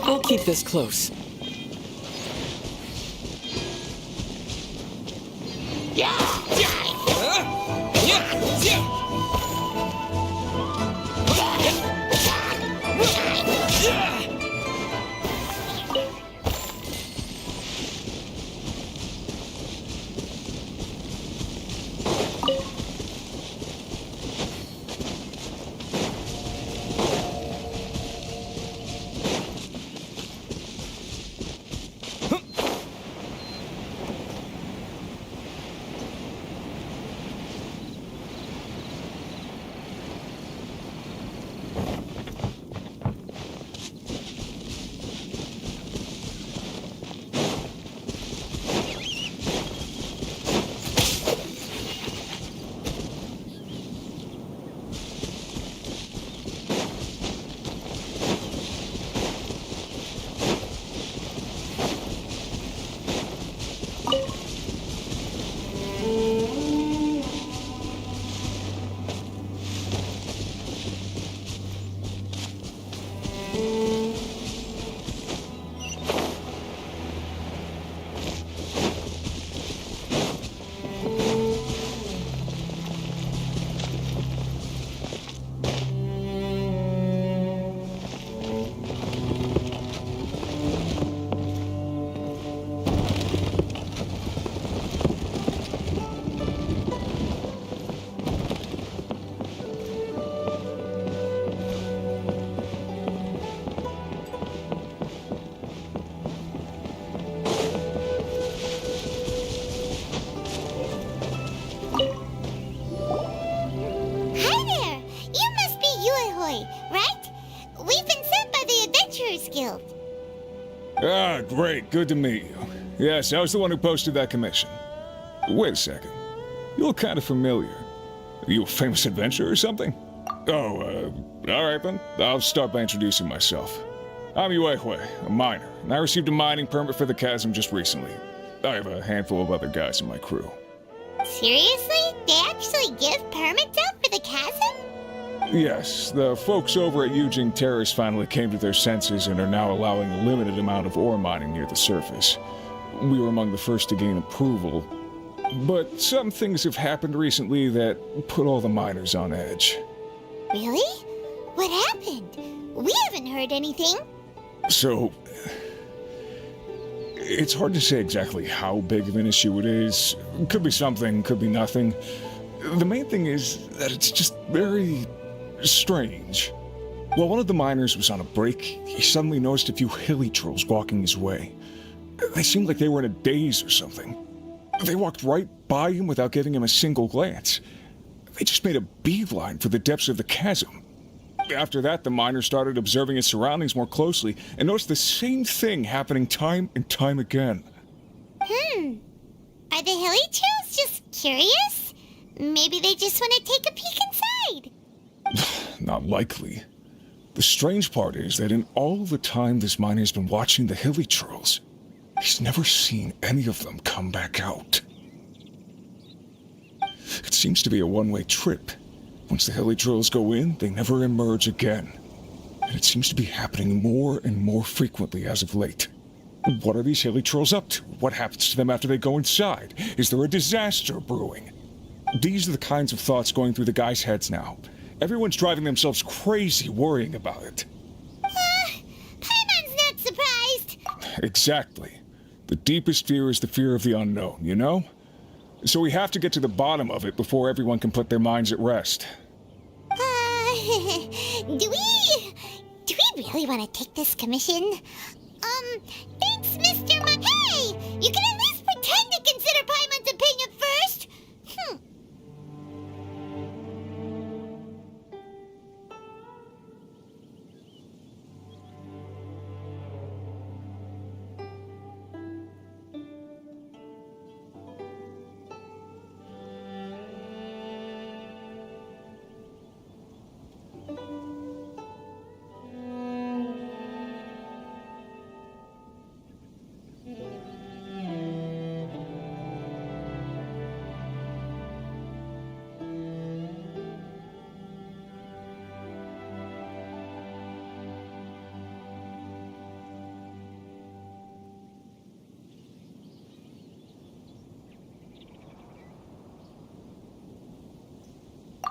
I'll keep this close. Hi there! You must be Yuehoi, right? We've been sent by the Adventurers Guild. Ah, great. Good to meet you. Yes, I was the one who posted that commission. Wait a second. You look kind of familiar. Are you a famous adventurer or something? Oh, alright then. I'll start by introducing myself. I'm Yuehoi, a miner, and I received a mining permit for the chasm just recently. I have a handful of other guys in my crew. Seriously? They actually give permits out for the chasm? Yes, the folks over at Eugene Terrace finally came to their senses and are now allowing a limited amount of ore mining near the surface. We were among the first to gain approval, but some things have happened recently that put all the miners on edge. Really? What happened? We haven't heard anything. So, it's hard to say exactly how big of an issue it is. Could be something, could be nothing. The main thing is that it's just very strange. While one of the miners was on a break, he suddenly noticed a few hilly trolls walking his way. They seemed like they were in a daze or something. They walked right by him without giving him a single glance. They just made a beeline for the depths of the chasm. After that, the miner started observing his surroundings more closely and noticed the same thing happening time and time again. Are the hilly trolls just curious? Maybe they just want to take a peek inside. Not likely. The strange part is that in all the time this miner's been watching the hilly trolls, he's never seen any of them come back out. It seems to be a one-way trip. Once the hilly trolls go in, they never emerge again. And it seems to be happening more and more frequently as of late. What are these hilly trolls up to? What happens to them after they go inside? Is there a disaster brewing? These are the kinds of thoughts going through the guys' heads now. Everyone's driving themselves crazy worrying about it. Paimon's not surprised. Exactly. The deepest fear is the fear of the unknown, you know? So we have to get to the bottom of it before everyone can put their minds at rest. Do we really want to take this commission? Thanks, Mr. Hey! You can at least pretend to consider Paimon's opinion first!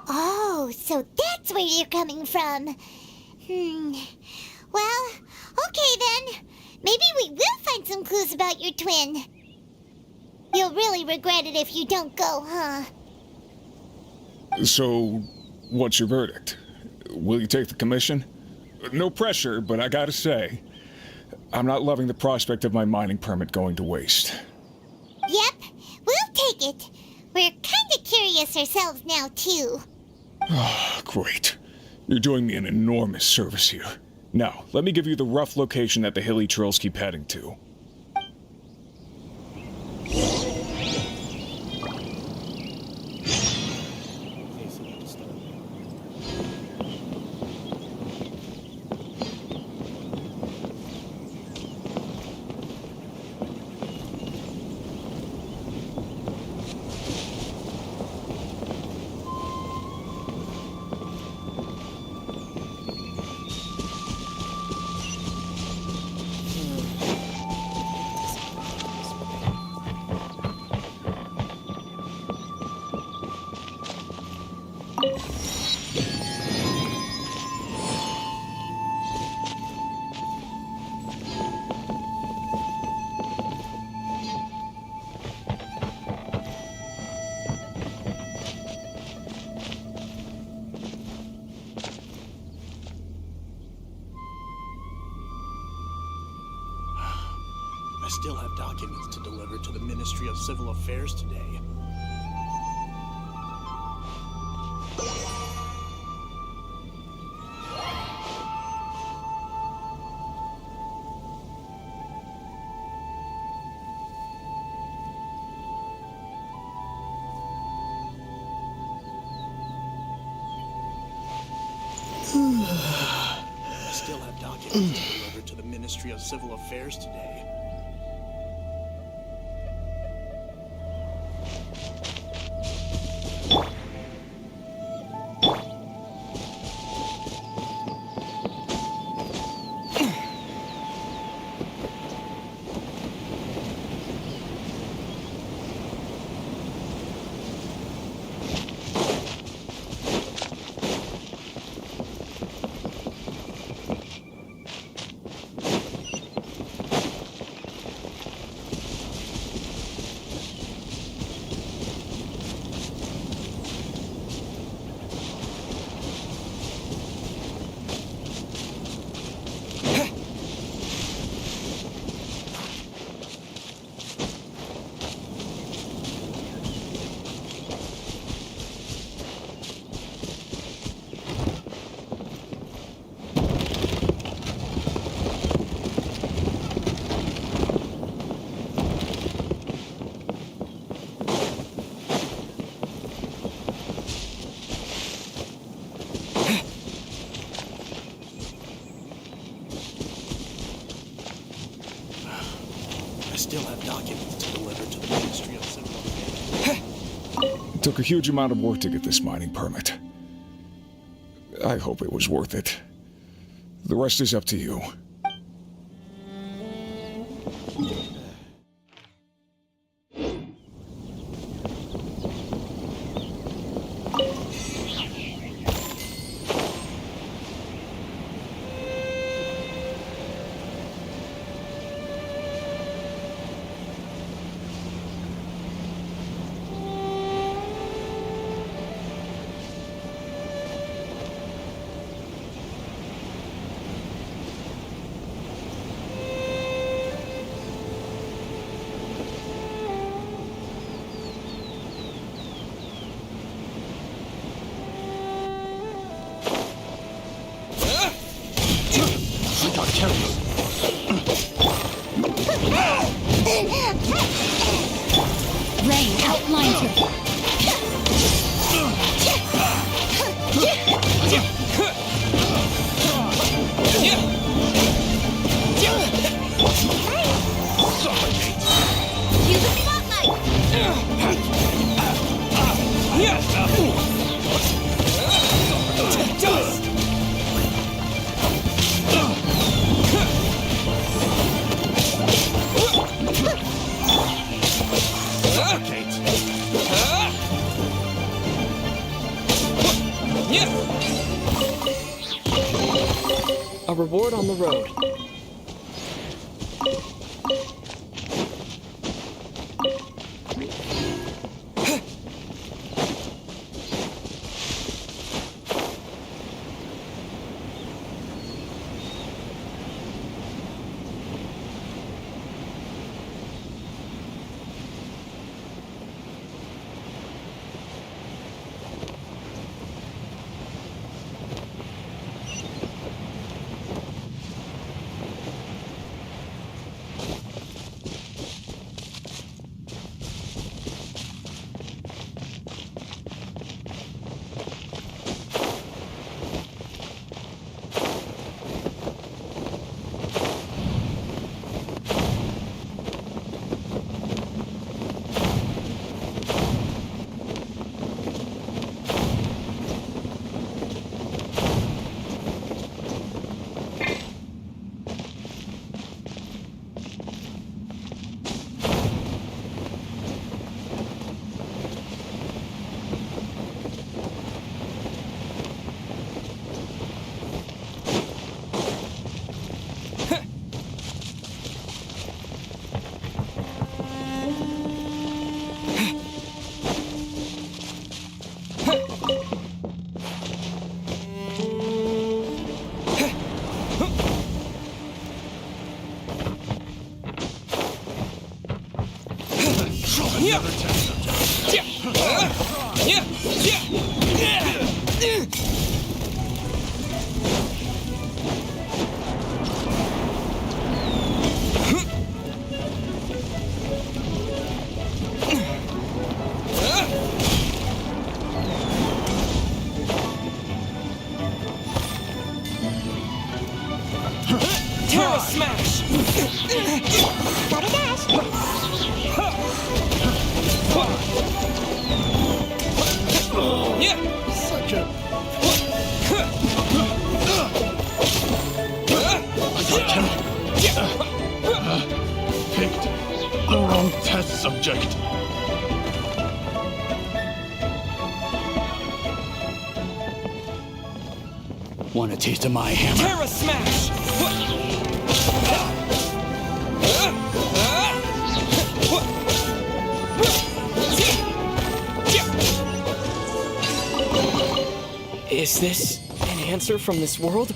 Oh, so that's where you're coming from. Well, okay then. Maybe we will find some clues about your twin. You'll really regret it if you don't go, huh? So, what's your verdict? Will you take the commission? No pressure, but I gotta say, I'm not loving the prospect of my mining permit going to waste. Yep, we'll take it. We're kinda curious ourselves now, too. Great. You're doing me an enormous service here. Now, let me give you the rough location that the hilly trolls keep heading to. still have documents to deliver to the Ministry of Civil Affairs today. I still have documents to deliver to the Ministry of Civil Affairs today. I still have documents to deliver to the Ministry of Civil Affairs. It took a huge amount of work to get this mining permit. I hope it was worth it. The rest is up to you. Rain outlines your... Use the spotlight! A reward on the road. Terra Smash! Gotta dash. Yeah! Such a... Picked the wrong test subject. Want a taste of my hammer? Terra Smash! Is this an answer from this world?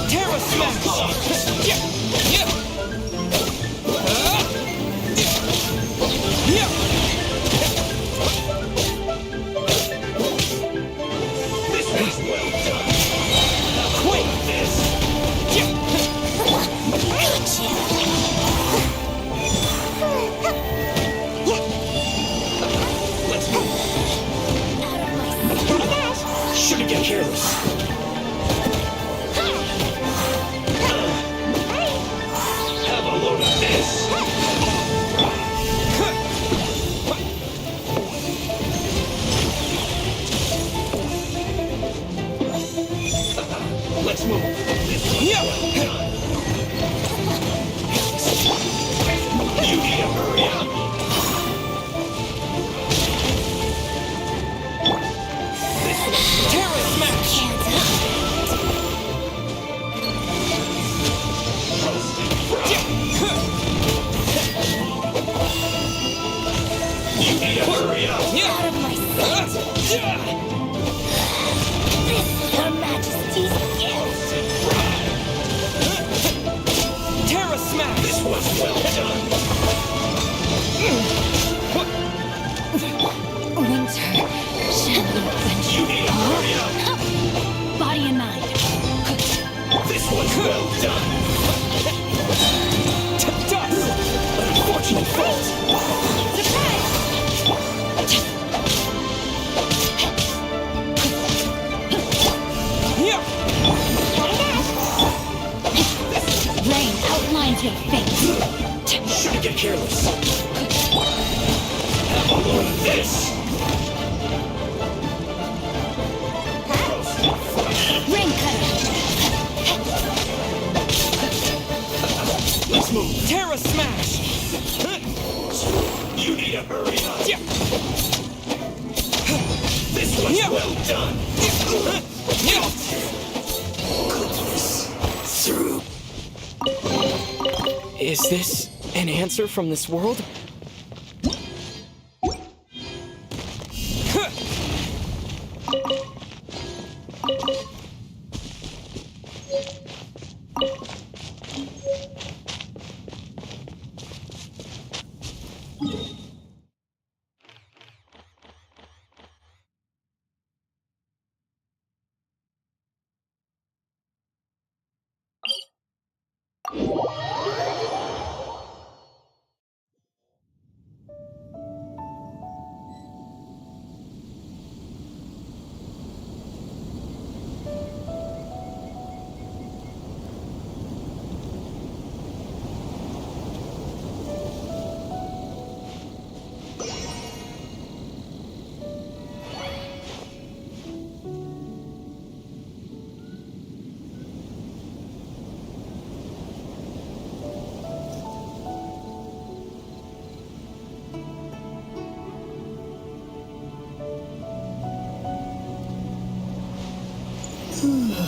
Terra Shouldn't get careless. Have a load of this. Let's move. You need to hurry up. Terra Smash! You need to hurry up. Out of my sight. This is Her Majesty's gift. Terra Smash! This was well done. Winter shall be quenched. You need to hurry up. Body and mind. This was well done. Dust! Unfortunate fault. Surprise! Rain outlines your fate. Shouldn't get careless. Have a load of this. Rain cutter. Let's move. Terra Smash! You need to hurry up. This was well done. Goodness. Through. Is this an answer from this world? It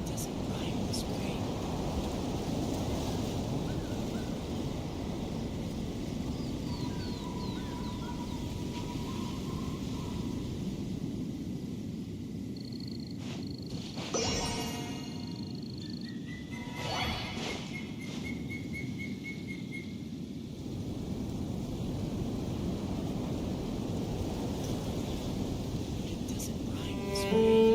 doesn't rhyme this way. It doesn't rhyme this way.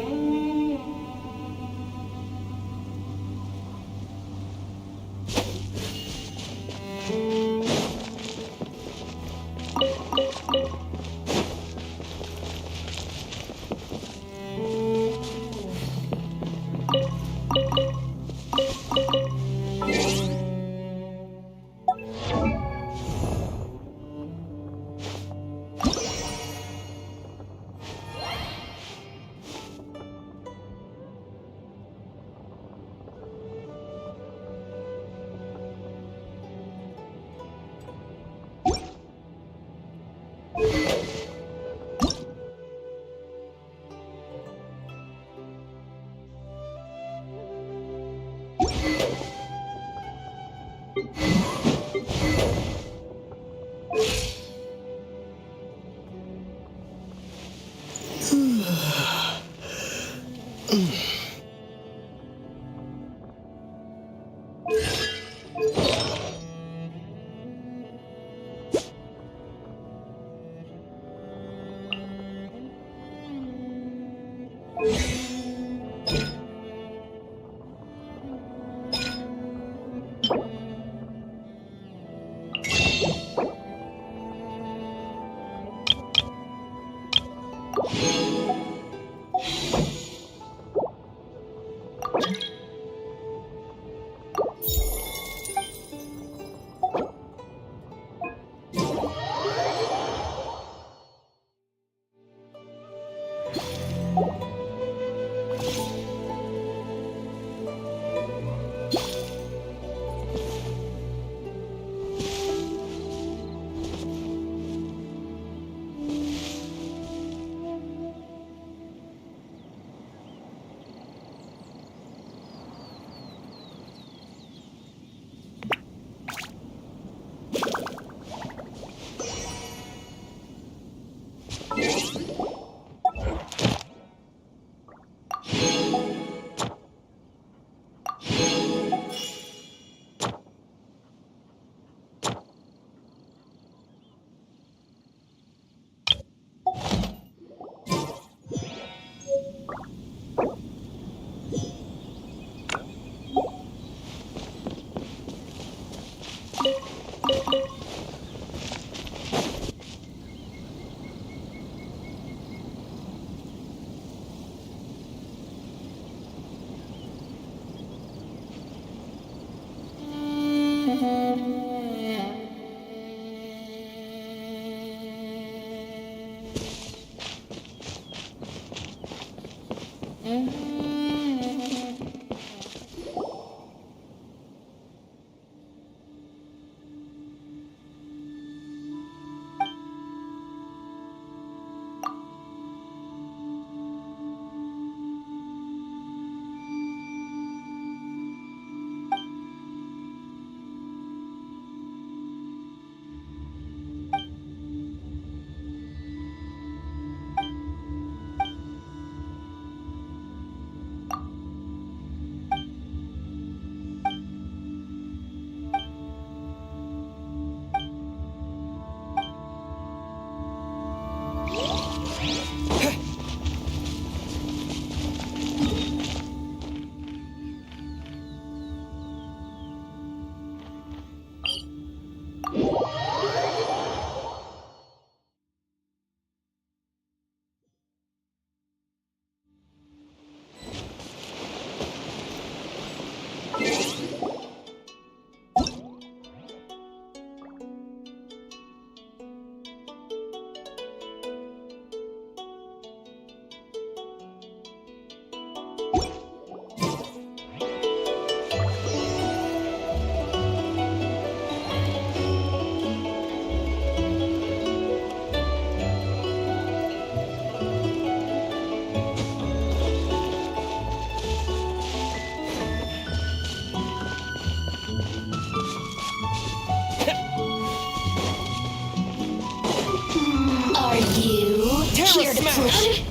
Are you here to play?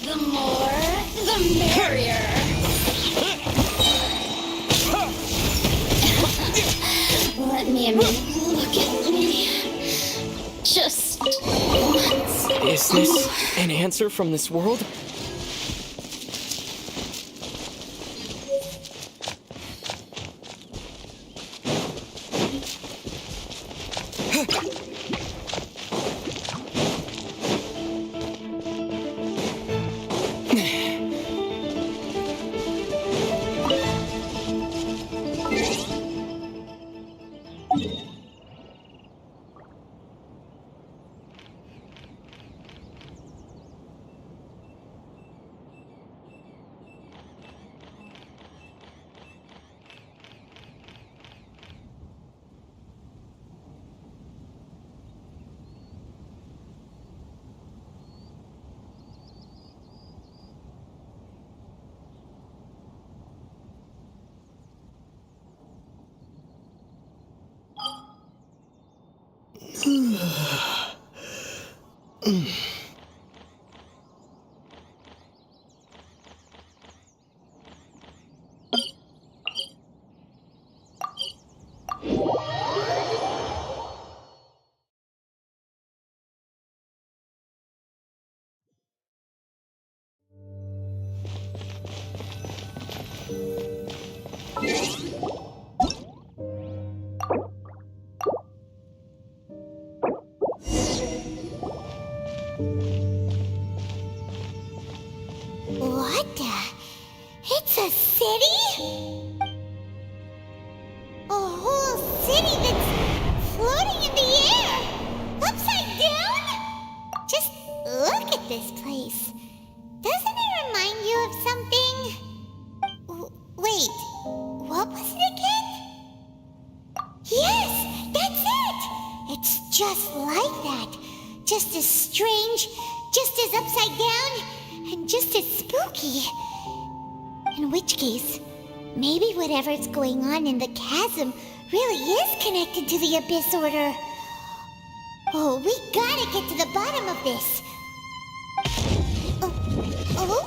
The more, the merrier. Let me in. Look at me. Just once. Is this an answer from this world? What the? It's a city? A whole city that's floating in the air! Upside down? Just look at this place. Doesn't it remind you of something? Wait, what was it again? Yes, that's it! It's just like that. Just as strange, just as upside down, and just as spooky. In which case, maybe whatever's going on in the chasm really is connected to the Abyss Order. Oh, we gotta get to the bottom of this. Oh?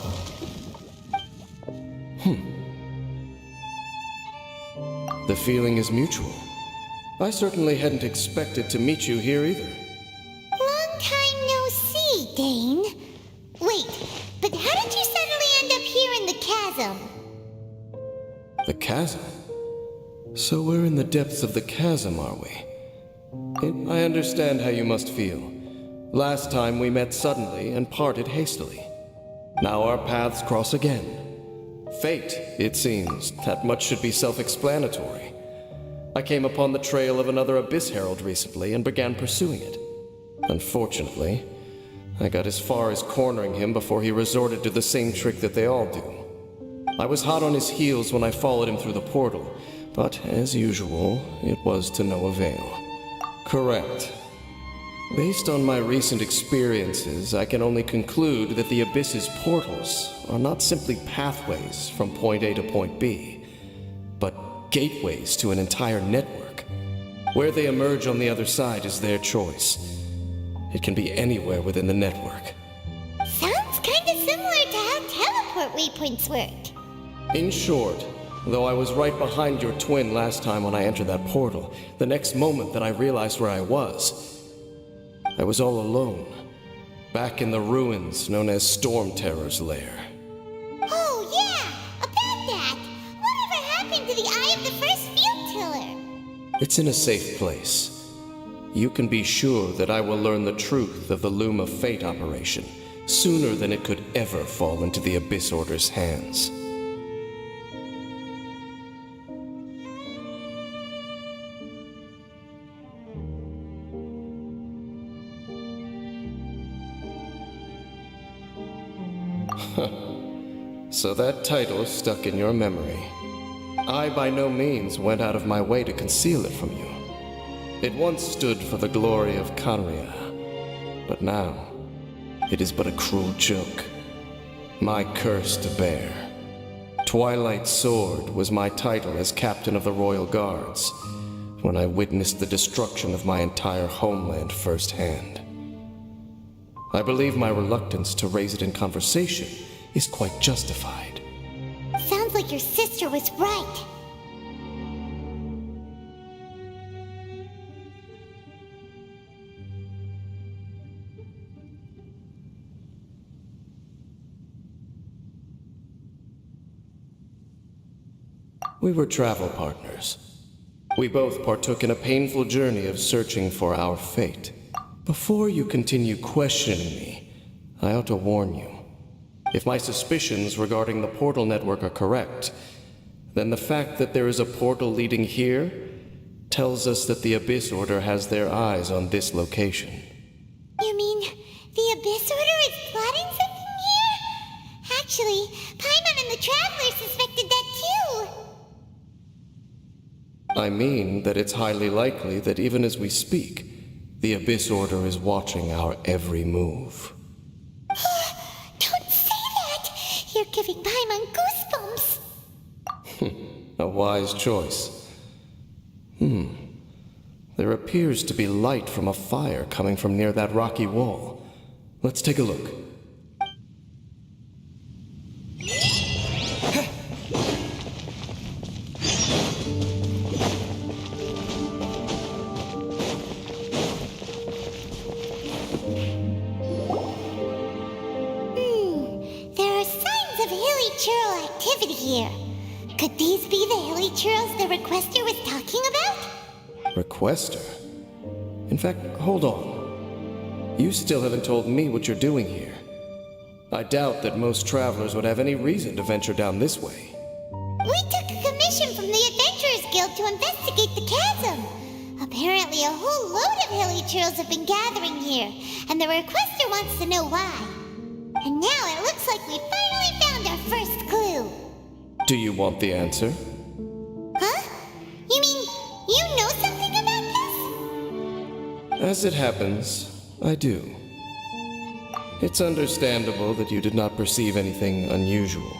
The feeling is mutual. I certainly hadn't expected to meet you here either. Long time no see, Dane. Wait, but how did you suddenly end up here in the chasm? The chasm? So we're in the depths of the chasm, are we? I understand how you must feel. Last time we met suddenly and parted hastily. Now our paths cross again. Fate, it seems. That much should be self-explanatory. I came upon the trail of another Abyss Herald recently and began pursuing it. Unfortunately, I got as far as cornering him before he resorted to the same trick that they all do. I was hot on his heels when I followed him through the portal, but as usual, it was to no avail. Correct. Based on my recent experiences, I can only conclude that the Abyss's portals are not simply pathways from point A to point B, but gateways to an entire network. Where they emerge on the other side is their choice. It can be anywhere within the network. Sounds kinda similar to how teleport waypoints work. In short, though I was right behind your twin last time when I entered that portal, the next moment that I realized where I was all alone, back in the ruins known as Storm Terror's lair. Oh yeah, about that. Whatever happened to the Eye of the First Field Tiller? It's in a safe place. You can be sure that I will learn the truth of the Loom of Fate operation sooner than it could ever fall into the Abyss Order's hands. So that title stuck in your memory. I by no means went out of my way to conceal it from you. It once stood for the glory of Kanria, but now it is but a cruel joke. My curse to bear. Twilight Sword was my title as captain of the Royal Guards when I witnessed the destruction of my entire homeland firsthand. I believe my reluctance to raise it in conversation is quite justified. Sounds like your sister was right. We were travel partners. We both partook in a painful journey of searching for our fate. Before you continue questioning me, I ought to warn you. If my suspicions regarding the portal network are correct, then the fact that there is a portal leading here tells us that the Abyss Order has their eyes on this location. You mean the Abyss Order is plotting something here? Actually, Paimon and the Traveler suspected that too. I mean that it's highly likely that even as we speak, the Abyss Order is watching our every move. Don't say that! You're giving Paimon goosebumps. A wise choice. There appears to be light from a fire coming from near that rocky wall. Let's take a look. There are signs of hilly churl activity here. Could these be the hilly churls the requester was talking about? Requester? In fact, hold on. You still haven't told me what you're doing here. I doubt that most travelers would have any reason to venture down this way. We took a commission from the Adventurers Guild to investigate the chasm. Apparently a whole load of hilly churls have been gathering here, and the requester wants to know why. And now it looks like we finally found our first clue. Do you want the answer? Huh? You mean you know something about this? As it happens, I do. It's understandable that you did not perceive anything unusual.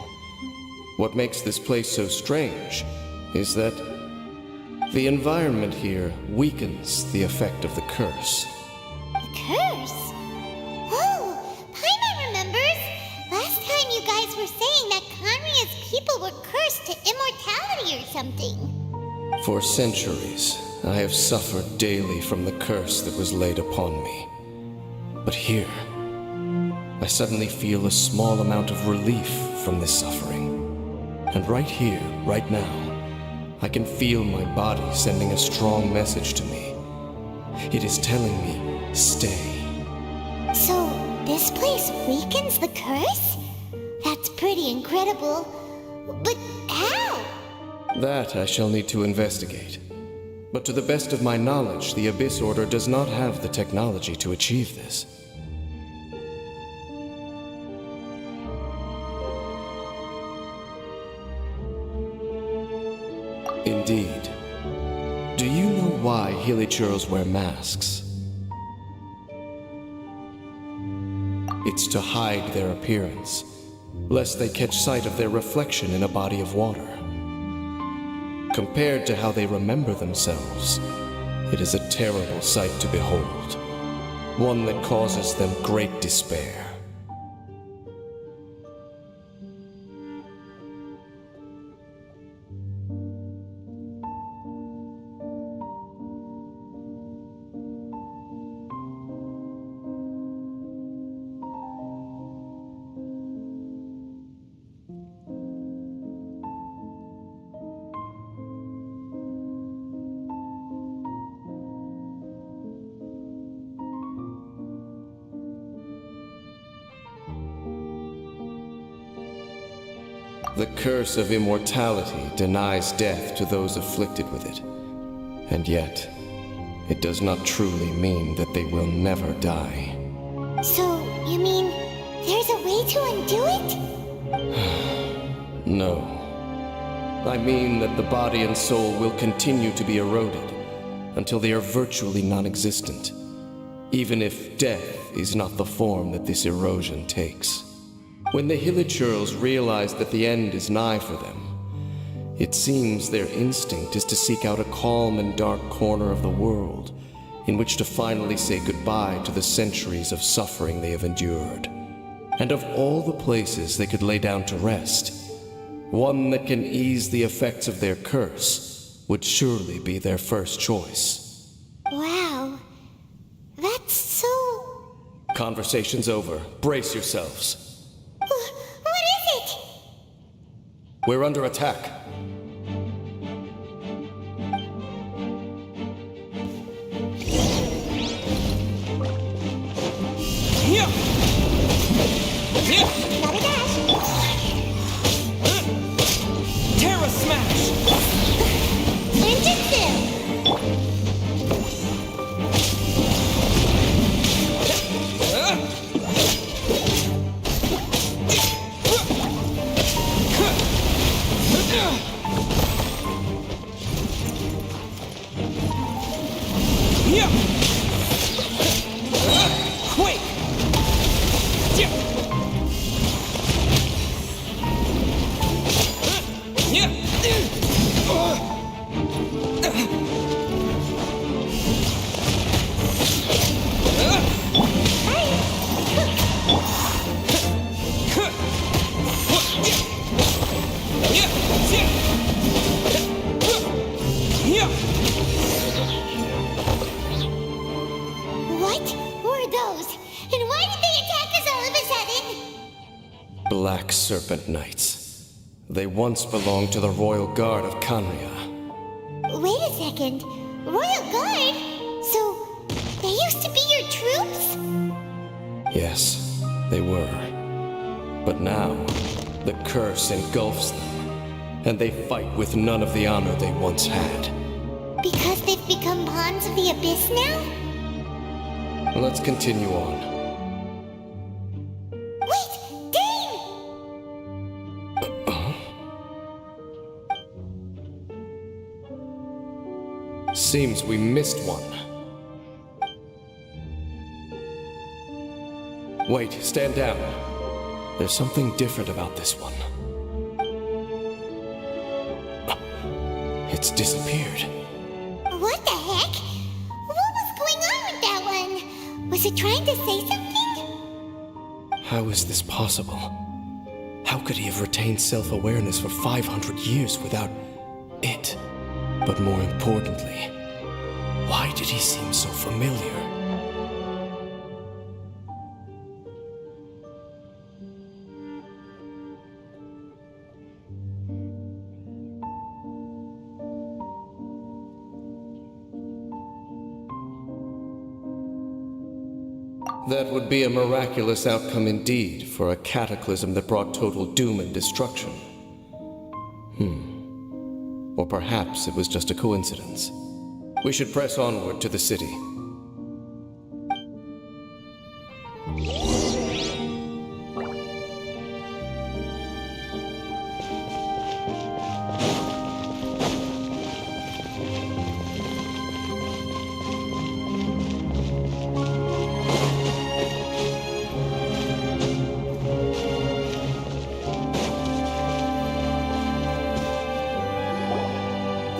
What makes this place so strange is that the environment here weakens the effect of the curse. The curse? Oh, Paimon remembers. Last time you guys were saying that Kanria's people were cursed to immortality or something. For centuries, I have suffered daily from the curse that was laid upon me. But here, I suddenly feel a small amount of relief from this suffering. And right here, right now, I can feel my body sending a strong message to me. It is telling me, stay. So, this place weakens the curse? That's pretty incredible. But how? That I shall need to investigate. But to the best of my knowledge, the Abyss Order does not have the technology to achieve this. Indeed. Do you know why Hilichurls wear masks? It's to hide their appearance, lest they catch sight of their reflection in a body of water. Compared to how they remember themselves, it is a terrible sight to behold, one that causes them great despair. The curse of immortality denies death to those afflicted with it. And yet, it does not truly mean that they will never die. So, you mean there's a way to undo it? No. I mean that the body and soul will continue to be eroded until they are virtually non-existent, even if death is not the form that this erosion takes. When the Hilichurls realize that the end is nigh for them, it seems their instinct is to seek out a calm and dark corner of the world in which to finally say goodbye to the centuries of suffering they have endured. And of all the places they could lay down to rest, one that can ease the effects of their curse would surely be their first choice. Wow. That's so... Conversation's over. Brace yourselves. What is it? We're under attack. Not a dash. Terra Smash! Ninjutsu! Quake! What were those? And why did they attack us all of a sudden? Black Serpent Knights. They once belonged to the Royal Guard of Kanria. Wait a second. Royal Guard? So, they used to be your troops? Yes, they were. But now, the curse engulfs them, and they fight with none of the honor they once had. Because they've become pawns of the Abyss now? Let's continue on. Wait! Dane! Seems we missed one. Wait, stand down. There's something different about this one. It's disappeared. What the heck? What was going on with that one? Was it trying to say something? How is this possible? How could he have retained self-awareness for 500 years without it? But more importantly, why did he seem so familiar? That would be a miraculous outcome indeed for a cataclysm that brought total doom and destruction. Or perhaps it was just a coincidence. We should press onward to the city.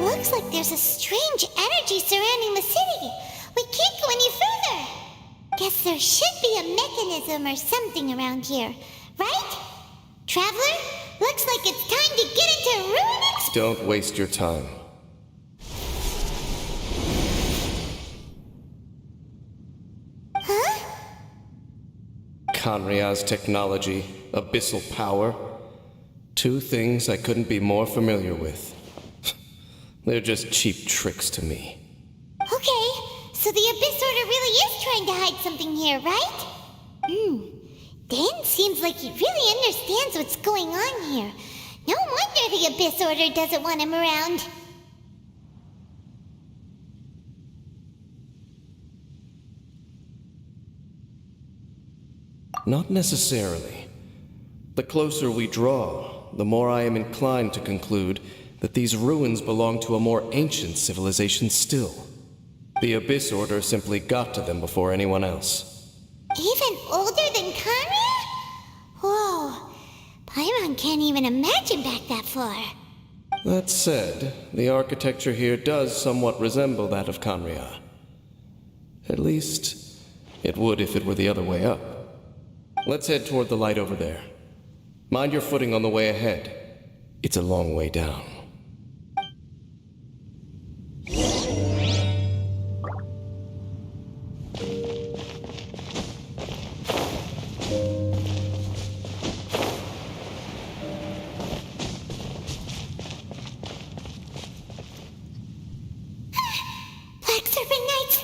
Looks like there's a strange energy surrounding the city. We can't go any further. Guess there should be a mechanism or something around here, right? Traveler, looks like it's time to get into ruin. Don't waste your time. Huh? Kanria's technology, abyssal power. Two things I couldn't be more familiar with. They're just cheap tricks to me. Okay, so the Abyss Order really is trying to hide something here, right? Dan seems like he really understands what's going on here. No wonder the Abyss Order doesn't want him around. Not necessarily. The closer we draw, the more I am inclined to conclude that these ruins belong to a more ancient civilization still. The Abyss Order simply got to them before anyone else. Even older than Kanria? Whoa, Paimon can't even imagine back that far. That said, the architecture here does somewhat resemble that of Kanria. At least, it would if it were the other way up. Let's head toward the light over there. Mind your footing on the way ahead. It's a long way down. Black Serpent Knights!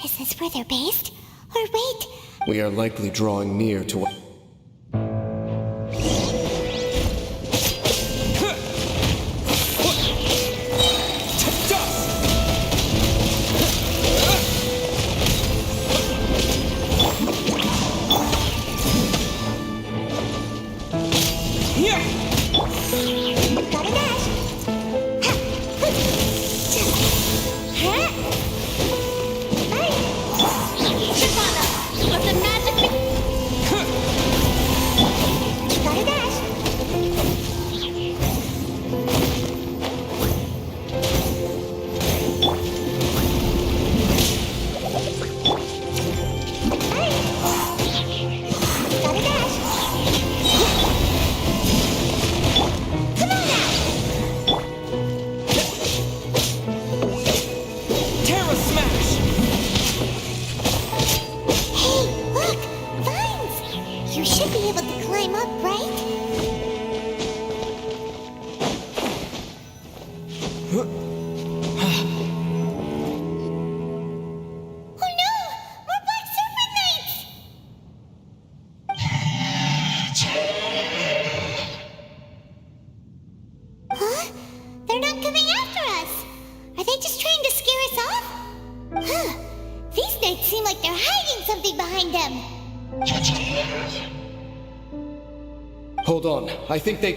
Is this where they're based? Or wait, We are likely drawing near to what... gotta dash! Huh? Shivana, let the magic be... Gotta dash! Gotta dash! Come on now! Terra Smash! Hey, look! Vines! You should be able to climb up, right? Oh no! More Black Serpent Knights! Huh? They're not coming after us! Are they just trying to scare us off? Huh. These knights seem like they're hiding something behind them. Hold on, I think they...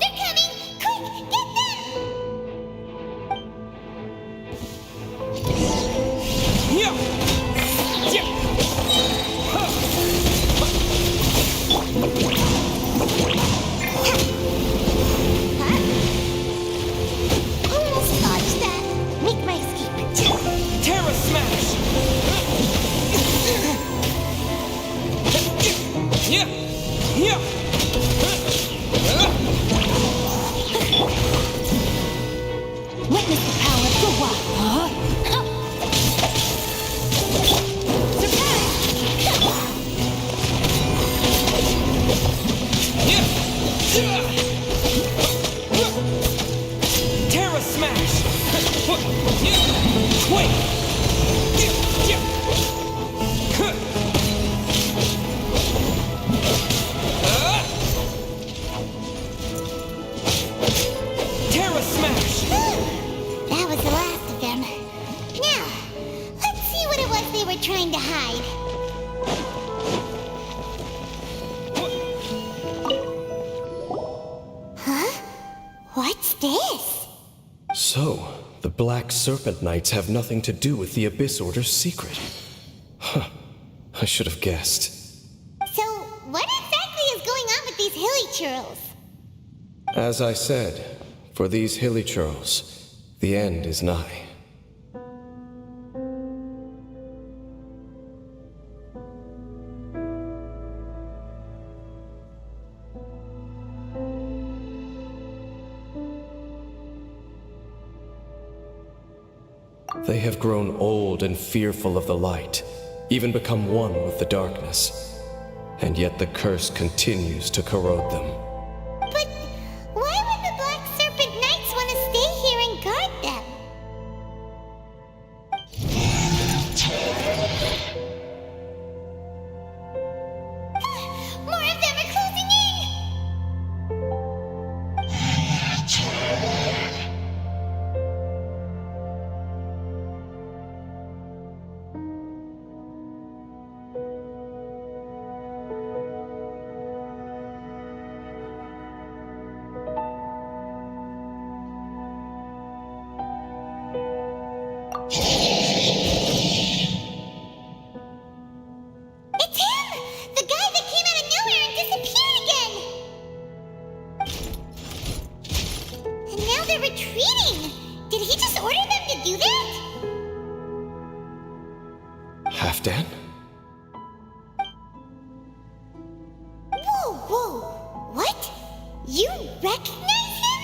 They're coming! Quick, get them! Yeah! Yeah! Almost dodged that. Make my escape. Terra Smash! Yeah! Yeah! Witness the power of the wild, huh? Terra Smash! Wait! we're trying to hide. Huh? What's this? So, the Black Serpent Knights have nothing to do with the Abyss Order's secret. Huh. I should have guessed. So, what exactly is going on with these hilly churls? As I said, for these hilly churls, the end is nigh. They have grown old and fearful of the light, even become one with the darkness. And yet the curse continues to corrode them. But why would the Black Serpent Knights want to stay here and guard them? More of them are closing in! It's him! The guy that came out of nowhere and disappeared again! And now they're retreating! Did he just order them to do that? Halfdan? Whoa! What? You recognize him?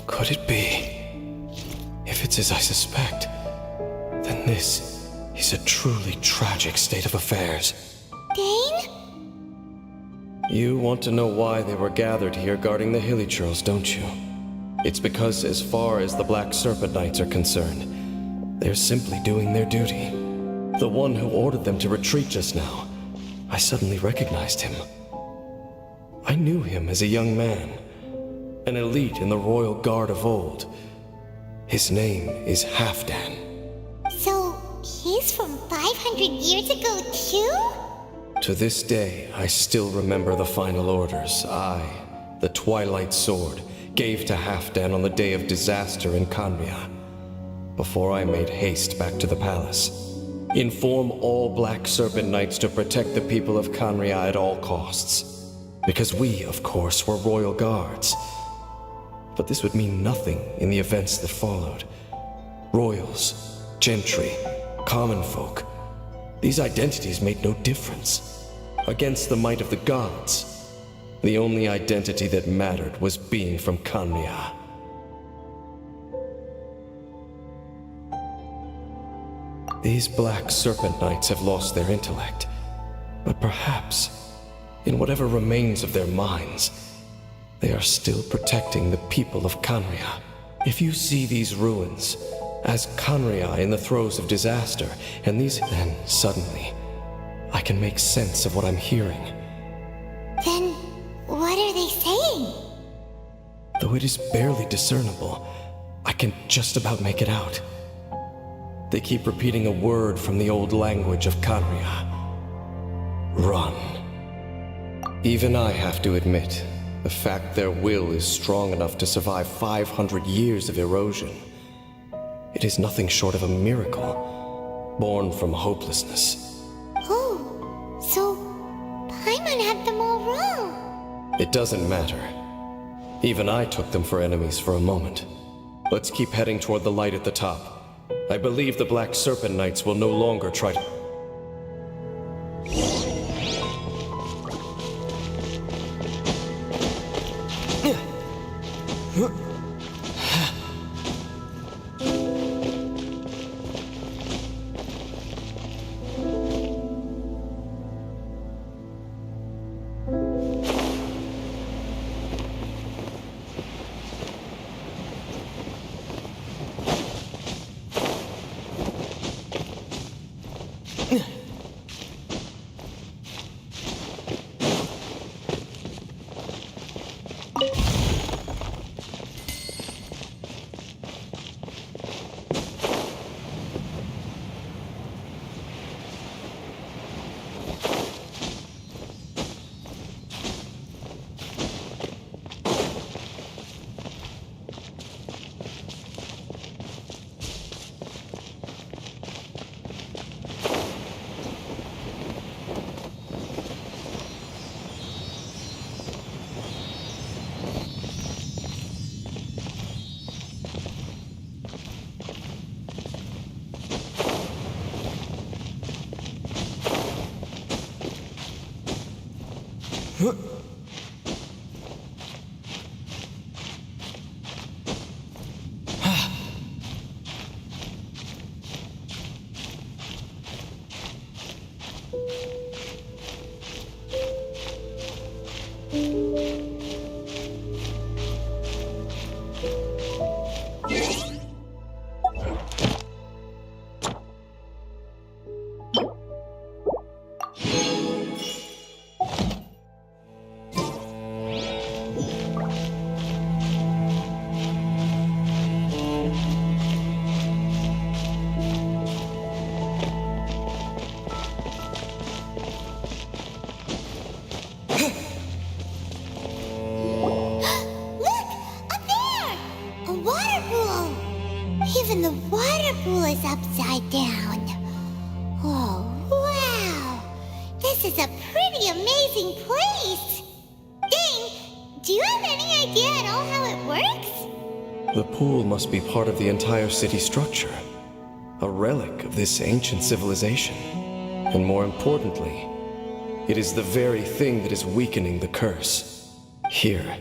Could it be? If it's as I suspect, then this is a truly tragic state of affairs. Dane? You want to know why they were gathered here guarding the hilly churls, don't you? It's because as far as the Black Serpent Knights are concerned, they're simply doing their duty. The one who ordered them to retreat just now, I suddenly recognized him. I knew him as a young man, an elite in the royal guard of old. His name is Halfdan. So, he's from 500 years ago too? To this day, I still remember the final orders I, the Twilight Sword, gave to Halfdan on the day of disaster in Kanria, before I made haste back to the palace. Inform all Black Serpent Knights to protect the people of Kanria at all costs. Because we, of course, were royal guards. But this would mean nothing in the events that followed. Royals, gentry, common folk. These identities made no difference. Against the might of the gods, the only identity that mattered was being from Kanria. These Black Serpent Knights have lost their intellect, but perhaps, in whatever remains of their minds, they are still protecting the people of Kanria. If you see these ruins as Kanria in the throes of disaster, and then suddenly, I can make sense of what I'm hearing. Then, what are they saying? Though it is barely discernible, I can just about make it out. They keep repeating a word from the old language of Kanria. Run. Even I have to admit, the fact their will is strong enough to survive 500 years of erosion. It is nothing short of a miracle, born from hopelessness. Oh, so Paimon had them all wrong. It doesn't matter. Even I took them for enemies for a moment. Let's keep heading toward the light at the top. I believe the Black Serpent Knights will no longer try to... Look! Up there! A water pool! Even the water pool is upside down. Oh, wow! This is a pretty amazing place! Dane, do you have any idea at all how it works? The pool must be part of the entire city structure, a relic of this ancient civilization. And more importantly, it is the very thing that is weakening the curse. Here,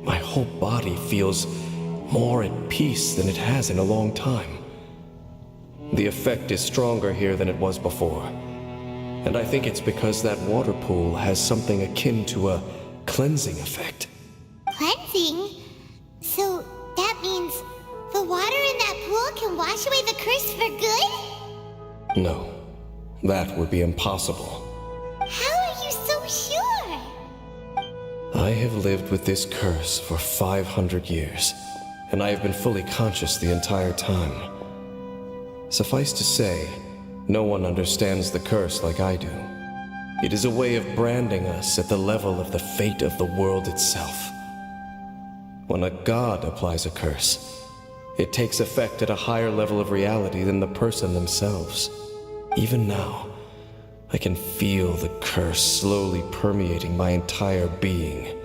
my whole body feels more at peace than it has in a long time. The effect is stronger here than it was before. And I think it's because that water pool has something akin to a cleansing effect. Cleansing? So that means the water in that pool can wash away the curse for good? No, that would be impossible. How are you so sure? I have lived with this curse for 500 years, and I have been fully conscious the entire time. Suffice to say, no one understands the curse like I do. It is a way of branding us at the level of the fate of the world itself. When a god applies a curse, it takes effect at a higher level of reality than the person themselves. Even now, I can feel the curse slowly permeating my entire being,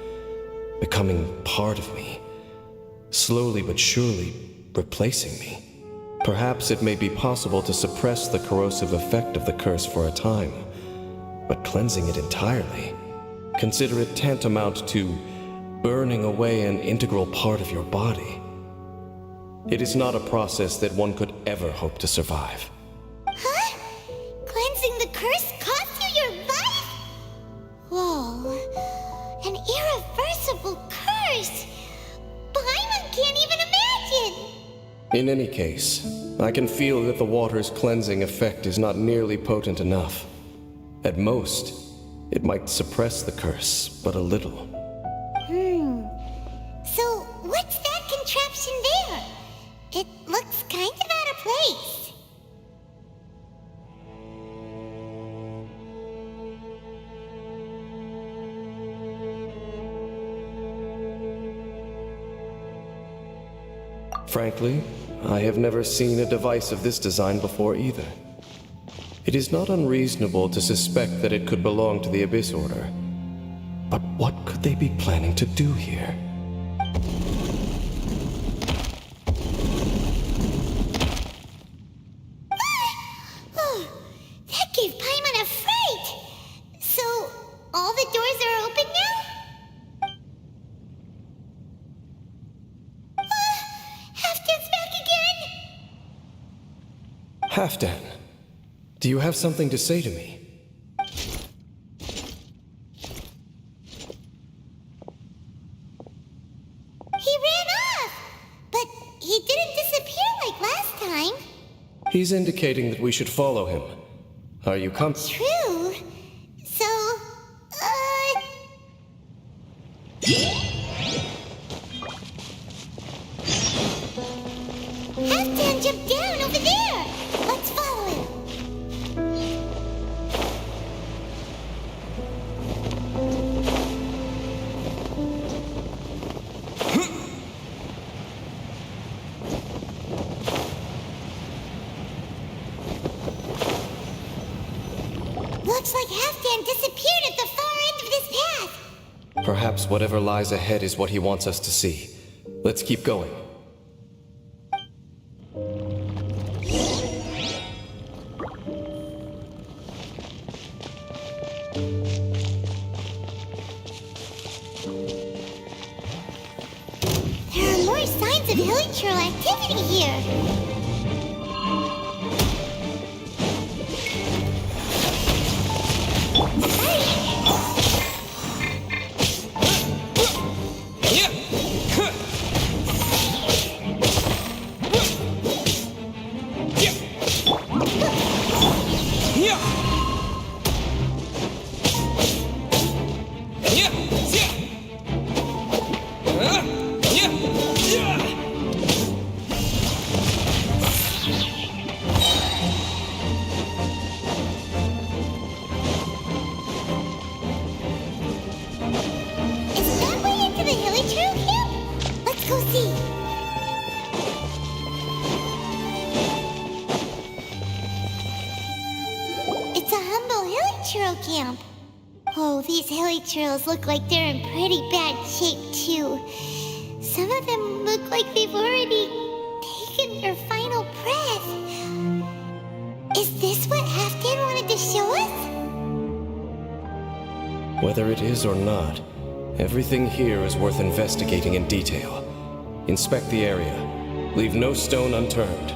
becoming part of me, slowly but surely replacing me. Perhaps it may be possible to suppress the corrosive effect of the curse for a time, but cleansing it entirely, consider it tantamount to burning away an integral part of your body. It is not a process that one could ever hope to survive. Huh? Cleansing the curse cost you your life? Whoa. An irreversible curse! Paimon can't even imagine! In any case, I can feel that the water's cleansing effect is not nearly potent enough. At most, it might suppress the curse, but a little. So, what's that contraption there? It looks kind of out of place. Frankly, I have never seen a device of this design before either. It is not unreasonable to suspect that it could belong to the Abyss Order. But what could they be planning to do here? That gave Paimon a fright! So, all the doors are open now? Halfdan's back again! Halfdan, do you have something to say to me? He ran off! But he didn't disappear like last time. He's indicating that we should follow him. Are you True. So, Halfdan jumped down over there! Let's follow him. Looks like Halfdan disappeared at the far end of this path. Perhaps whatever lies ahead is what he wants us to see. Let's keep going. supernatural activity here. Is that way into the hilly trail camp? Let's go see. It's a humble hilly trail camp. Oh, these hilly trails look like they're in pretty bad shape, too. Some of them look like they've already taken their final breath. Is this what Halfdan wanted to show us? Whether it is or not, everything here is worth investigating in detail. Inspect the area. Leave no stone unturned.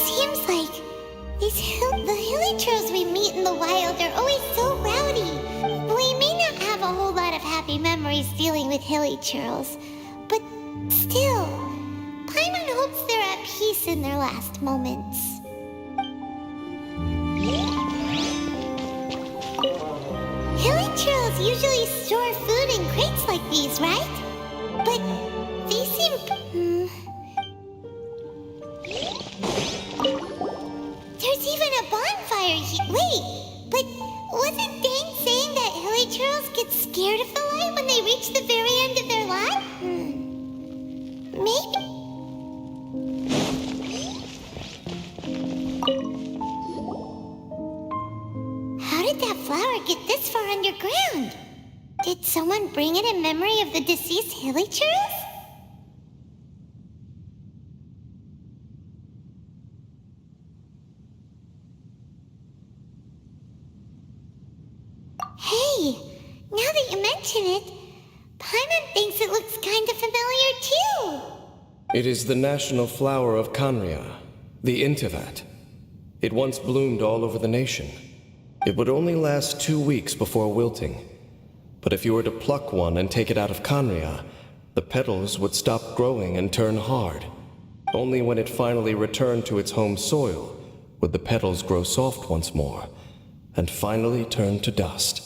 Seems like the hilly trails we meet in the wild are always so rowdy. We may not have a whole lot of happy memories dealing with hilly trails, but still, Paimon hopes they're at peace in their last moments. Hilly trails usually store food in crates like these, right? But these seem... There's even a bonfire here. Wait, but wasn't Dane saying that hilly trails get scared of the light when they reach the very end of their life? Maybe. How did that flower get this far underground? Did someone bring it in memory of the deceased hilly trails? Hey, now that you mention it, Paimon thinks it looks kind of familiar too. It is the national flower of Kanria, the Intivat. It once bloomed all over the nation. It would only last 2 weeks before wilting. But if you were to pluck one and take it out of Kanria, the petals would stop growing and turn hard. Only when it finally returned to its home soil would the petals grow soft once more, and finally turn to dust.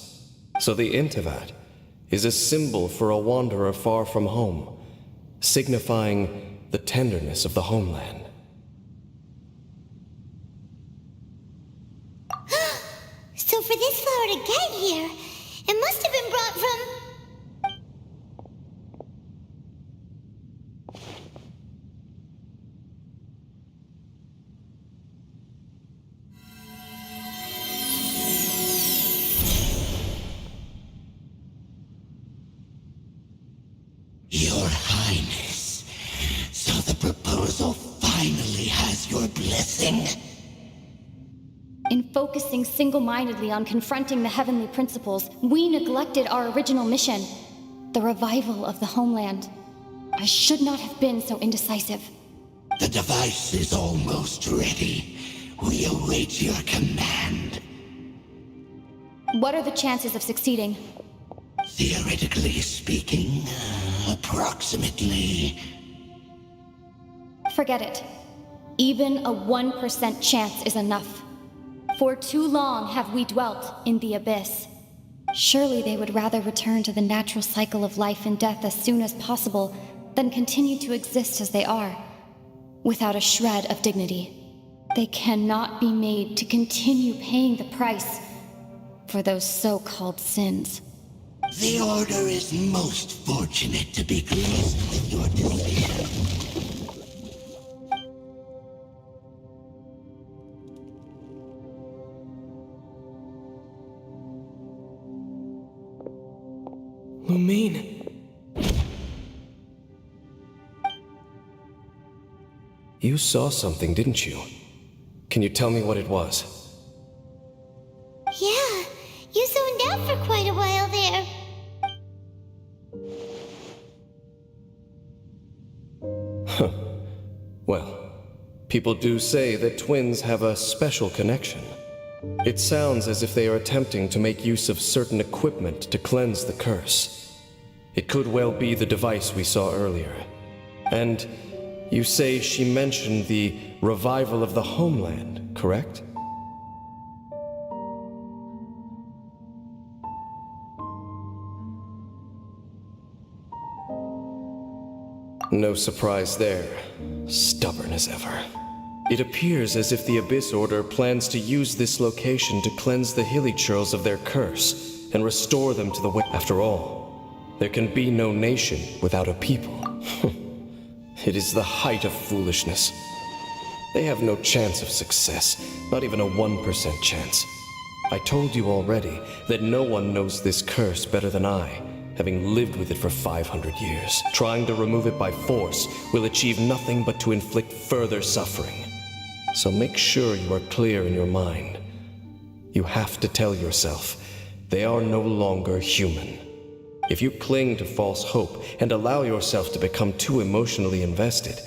So the Intivat is a symbol for a wanderer far from home, signifying the tenderness of the homeland. So for this flower to get here, it must have been brought from... Your Highness, so the proposal finally has your blessing? In focusing single-mindedly on confronting the heavenly principles, we neglected our original mission, the revival of the homeland. I should not have been so indecisive. The device is almost ready. We await your command. What are the chances of succeeding? Theoretically speaking, approximately. Forget it. Even a 1% chance is enough. For too long have we dwelt in the abyss. Surely they would rather return to the natural cycle of life and death as soon as possible than continue to exist as they are, without a shred of dignity. They cannot be made to continue paying the price for those so-called sins. The Order is most fortunate to be pleased with your decision. Lumine. You saw something, didn't you? Can you tell me what it was? Yeah, you zoned out for quite a while there. Well, people do say that twins have a special connection. It sounds as if they are attempting to make use of certain equipment to cleanse the curse. It could well be the device we saw earlier. And you say she mentioned the revival of the homeland, correct? No surprise there. Stubborn as ever. It appears as if the Abyss Order plans to use this location to cleanse the Hilly-Churls of their curse and restore them to the way. After all, there can be no nation without a people. It is the height of foolishness. They have no chance of success, not even a 1% chance. I told you already that no one knows this curse better than I, having lived with it for 500 years. Trying to remove it by force will achieve nothing but to inflict further suffering. So make sure you are clear in your mind. You have to tell yourself, they are no longer human. If you cling to false hope and allow yourself to become too emotionally invested,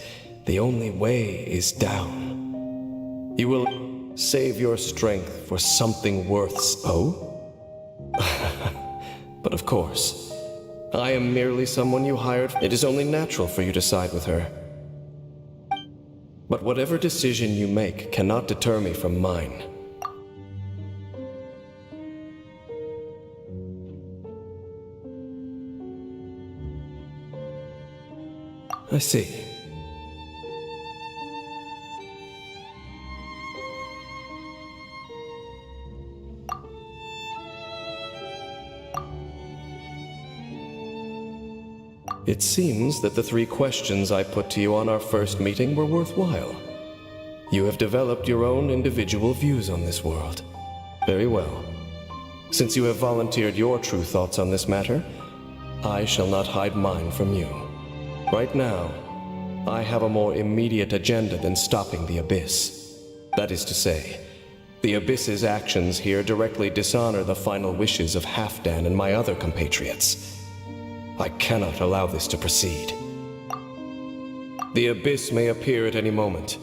the only way is down. You will save your strength for something worth But of course, I am merely someone you hired. It is only natural for you to side with her. But whatever decision you make cannot deter me from mine. I see. It seems that the 3 questions I put to you on our first meeting were worthwhile. You have developed your own individual views on this world. Very well. Since you have volunteered your true thoughts on this matter, I shall not hide mine from you. Right now, I have a more immediate agenda than stopping the Abyss. That is to say, the Abyss's actions here directly dishonor the final wishes of Halfdan and my other compatriots. I cannot allow this to proceed. The Abyss may appear at any moment.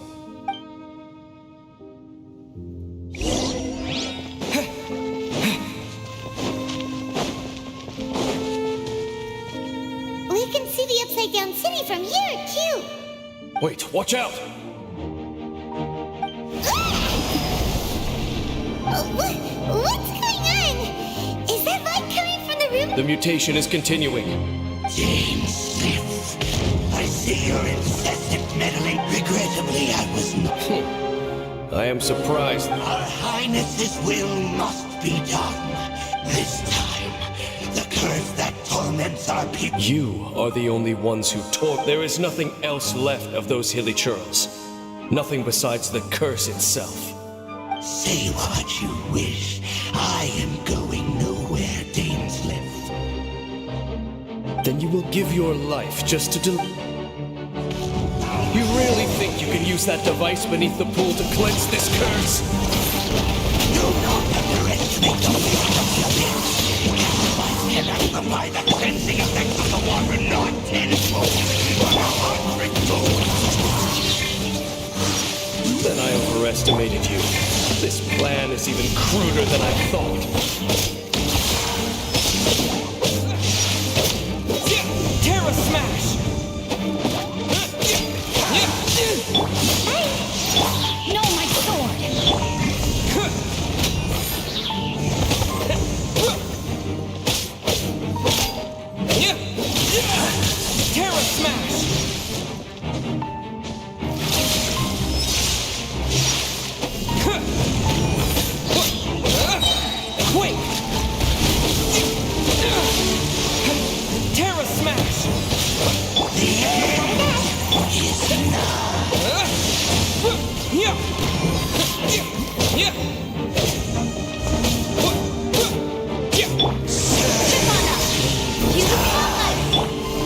We can see the Upside Down City from here, too. Wait, watch out! What's going on? Is that light coming from the room? The mutation is continuing. James Smith, I see your incessant meddling. Regrettably, I was not. I am surprised. Our Highness's will must be done. This time, the curse that torments our people. You are the only ones who taught. There is nothing else left of those Hilly-Churls. Nothing besides the curse itself. Say what you wish. I am going nowhere, Dainsleif. Then you will give your life just to You really think you can use that device beneath the pool to cleanse this curse? Do not underestimate the weight of the abyss. Device can amplify the cleansing effect of the water not tenfold, but 100-fold. Then I overestimated you. This plan is even cruder than I thought. Terra Smash! No, my sword! Terra Smash! Quake! Terra Smash! The end is now. Yeah!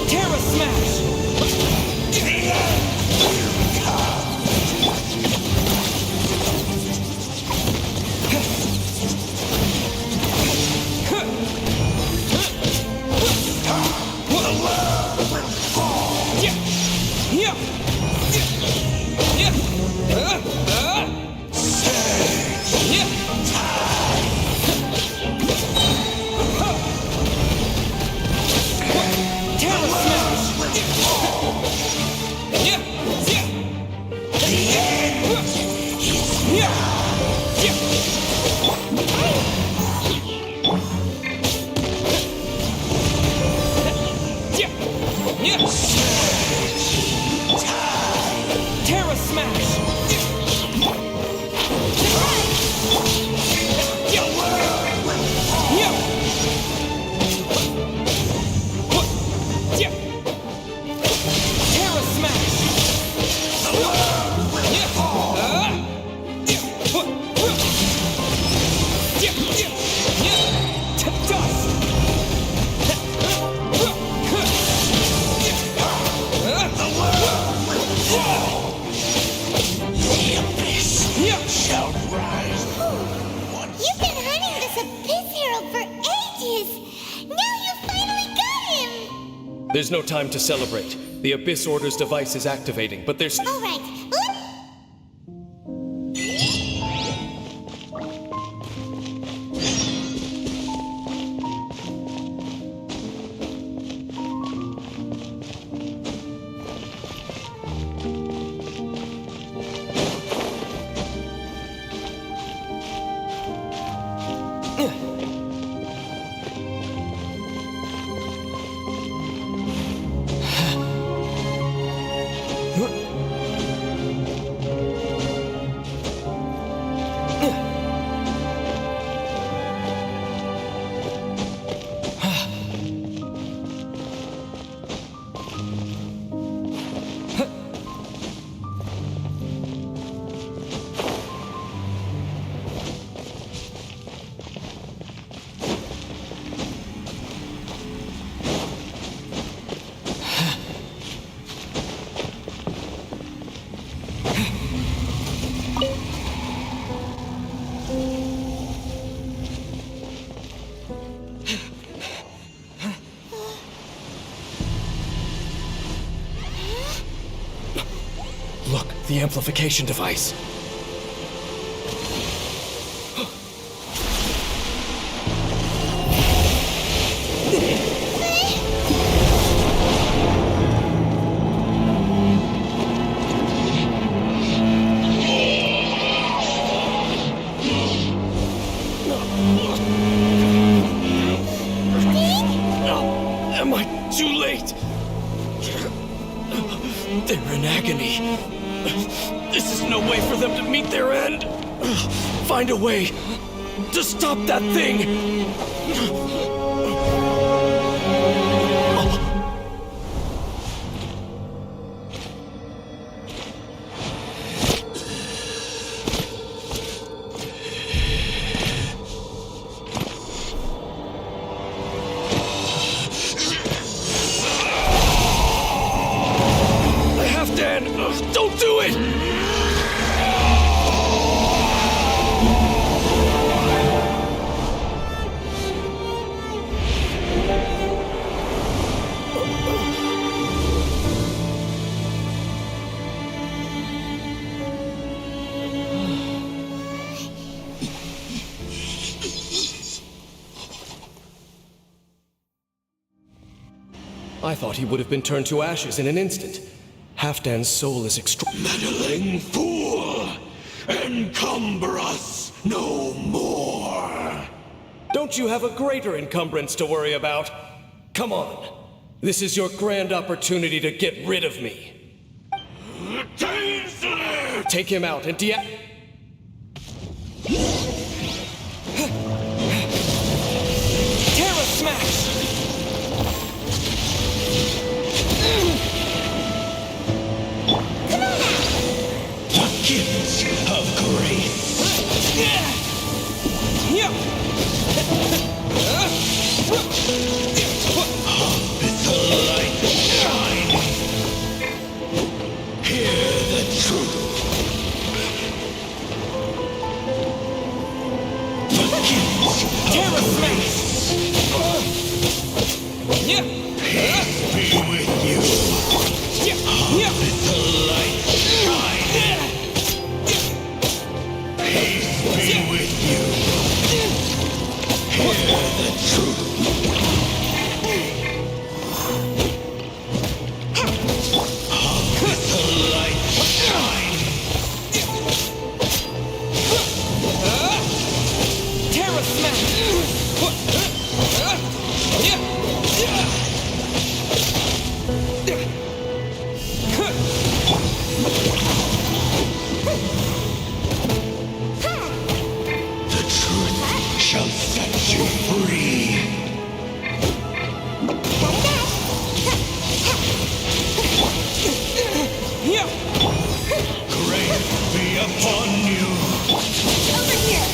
Terra Smash! There's no time to celebrate. The Abyss Order's device is activating, but there's... All right. Look, the amplification device. Am I too late? They're in agony. This is no way for them to meet their end. Find a way to stop that thing. Halfdan, don't do it! I thought he would have been turned to ashes in an instant. Halfdan's soul is Meddling fool! Encumber us no more! Don't you have a greater encumbrance to worry about? Come on. This is your grand opportunity to get rid of me. Take him out and Terra Smash! The gifts of grace! Is the light shine? Hear the truth! The gifts Terra of Smash! peace be with you! Is the light shine? Peace be with you! Hear the truth! Is the light shine? Terra Smash! The truth shall set you free! Grace be upon you! Over here.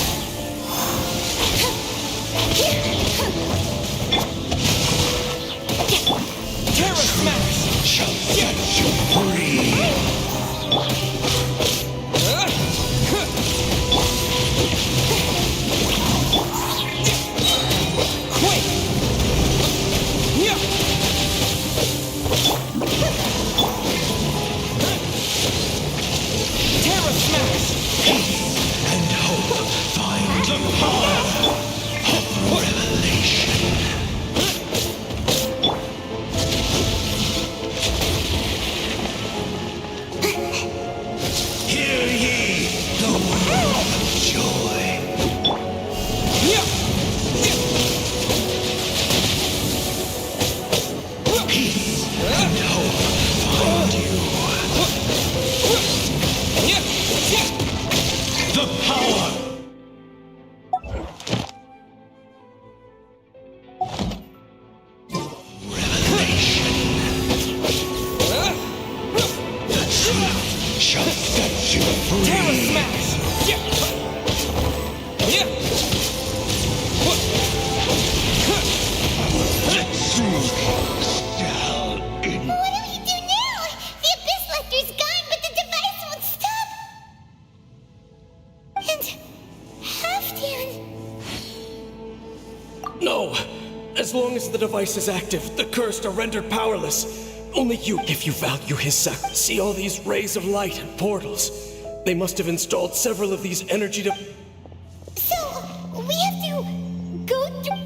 Terra Smash! Shall set you free! Quake! set you free. Terra Smash! Yeah! Yeah! Let's see. Down in What do we do now? The Abyss Lecter's gone, but the device won't stop. And Halfdan. No! As long as the device is active, the cursed are rendered powerless. Only you, if you value his sacrifice, see all these rays of light and portals. They must have installed several of these energy So, we have to go through.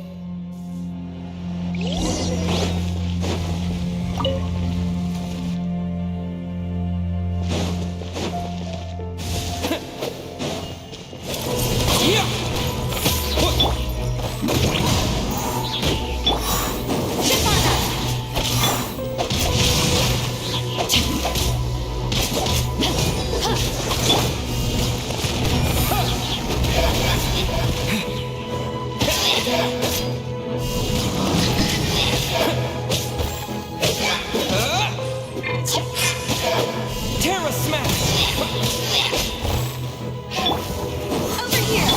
Terra Smash! Over here.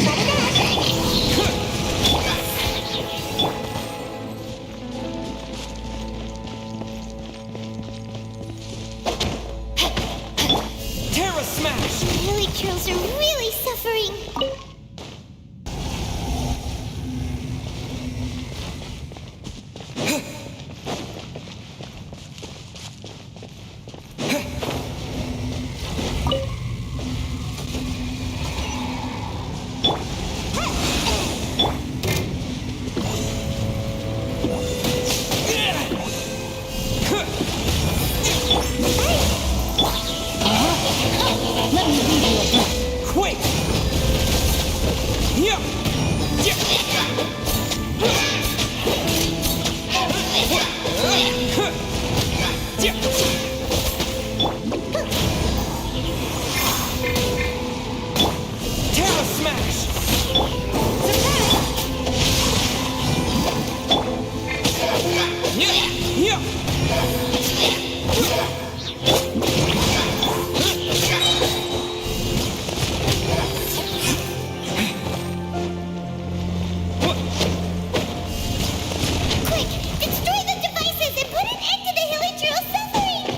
Set it Terra Smash! The Hilly Trails are really suffering. Let me lead you a bit. Quick! Yeah! Terra Smash! Quick, destroy the devices and put an end to the Hilly Trail suffering.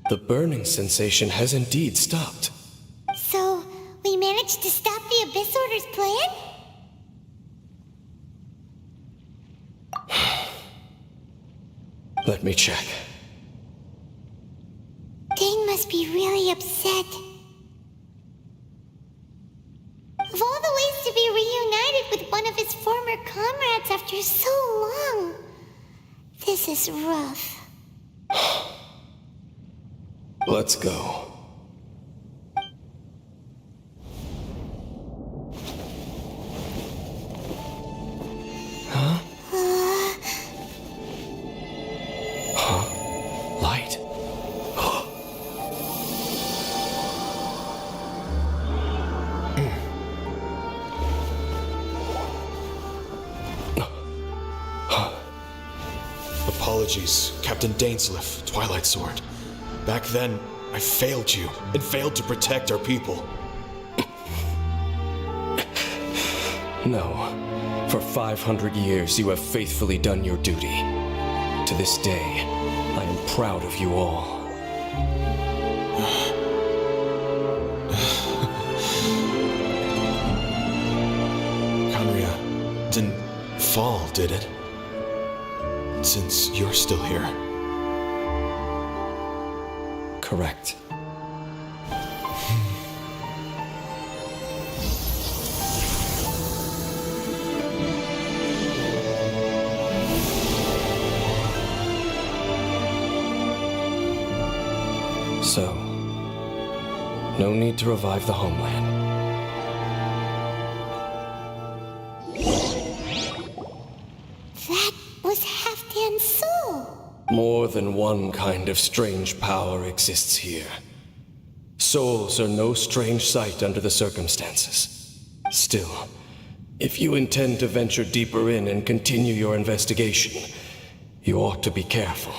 The burning sensation has indeed stopped. So, we managed to stop the Abyss Order's plan? Let me check. Dane must be really upset. Of all the ways to be reunited with one of his former comrades after so long, this is rough. Let's go. Huh? Light. Apologies, Captain Dainsleif, Twilight Sword. Back then, I failed you and failed to protect our people. No. For 500 years, you have faithfully done your duty. To this day, I am proud of you all. Conria didn't fall, did it? Since you're still here. Correct. So, no need to revive the homeland. That was Halfdan's soul. More than one kind of strange power exists here. Souls are no strange sight under the circumstances. Still, if you intend to venture deeper in and continue your investigation, you ought to be careful.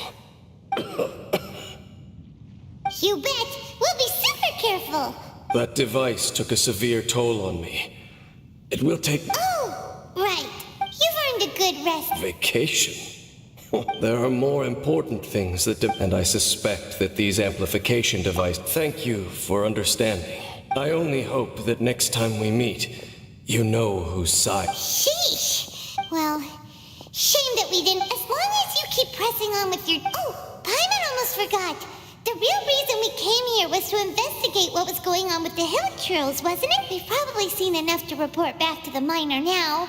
You bet. We'll be super careful. That device took a severe toll on me. It will take Oh, right. You've earned a good rest. vacation. There are more important things that and I suspect that these amplification devices. Thank you for understanding. I only hope that next time we meet, you know whose side. Sheesh. Well, shame that we didn't. As long as you keep pressing on with your... Oh, Paimon almost forgot. The real reason we came here was to investigate what was going on with the hill trolls, wasn't it? We've probably seen enough to report back to the miner now.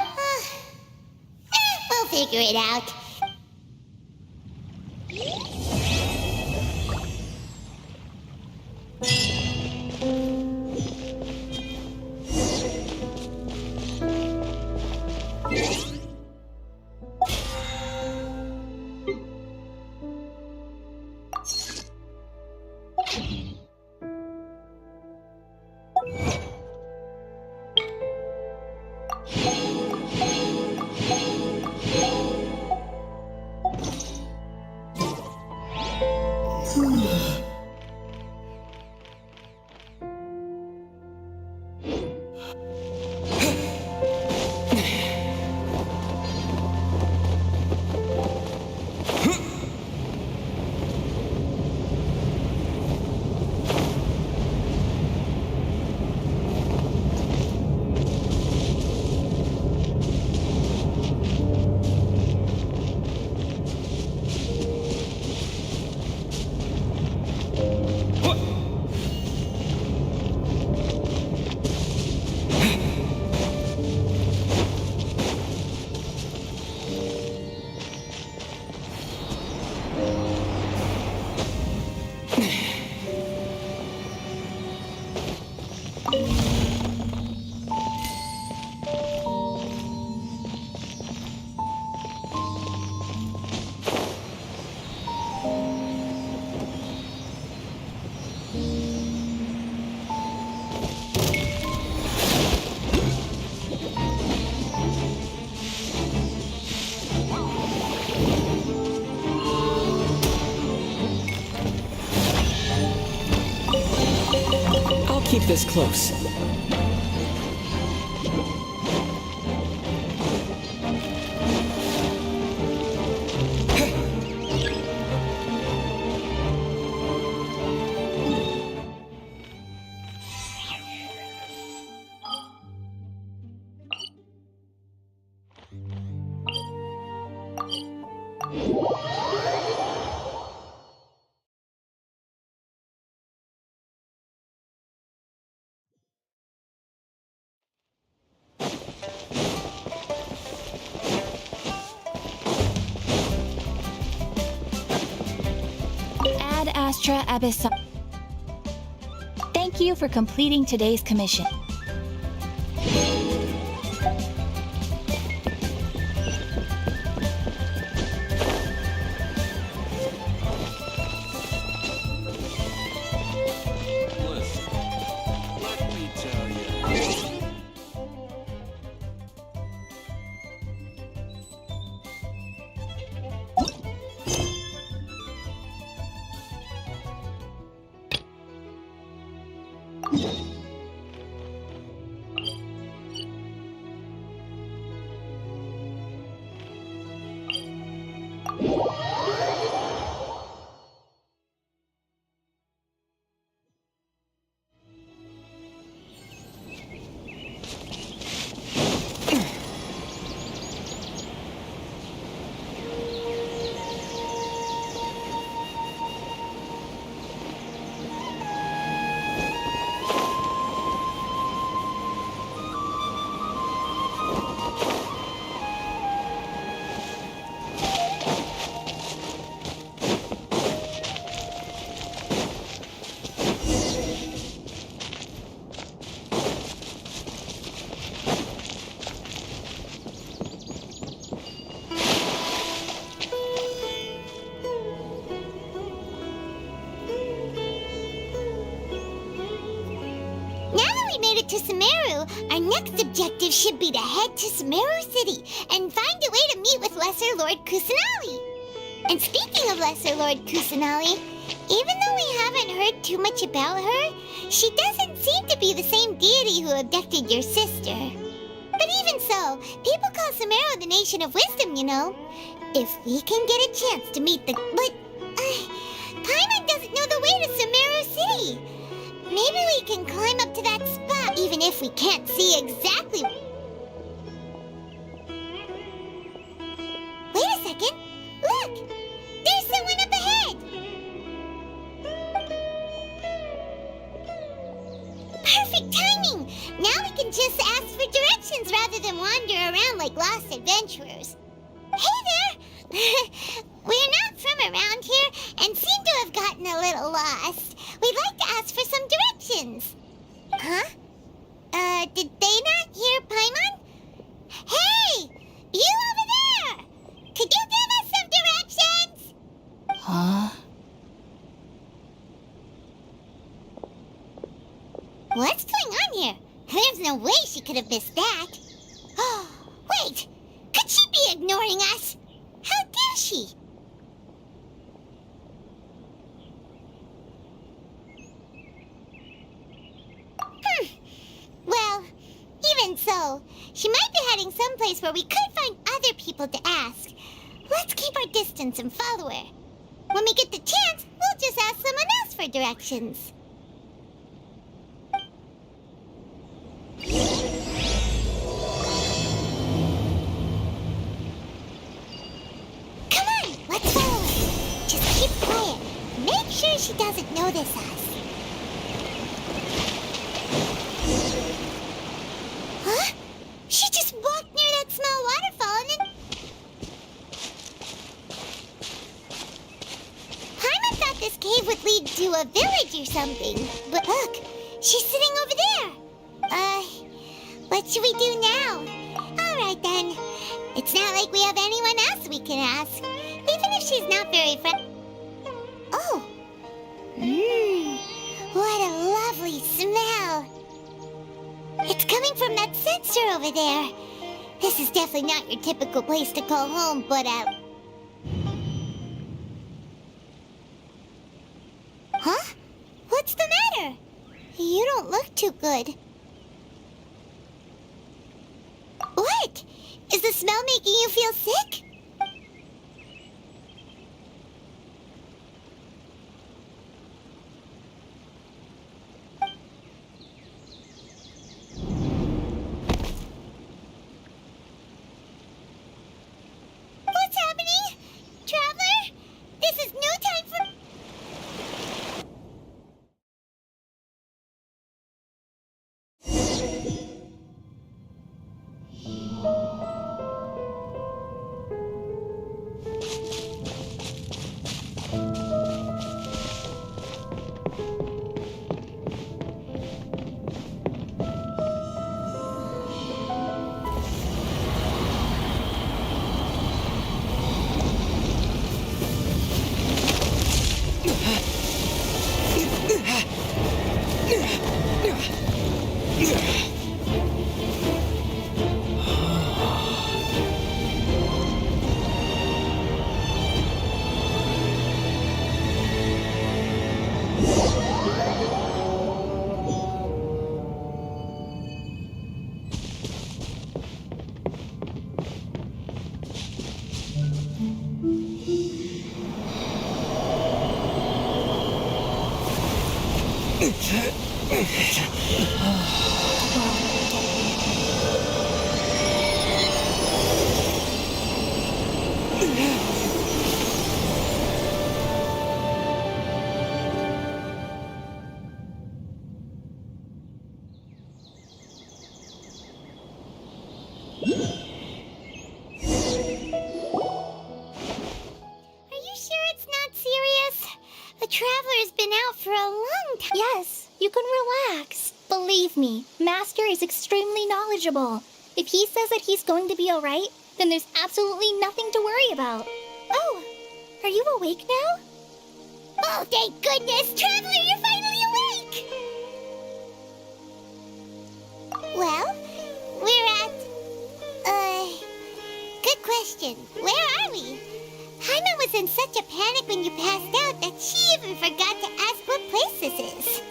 We'll figure it out. Keep this close. extra abyss. Thank you for completing today's commission. Listen, let me tell you. Now that we made it to Sumeru, our next objective should be to head to Sumeru City and find a way to meet with Lesser Lord Kusanali. And speaking of Lesser Lord Kusanali, even though we haven't heard too much about her, she doesn't seem to be the same deity who abducted your sister. But even so, people call Sumeru the Nation of Wisdom, you know. If we can get a chance to meet the... But... Paimon doesn't know the way to Sumeru City. Maybe we can climb up to that spot even if we can't see exactly... Wait a second. Look! There's someone up ahead! Perfect timing! Now we can just ask for directions rather than wander around like lost adventurers. Hey there! We're not from around here and seem to have gotten a little lost. We'd like to ask for some directions. Huh? Did they not hear Paimon? Hey! You over there! Could you give us some directions? Huh? What's going on here? There's no way she could have missed that. Oh, wait! Could she be ignoring us? How dare she? Well, even so, she might be heading someplace where we could find other people to ask. Let's keep our distance and follow her. When we get the chance, we'll just ask someone else for directions. Come on, let's follow her. Just keep quiet. Make sure she doesn't notice us. Huh? She just walked near that small waterfall and then... Paimon thought this cave would lead to a village or something. But look, she's sitting over there. What should we do now? Alright then. It's not like we have anyone else we can ask. Even if she's not very Oh. What a lovely smell. It's coming from that sensor over there. This is definitely not your typical place to call home, but Huh? What's the matter? You don't look too good. What? Is the smell making you feel sick? What's happening? Traveler? This is no time for... Are you sure it's not serious? The Traveler's been out for a long time. Yes, you can relax. Believe me, Master is extremely knowledgeable. If he says that he's going to be alright, then there's absolutely nothing to worry about. Oh, are you awake now? Oh, thank goodness! Traveler, you're finally awake! Well, we're at... Good question. Where are we? Haima was in such a panic when you passed out that she even forgot to ask what place this is.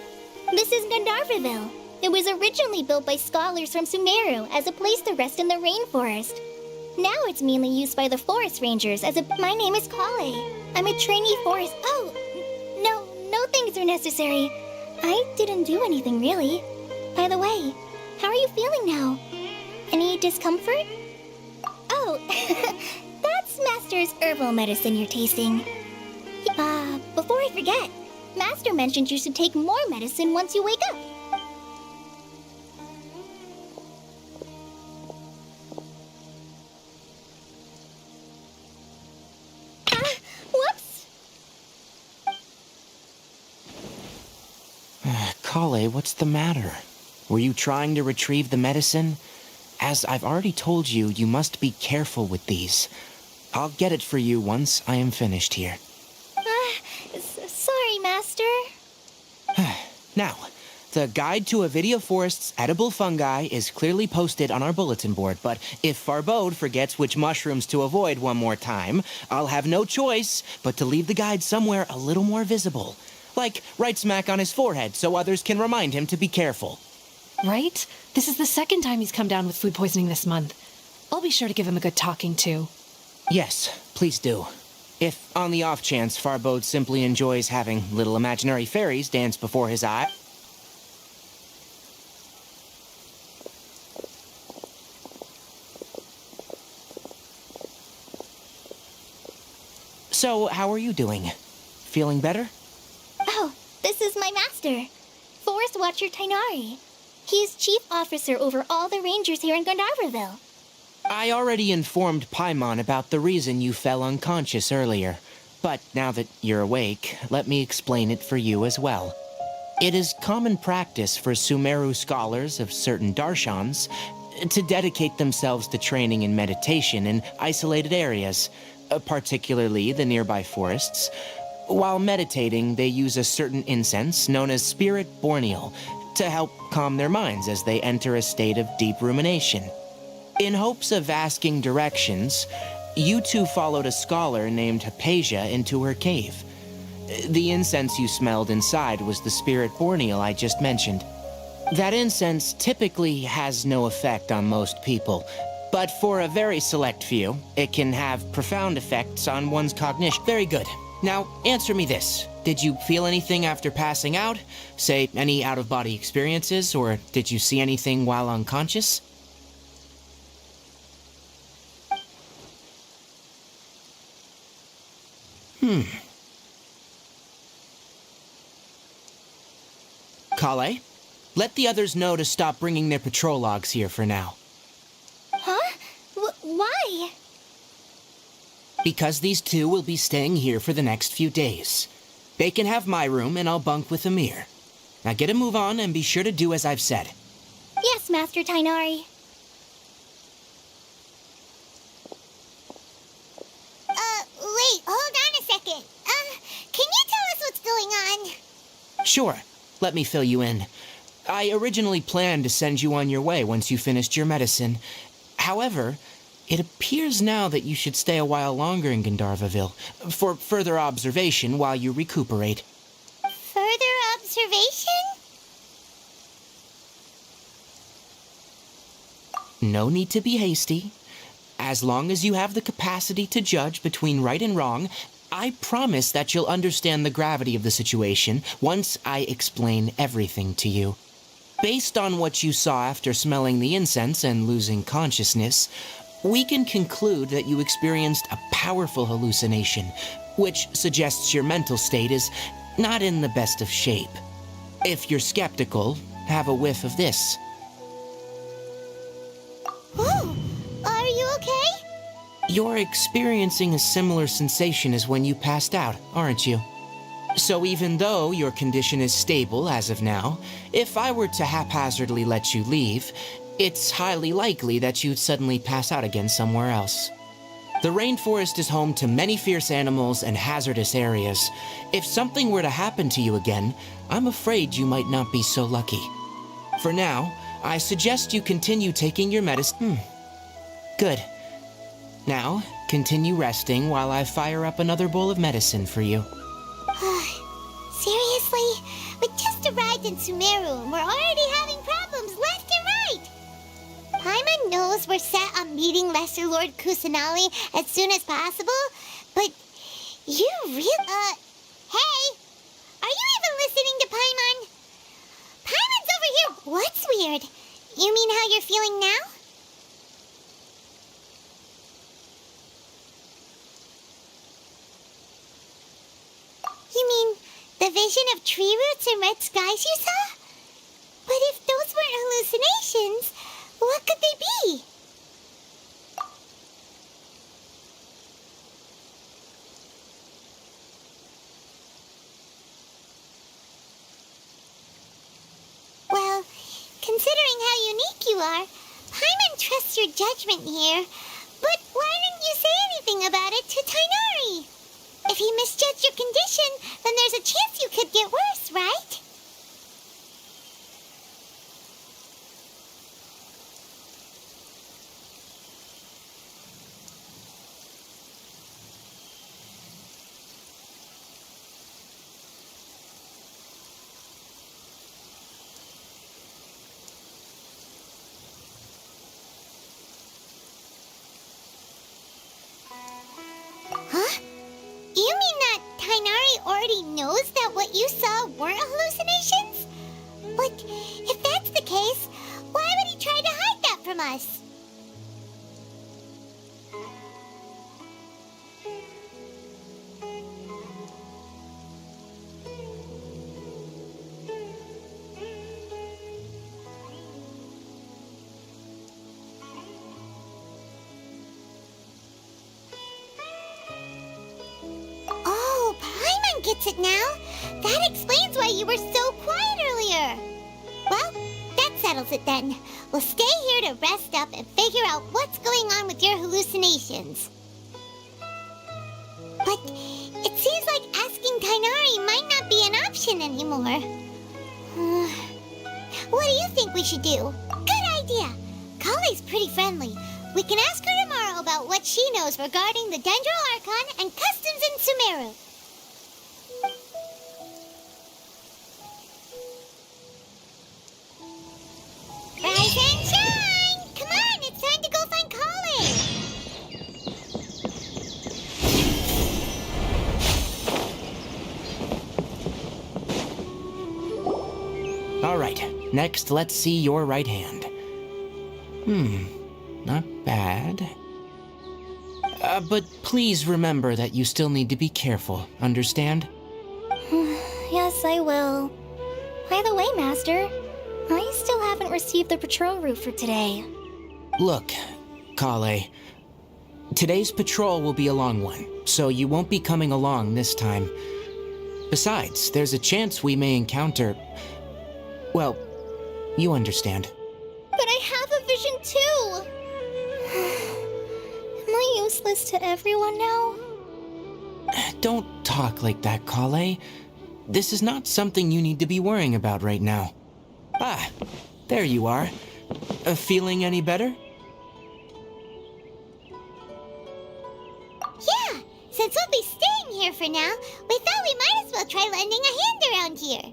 This is Gandharvaville. It was originally built by scholars from Sumeru as a place to rest in the rainforest. Now it's mainly used by the forest rangers as a... My name is Kale. I'm a trainee forest... Oh, no things are necessary. I didn't do anything, really. By the way, how are you feeling now? Any discomfort? Oh, that's Master's herbal medicine you're tasting. Before I forget, Master mentioned you should take more medicine once you wake up. Whoops! Kale, what's the matter? Were you trying to retrieve the medicine? As I've already told you, you must be careful with these. I'll get it for you once I am finished here. Sorry, Master. Now, the guide to Avidia Forest's edible fungi is clearly posted on our bulletin board, but if Farbode forgets which mushrooms to avoid one more time, I'll have no choice but to leave the guide somewhere a little more visible. Like right smack on his forehead so others can remind him to be careful. Right? This is the second time he's come down with food poisoning this month. I'll be sure to give him a good talking to. Yes, please do. If, on the off chance, Farbode simply enjoys having little imaginary fairies dance before his eye... So, how are you doing? Feeling better? Oh, this is my master, Forest Watcher Tainari. He is chief officer over all the rangers here in Gandharvaville. I already informed Paimon about the reason you fell unconscious earlier. But now that you're awake, let me explain it for you as well. It is common practice for Sumeru scholars of certain darshans to dedicate themselves to training in meditation in isolated areas, particularly the nearby forests. While meditating, they use a certain incense known as Spirit Borneal to help calm their minds as they enter a state of deep rumination. In hopes of asking directions, you two followed a scholar named Hypatia into her cave. The incense you smelled inside was the Spirit Borneal I just mentioned. That incense typically has no effect on most people, but for a very select few, it can have profound effects on one's cognition. Very good. Now, answer me this. Did you feel anything after passing out? Say, any out-of-body experiences, or did you see anything while unconscious? Kale, let the others know to stop bringing their patrol logs here for now. Huh? Why? Because these two will be staying here for the next few days. They can have my room and I'll bunk with Amir. Now get a move on and be sure to do as I've said. Yes, Master Tainari. Wait, hold on a second. Can you tell us what's going on? Sure, let me fill you in. I originally planned to send you on your way once you finished your medicine. However, it appears now that you should stay a while longer in Gandharvaville for further observation while you recuperate. Further observation? No need to be hasty. As long as you have the capacity to judge between right and wrong, I promise that you'll understand the gravity of the situation once I explain everything to you. Based on what you saw after smelling the incense and losing consciousness, we can conclude that you experienced a powerful hallucination, which suggests your mental state is not in the best of shape. If you're skeptical, have a whiff of this. Oh, are you okay? You're experiencing a similar sensation as when you passed out, aren't you? So even though your condition is stable as of now, if I were to haphazardly let you leave, it's highly likely that you'd suddenly pass out again somewhere else. The rainforest is home to many fierce animals and hazardous areas. If something were to happen to you again, I'm afraid you might not be so lucky. For now, I suggest you continue taking your medicine. Good. Now, continue resting while I fire up another bowl of medicine for you. Seriously? We just arrived in Sumeru and we're already having problems left and right! Paimon knows we're set on meeting Lesser Lord Kusanali as soon as possible, but you really... Hey! Are you even listening to Paimon? Paimon's over here! What's weird? You mean how you're feeling now? You mean the vision of tree roots and red skies you saw? But if those weren't hallucinations, what could they be? Well, considering how unique you are, Paimon trusts your judgment here. But why didn't you say anything about it to Tainari? If he misjudged your condition, then there's a chance you could get worse, right? Huh? You mean that Tainari already knows that what you saw weren't hallucinations? But if that's the case, why would he try to hide that from us? Oh, Paimon gets it now. That explains why you were so quiet earlier. Well, that settles it then. We'll stay here to rest up and figure out what's going on with your hallucinations. But it seems like asking Tainari might not be an option anymore. What do you think we should do? Good idea. Kale's pretty friendly. We can ask her tomorrow about what she knows regarding the Dendro Archon and customs in Sumeru. Rise and shine! Come on, it's time to go find Kale. All right, next let's see your right hand. Not bad. But please remember that you still need to be careful, understand? Yes, I will. By the way, Master, I still haven't received the patrol route for today. Look, Kale, today's patrol will be a long one, so you won't be coming along this time. Besides, there's a chance we may encounter... Well, you understand. But I have a vision too! Am I useless to everyone now? Don't talk like that, Kale. This is not something you need to be worrying about right now. Ah, there you are. Feeling any better? Yeah, since we'll be staying here for now, we thought we might as well try lending a hand around here.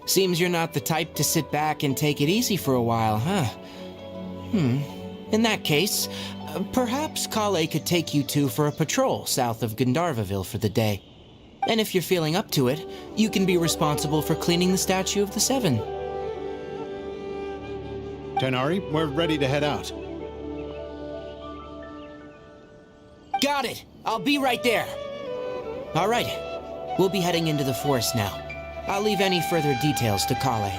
Seems you're not the type to sit back and take it easy for a while, huh? In that case, perhaps Kale could take you two for a patrol south of Gandharvaville for the day. And if you're feeling up to it, you can be responsible for cleaning the Statue of the Seven. Tighnari, we're ready to head out. Got it! I'll be right there! All right, we'll be heading into the forest now. I'll leave any further details to Kale.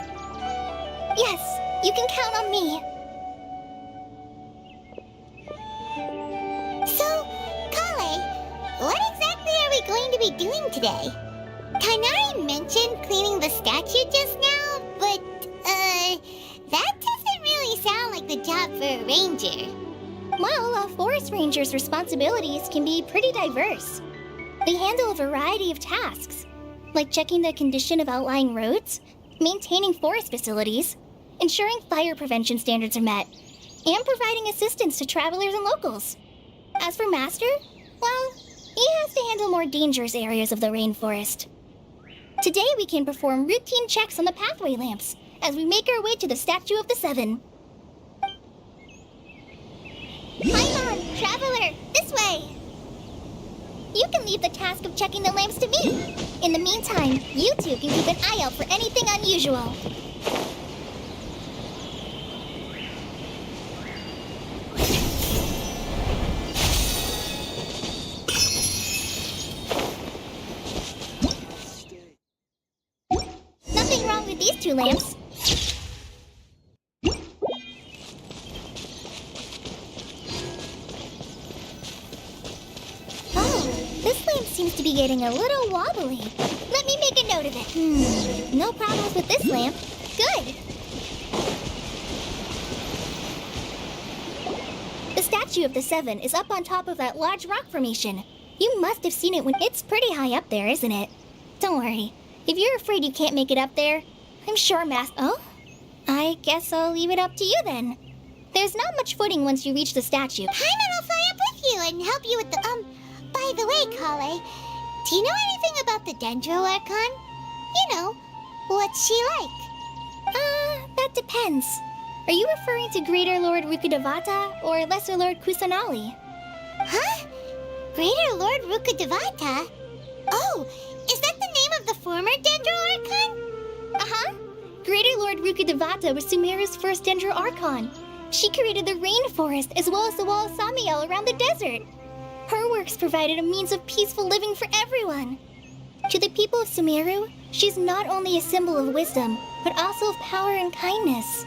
Yes, you can count on me. So, Kale, what exactly are we going to be doing today? Tighnari mentioned cleaning the statue just now, but, that doesn't really sound like the job for a ranger. Well, a forest ranger's responsibilities can be pretty diverse. They handle a variety of tasks, like checking the condition of outlying roads, maintaining forest facilities, ensuring fire prevention standards are met, and providing assistance to travelers and locals. As for Master, well, he has to handle more dangerous areas of the rainforest. Today we can perform routine checks on the pathway lamps as we make our way to the Statue of the Seven. Paimon, traveler, this way! You can leave the task of checking the lamps to me. In the meantime, you two can keep an eye out for anything unusual. Nothing wrong with these two lamps. This lamp seems to be getting a little wobbly. Let me make a note of it. No problems with this lamp. Good. The Statue of the Seven is up on top of that large rock formation. You must have seen it when it's pretty high up there, isn't it? Don't worry. If you're afraid you can't make it up there, I'm sure Oh? I guess I'll leave it up to you then. There's not much footing once you reach the statue. Paimon will fly up with you and help you with the, By the way, Kale, do you know anything about the Dendro Archon? You know, what's she like? That depends. Are you referring to Greater Lord Rukkhadevata or Lesser Lord Kusanali? Huh? Greater Lord Rukkhadevata? Oh, is that the name of the former Dendro Archon? Uh-huh. Greater Lord Rukkhadevata was Sumeru's first Dendro Archon. She created the rainforest as well as the wall of Samiel around the desert. Her works provided a means of peaceful living for everyone. To the people of Sumeru, she's not only a symbol of wisdom, but also of power and kindness.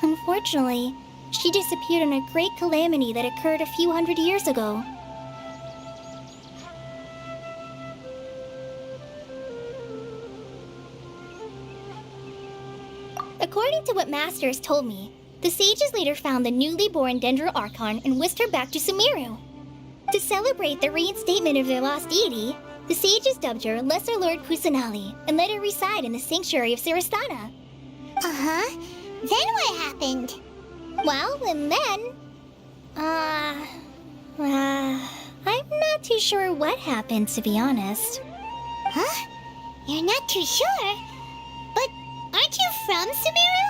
Unfortunately, she disappeared in a great calamity that occurred a few hundred years ago. According to what Master has told me, the sages later found the newly born Dendro Archon and whisked her back to Sumeru. To celebrate the reinstatement of their lost deity, the sages dubbed her Lesser Lord Kusanali and let her reside in the sanctuary of Sarastana. Uh-huh. Then what happened? Well, and then... I'm not too sure what happened, to be honest. Huh? You're not too sure? But aren't you from Sumeru?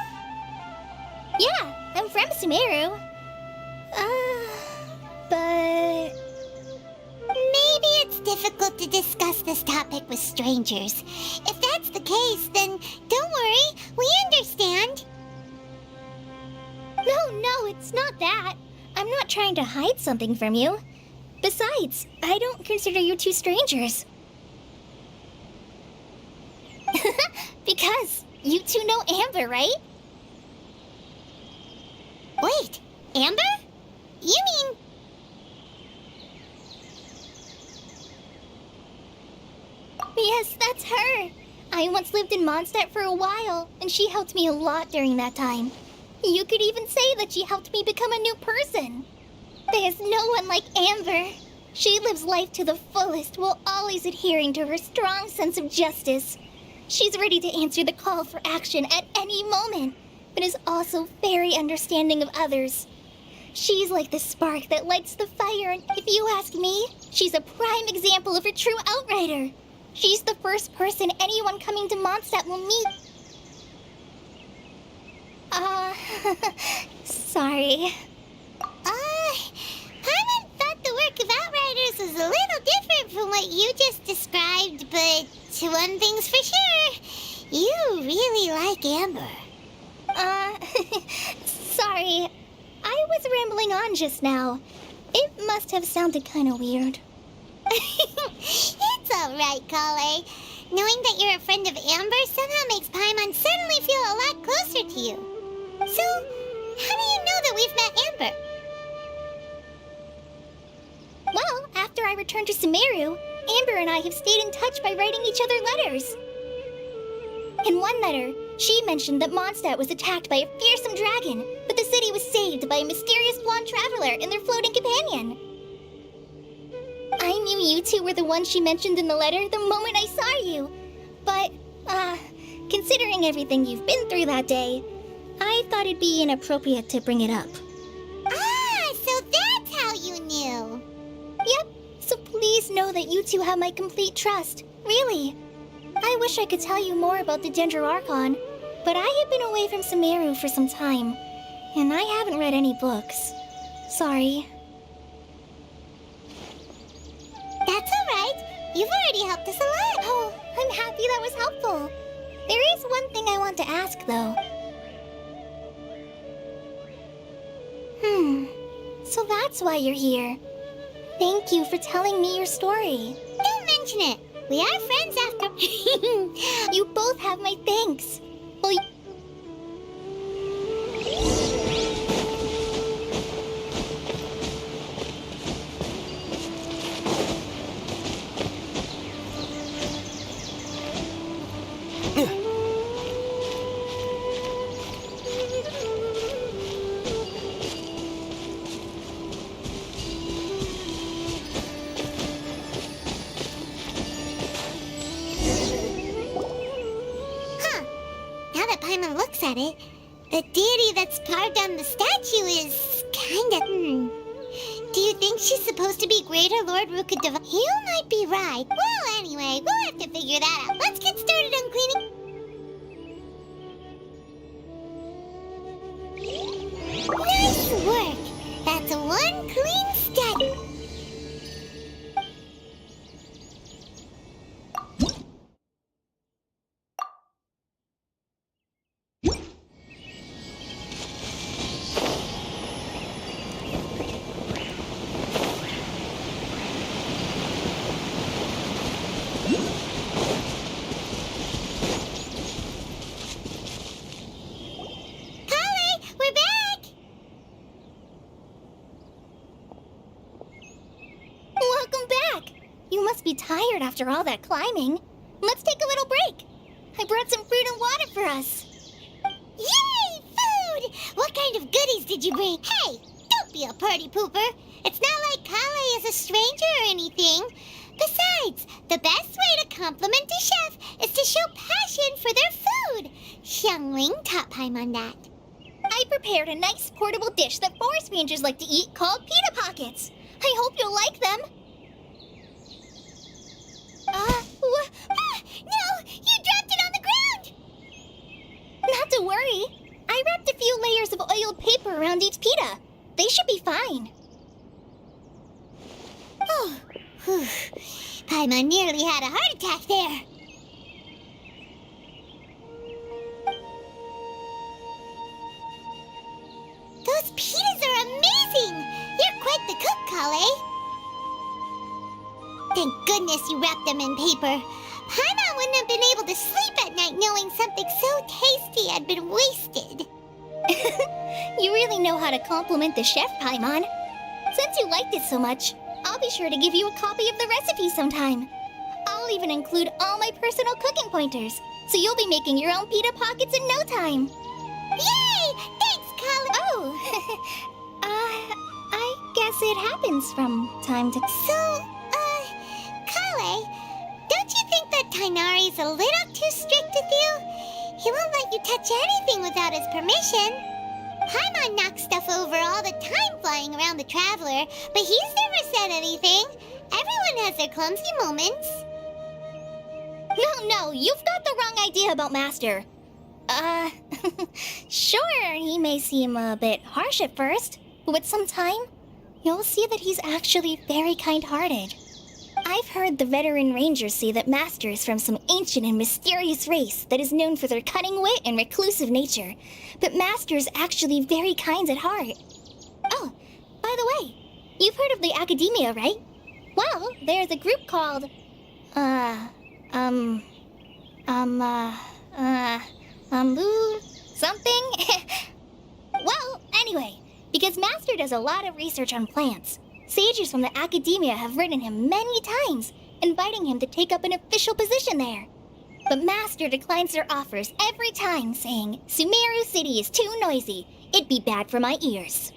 Yeah, I'm from Sumeru. But... Maybe it's difficult to discuss this topic with strangers. If that's the case, then don't worry, we understand. No, it's not that. I'm not trying to hide something from you. Besides, I don't consider you two strangers. Because you two know Amber, right? Wait, Amber? You mean... Yes, that's her. I once lived in Mondstadt for a while, and she helped me a lot during that time. You could even say that she helped me become a new person. There's no one like Amber. She lives life to the fullest while always adhering to her strong sense of justice. She's ready to answer the call for action at any moment, but is also very understanding of others. She's like the spark that lights the fire, and if you ask me, she's a prime example of a true outrider. She's the first person anyone coming to Mondstadt will meet. Sorry. Paimon thought the work of Outriders was a little different from what you just described, but one thing's for sure, you really like Amber. Sorry. I was rambling on just now. It must have sounded kind of weird. It's alright, Kale. Knowing that you're a friend of Amber somehow makes Paimon suddenly feel a lot closer to you. So, how do you know that we've met Amber? Well, after I returned to Sumeru, Amber and I have stayed in touch by writing each other letters. In one letter, she mentioned that Mondstadt was attacked by a fearsome dragon, but the city was saved by a mysterious blonde traveler and their floating companion. I knew you two were the ones she mentioned in the letter the moment I saw you. But, considering everything you've been through that day, I thought it'd be inappropriate to bring it up. Ah, so that's how you knew. Yep, so please know that you two have my complete trust. Really. I wish I could tell you more about the Dendroarchon, but I have been away from Sumeru for some time, and I haven't read any books. Sorry. That's alright. You've already helped us a lot. Oh, I'm happy that was helpful. There is one thing I want to ask, though. So that's why you're here. Thank you for telling me your story. Don't mention it. We are friends after. You both have my thanks. Well, At it, the deity that's carved on the statue is kinda, Do you think she's supposed to be Greater Lord Rukadeva? You might be right. Well, anyway, we'll have to figure that out. Let's get started on cleaning. Nice work. That's one clean statue. Tired after all that climbing. Let's take a little break. I brought some fruit and water for us. Yay, food! What kind of goodies did you bring? Hey, don't be a party pooper. It's not like Kale is a stranger or anything. Besides, the best way to compliment a chef is to show passion for their food. Xiangling taught Paimon that. I prepared a nice portable dish that forest rangers like to eat called pita pockets. I hope you'll like them. No! You dropped it on the ground! Not to worry. I wrapped a few layers of oiled paper around each pita. They should be fine. Oh, whew. Paimon nearly had a heart attack there. Those pitas are amazing! You're quite the cook, Kale. Thank goodness you wrapped them in paper. Paimon wouldn't have been able to sleep at night knowing something so tasty had been wasted. You really know how to compliment the chef, Paimon. Since you liked it so much, I'll be sure to give you a copy of the recipe sometime. I'll even include all my personal cooking pointers, so you'll be making your own pita pockets in no time. Yay! Thanks, Kale. Oh, I guess it happens from time to... So, Kale, don't you think that Tainari's a little too strict with you? He won't let you touch anything without his permission. Paimon knocks stuff over all the time flying around the Traveler, but he's never said anything. Everyone has their clumsy moments. No, you've got the wrong idea about Master. Sure, he may seem a bit harsh at first, but with some time, you'll see that he's actually very kind-hearted. I've heard the veteran rangers say that Master is from some ancient and mysterious race that is known for their cunning wit and reclusive nature, but Master is actually very kind at heart. Oh, by the way, you've heard of the Academia, right? Well, there's a group called, something? Well, anyway, because Master does a lot of research on plants, sages from the Academia have written him many times, inviting him to take up an official position there. But Master declines their offers every time, saying, Sumeru City is too noisy. It'd be bad for my ears.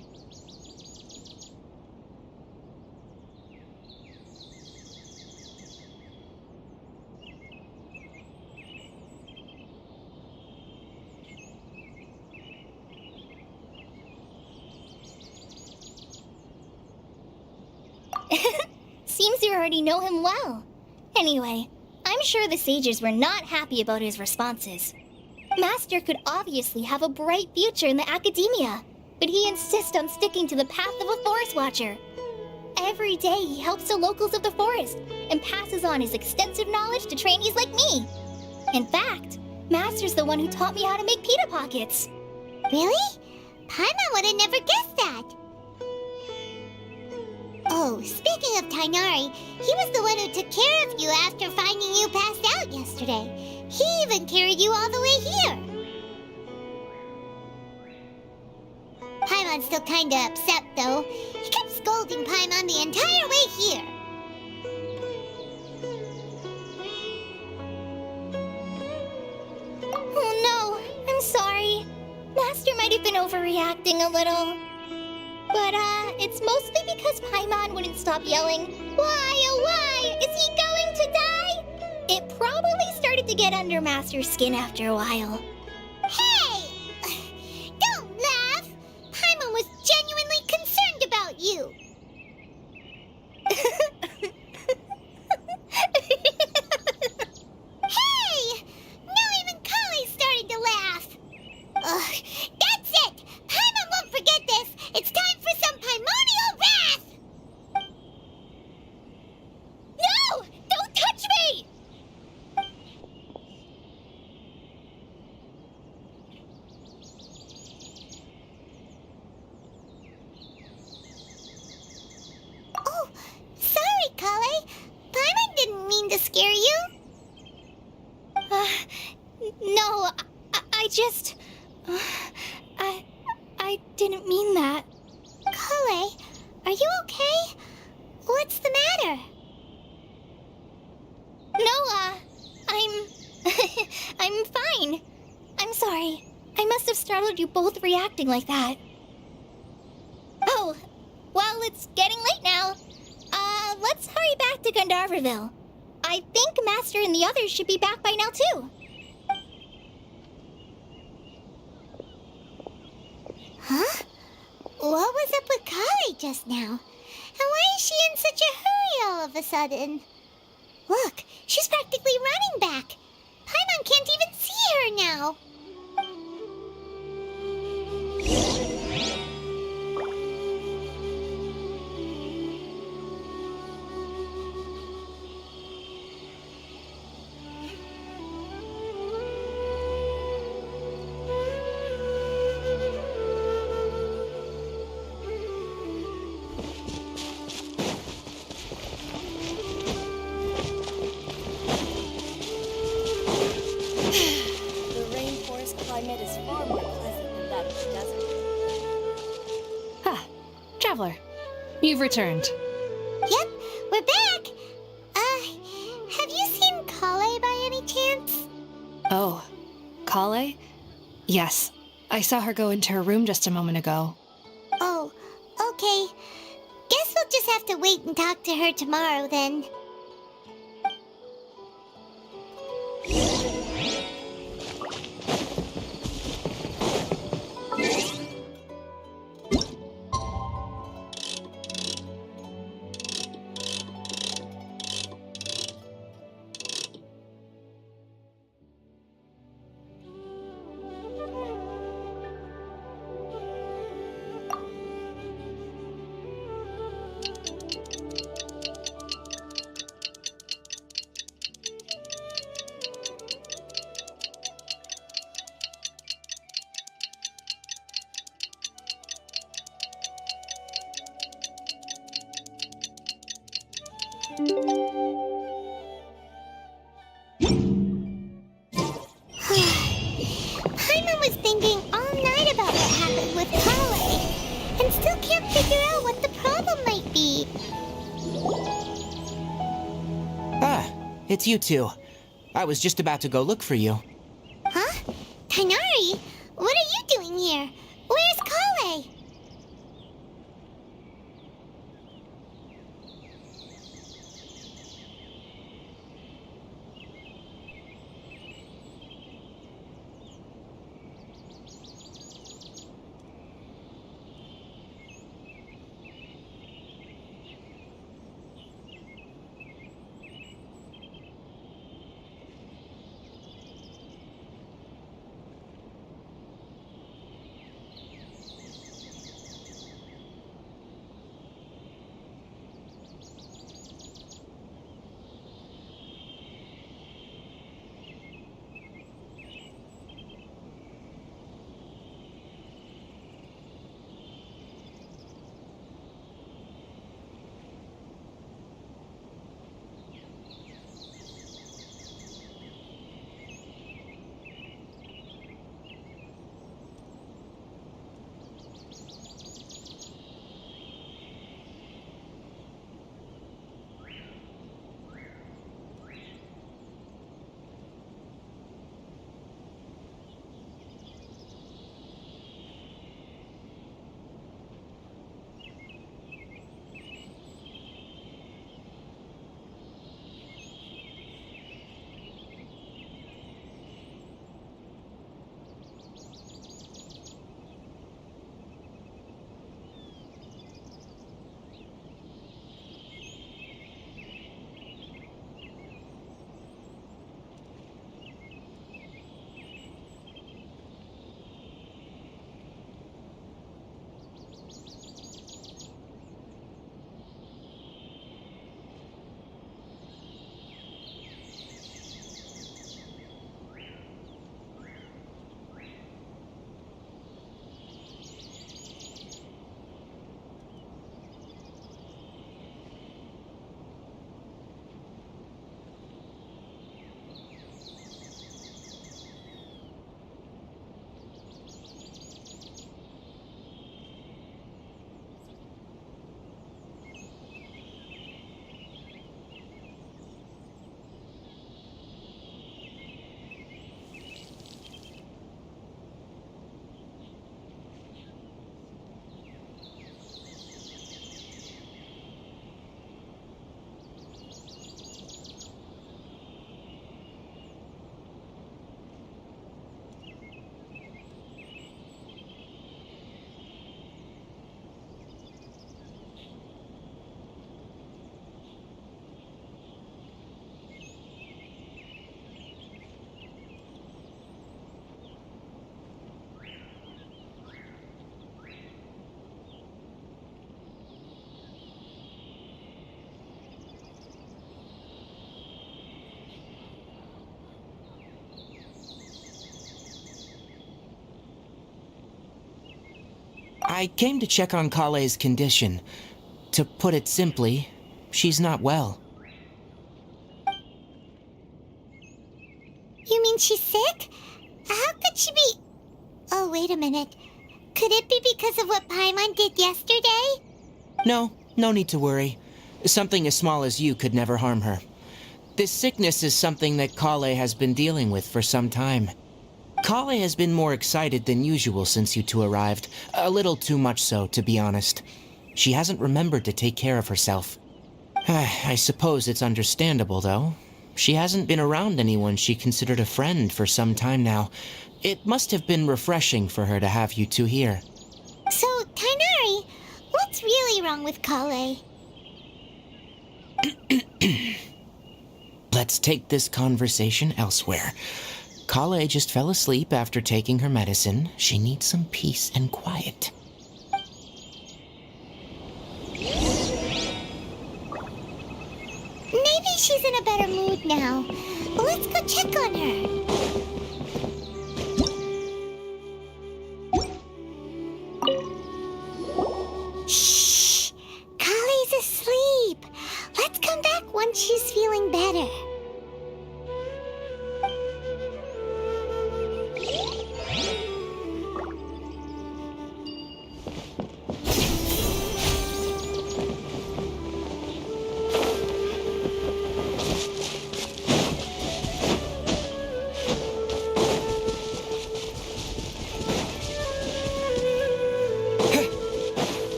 Seems you already know him well. Anyway, I'm sure the sages were not happy about his responses. Master could obviously have a bright future in the Academia, but he insists on sticking to the path of a forest watcher. Every day he helps the locals of the forest and passes on his extensive knowledge to trainees like me. In fact, Master's the one who taught me how to make pita pockets. Really? Paimon would have never guessed that. Oh, speaking of Tainari, he was the one who took care of you after finding you passed out yesterday. He even carried you all the way here. Paimon's still kinda upset, though. He kept scolding Paimon the entire way here. Oh no, I'm sorry. Master might have been overreacting a little. But, it's mostly because Paimon wouldn't stop yelling, Why, oh why, is he going to die? It probably started to get under Master's skin after a while. Hey! Don't laugh! Paimon was genuinely concerned about you. Hey! Now even Kali started to laugh. Ugh, that's it! Paimon won't forget this! It's time for some Paimonial wrath! No! Don't touch me! Oh, sorry, Kale. Paimon didn't mean to scare you. No, I just... I didn't mean that. Kale, are you okay? What's the matter? No, I'm fine. I'm sorry. I must have startled you both reacting like that. Oh, well, it's getting late now. Let's hurry back to Gandharville. I think Master and the others should be back by now, too. Huh? What was up with Kali just now? And why is she in such a hurry all of a sudden? Look, she's practically running back. Paimon can't even see her now. The rainforest climate is far more pleasant than that of the desert. Ah, Traveler, you've returned. Yep, we're back. Have you seen Kale by any chance? Oh, Kale? Yes, I saw her go into her room just a moment ago. Oh, okay. Guess we'll just have to wait and talk to her tomorrow then. was thinking all night about what happened with Kale, and still can't figure out what the problem might be. Ah, it's you two. I was just about to go look for you. Huh? Tainari? What are you doing here? Where's Kale? I came to check on Kale's condition. To put it simply, she's not well. You mean she's sick? How could she be... Oh, wait a minute. Could it be because of what Paimon did yesterday? No need to worry. Something as small as you could never harm her. This sickness is something that Kale has been dealing with for some time. Kale has been more excited than usual since you two arrived. A little too much so, to be honest. She hasn't remembered to take care of herself. I suppose it's understandable, though. She hasn't been around anyone she considered a friend for some time now. It must have been refreshing for her to have you two here. So, Tainari, what's really wrong with Kale? Let's take this conversation elsewhere. Kale just fell asleep after taking her medicine. She needs some peace and quiet. Maybe she's in a better mood now. Let's go check on her. Shh! Kale's asleep. Let's come back once she's feeling better.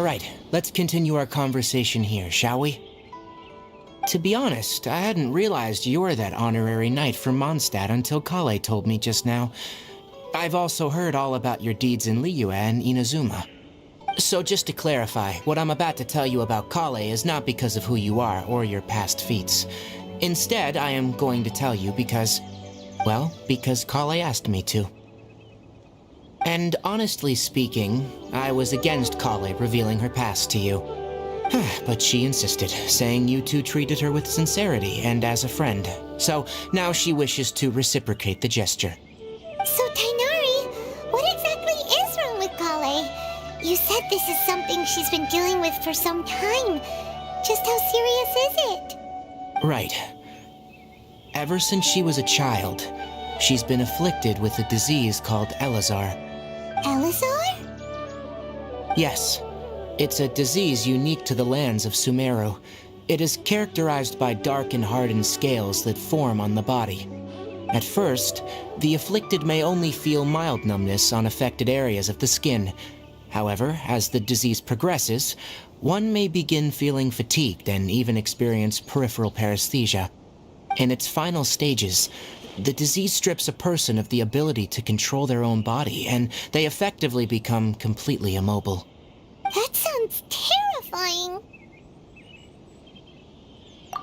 Alright, let's continue our conversation here, shall we? To be honest, I hadn't realized you're that honorary knight from Mondstadt until Kale told me just now. I've also heard all about your deeds in Liyue and Inazuma. So just to clarify, what I'm about to tell you about Kale is not because of who you are or your past feats. Instead, I am going to tell you because Kale asked me to. And honestly speaking, I was against Kale revealing her past to you. But she insisted, saying you two treated her with sincerity and as a friend. So now she wishes to reciprocate the gesture. So, Tainari, what exactly is wrong with Kale? You said this is something she's been dealing with for some time. Just how serious is it? Right. Ever since she was a child, she's been afflicted with a disease called Elazar. Elazar? Yes. It's a disease unique to the lands of Sumeru. It is characterized by dark and hardened scales that form on the body. At first, the afflicted may only feel mild numbness on affected areas of the skin. However, as the disease progresses, one may begin feeling fatigued and even experience peripheral paresthesia. In its final stages, the disease strips a person of the ability to control their own body, and they effectively become completely immobile. That sounds terrifying.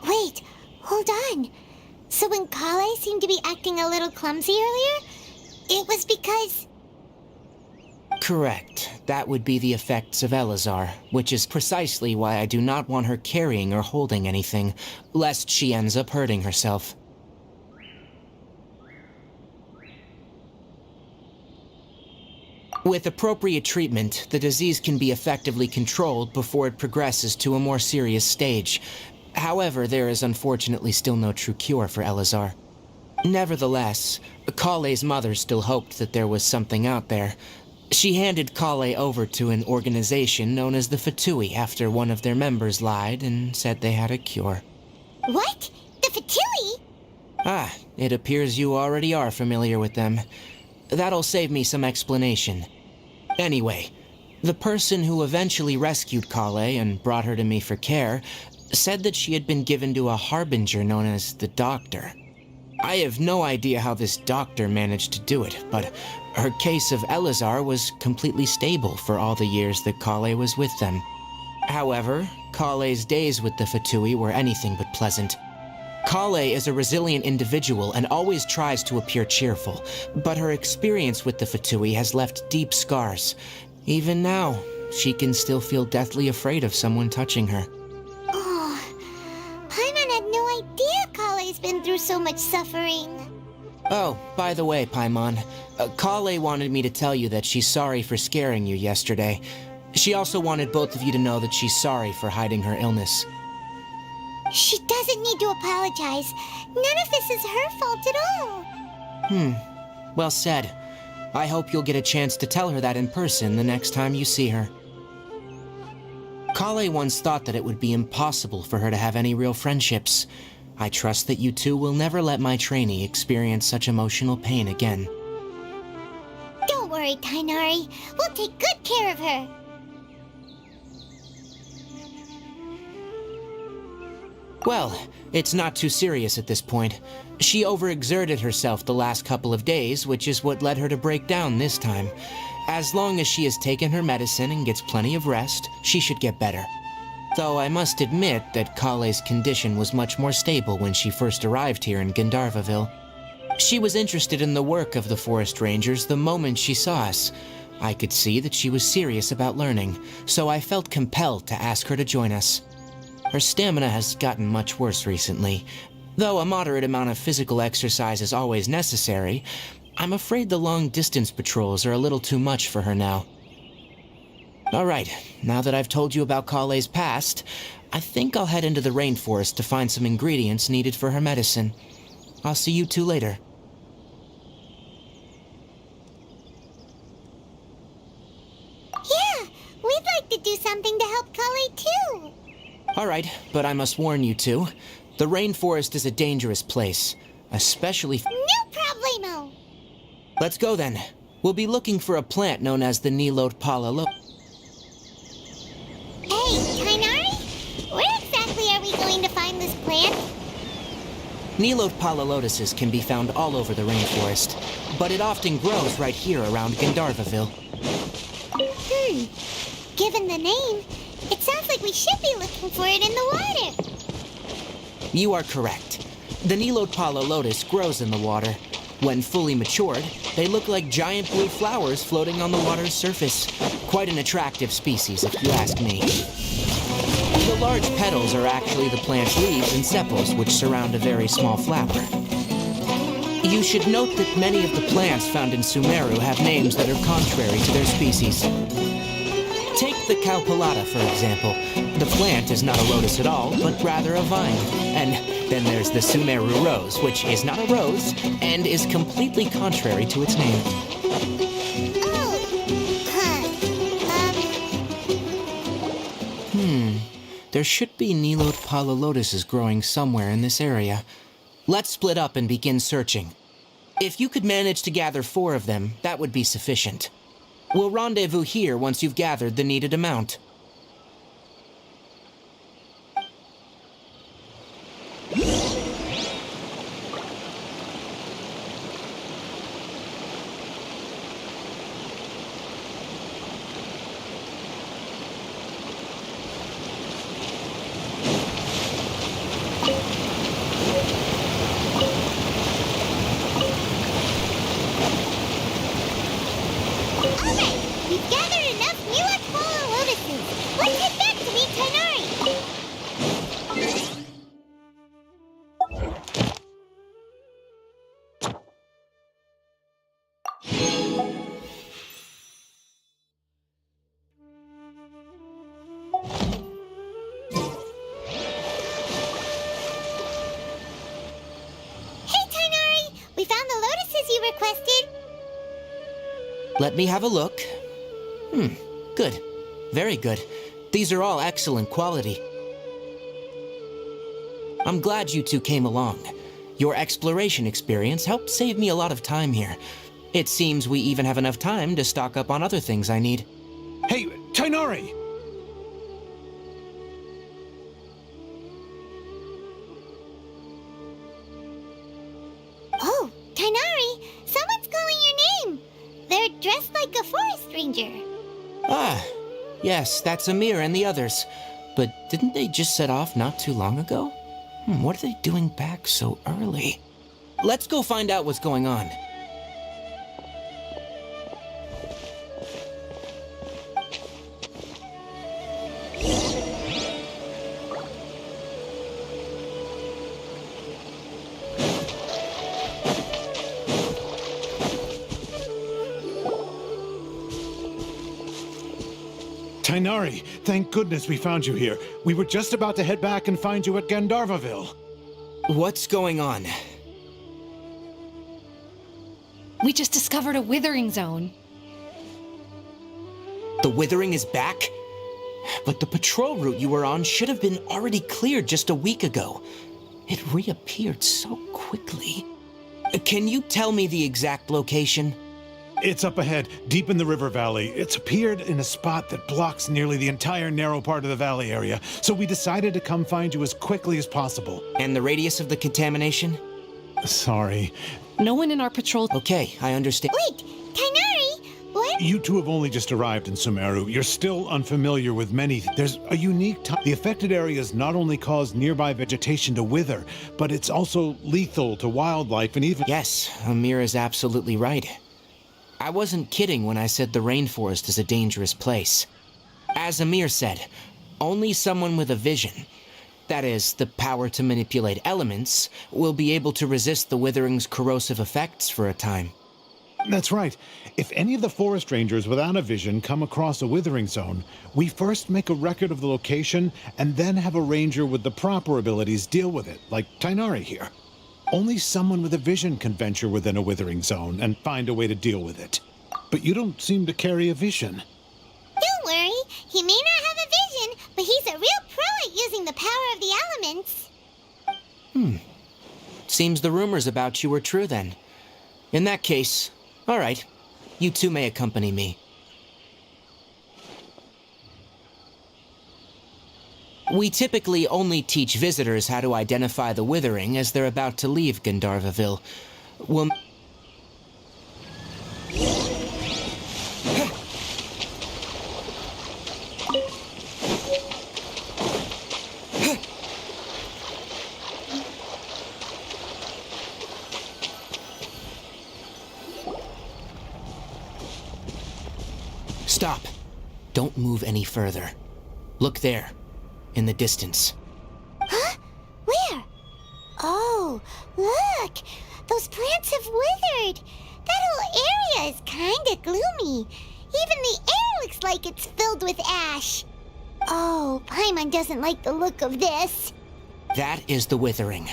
Wait, hold on. So when Kale seemed to be acting a little clumsy earlier, it was because... Correct. That would be the effects of Elazar, which is precisely why I do not want her carrying or holding anything, lest she ends up hurting herself. With appropriate treatment, the disease can be effectively controlled before it progresses to a more serious stage. However, there is unfortunately still no true cure for Elazar. Nevertheless, Kale's mother still hoped that there was something out there. She handed Kale over to an organization known as the Fatui after one of their members lied and said they had a cure. What? The Fatui? It appears you already are familiar with them. That'll save me some explanation. Anyway, the person who eventually rescued Kale and brought her to me for care said that she had been given to a harbinger known as the Doctor. I have no idea how this doctor managed to do it, but her case of Elazar was completely stable for all the years that Kale was with them. However, Kale's days with the Fatui were anything but pleasant. Kale is a resilient individual and always tries to appear cheerful, but her experience with the Fatui has left deep scars. Even now, she can still feel deathly afraid of someone touching her. Oh, Paimon had no idea Kale's been through so much suffering. Oh, by the way, Paimon, Kale wanted me to tell you that she's sorry for scaring you yesterday. She also wanted both of you to know that she's sorry for hiding her illness. She doesn't need to apologize. None of this is her fault at all. Well said. I hope you'll get a chance to tell her that in person the next time you see her. Kale once thought that it would be impossible for her to have any real friendships. I trust that you two will never let my trainee experience such emotional pain again. Don't worry, Tainari. We'll take good care of her. Well, it's not too serious at this point. She overexerted herself the last couple of days, which is what led her to break down this time. As long as she has taken her medicine and gets plenty of rest, she should get better. Though I must admit that Kale's condition was much more stable when she first arrived here in Gandharvaville. She was interested in the work of the forest rangers the moment she saw us. I could see that she was serious about learning, so I felt compelled to ask her to join us. Her stamina has gotten much worse recently. Though a moderate amount of physical exercise is always necessary, I'm afraid the long-distance patrols are a little too much for her now. Alright, now that I've told you about Kale's past, I think I'll head into the rainforest to find some ingredients needed for her medicine. I'll see you two later. Yeah, we'd like to do something to help Kale too. Alright, but I must warn you two. The rainforest is a dangerous place, especially No problemo! Let's go then. We'll be looking for a plant known as the Nilot Pala. plant? Nilote palalotuses can be found all over the rainforest, but it often grows right here around Gandharvaville. Given the name, it sounds like we should be looking for it in the water. You are correct. The Nilote palalotus grows in the water. When fully matured, they look like giant blue flowers floating on the water's surface. Quite an attractive species, if you ask me. The large petals are actually the plant's leaves and sepals, which surround a very small flower. You should note that many of the plants found in Sumeru have names that are contrary to their species. Take the Calpulata, for example. The plant is not a lotus at all, but rather a vine. And then there's the Sumeru rose, which is not a rose, and is completely contrary to its name. There should be Nilote palalotuses growing somewhere in this area. Let's split up and begin searching. If you could manage to gather 4 of them, that would be sufficient. We'll rendezvous here once you've gathered the needed amount. We've gathered enough Nilote palalotuses. Let's head back to meet Tainari. Hey, Tainari! We found the lotuses you requested. Let me have a look. Good. Very good. These are all excellent quality. I'm glad you two came along. Your exploration experience helped save me a lot of time here. It seems we even have enough time to stock up on other things I need. Hey, Tainari! Oh, Tainari! Someone's calling your name! They're dressed like a forest ranger. Ah, yes, that's Amir and the others. But didn't they just set off not too long ago? What are they doing back so early? Let's go find out what's going on. Tainari, thank goodness we found you here. We were just about to head back and find you at Gandharvaville. What's going on? We just discovered a withering zone. The withering is back? But the patrol route you were on should have been already cleared just a week ago. It reappeared so quickly. Can you tell me the exact location? It's up ahead, deep in the river valley. It's appeared in a spot that blocks nearly the entire narrow part of the valley area, so we decided to come find you as quickly as possible. And the radius of the contamination? Sorry. No one in our patrol... Okay, I understand. Wait, Tainari, what? You two have only just arrived in Sumeru. You're still unfamiliar with many... There's a unique time. The affected areas not only cause nearby vegetation to wither, but it's also lethal to wildlife and even... Yes, Amir is absolutely right. I wasn't kidding when I said the rainforest is a dangerous place. As Amir said, only someone with a vision, that is, the power to manipulate elements, will be able to resist the withering's corrosive effects for a time. That's right. If any of the forest rangers without a vision come across a withering zone, we first make a record of the location and then have a ranger with the proper abilities deal with it, like Tainari here. Only someone with a vision can venture within a withering zone and find a way to deal with it. But you don't seem to carry a vision. Don't worry, he may not have a vision, but he's a real pro at using the power of the elements. Seems the rumors about you were true then. In that case, all right, you two may accompany me. We typically only teach visitors how to identify the withering as they're about to leave Gandharvaville. We'll... Stop. Don't move any further. Look there, in the distance. Huh? Where? Oh, look! Those plants have withered! That whole area is kinda gloomy. Even the air looks like it's filled with ash. Oh, Paimon doesn't like the look of this. That is the withering.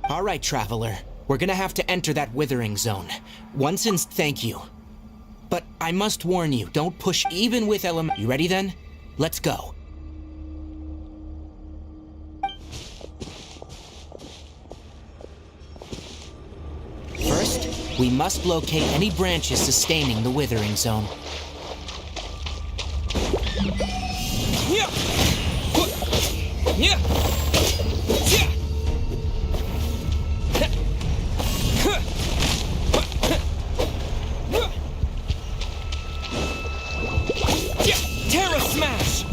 All right, traveler. We're gonna have to enter that withering zone. Thank you. But I must warn you, don't push even with You ready then? Let's go. First, we must locate any branches sustaining the withering zone. Terra Smash!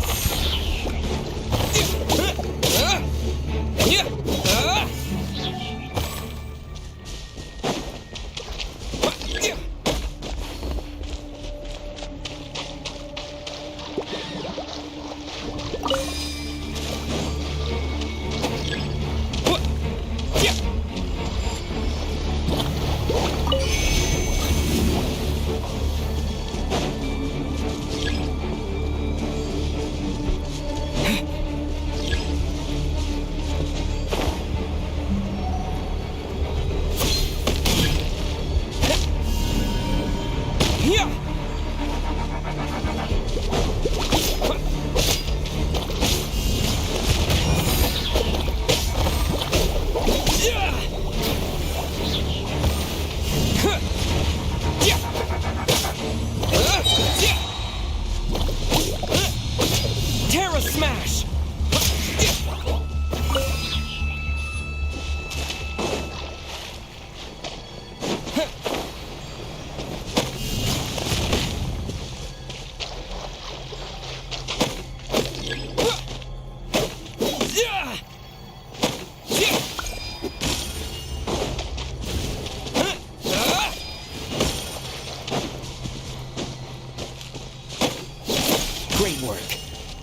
Terra Smash! Great work.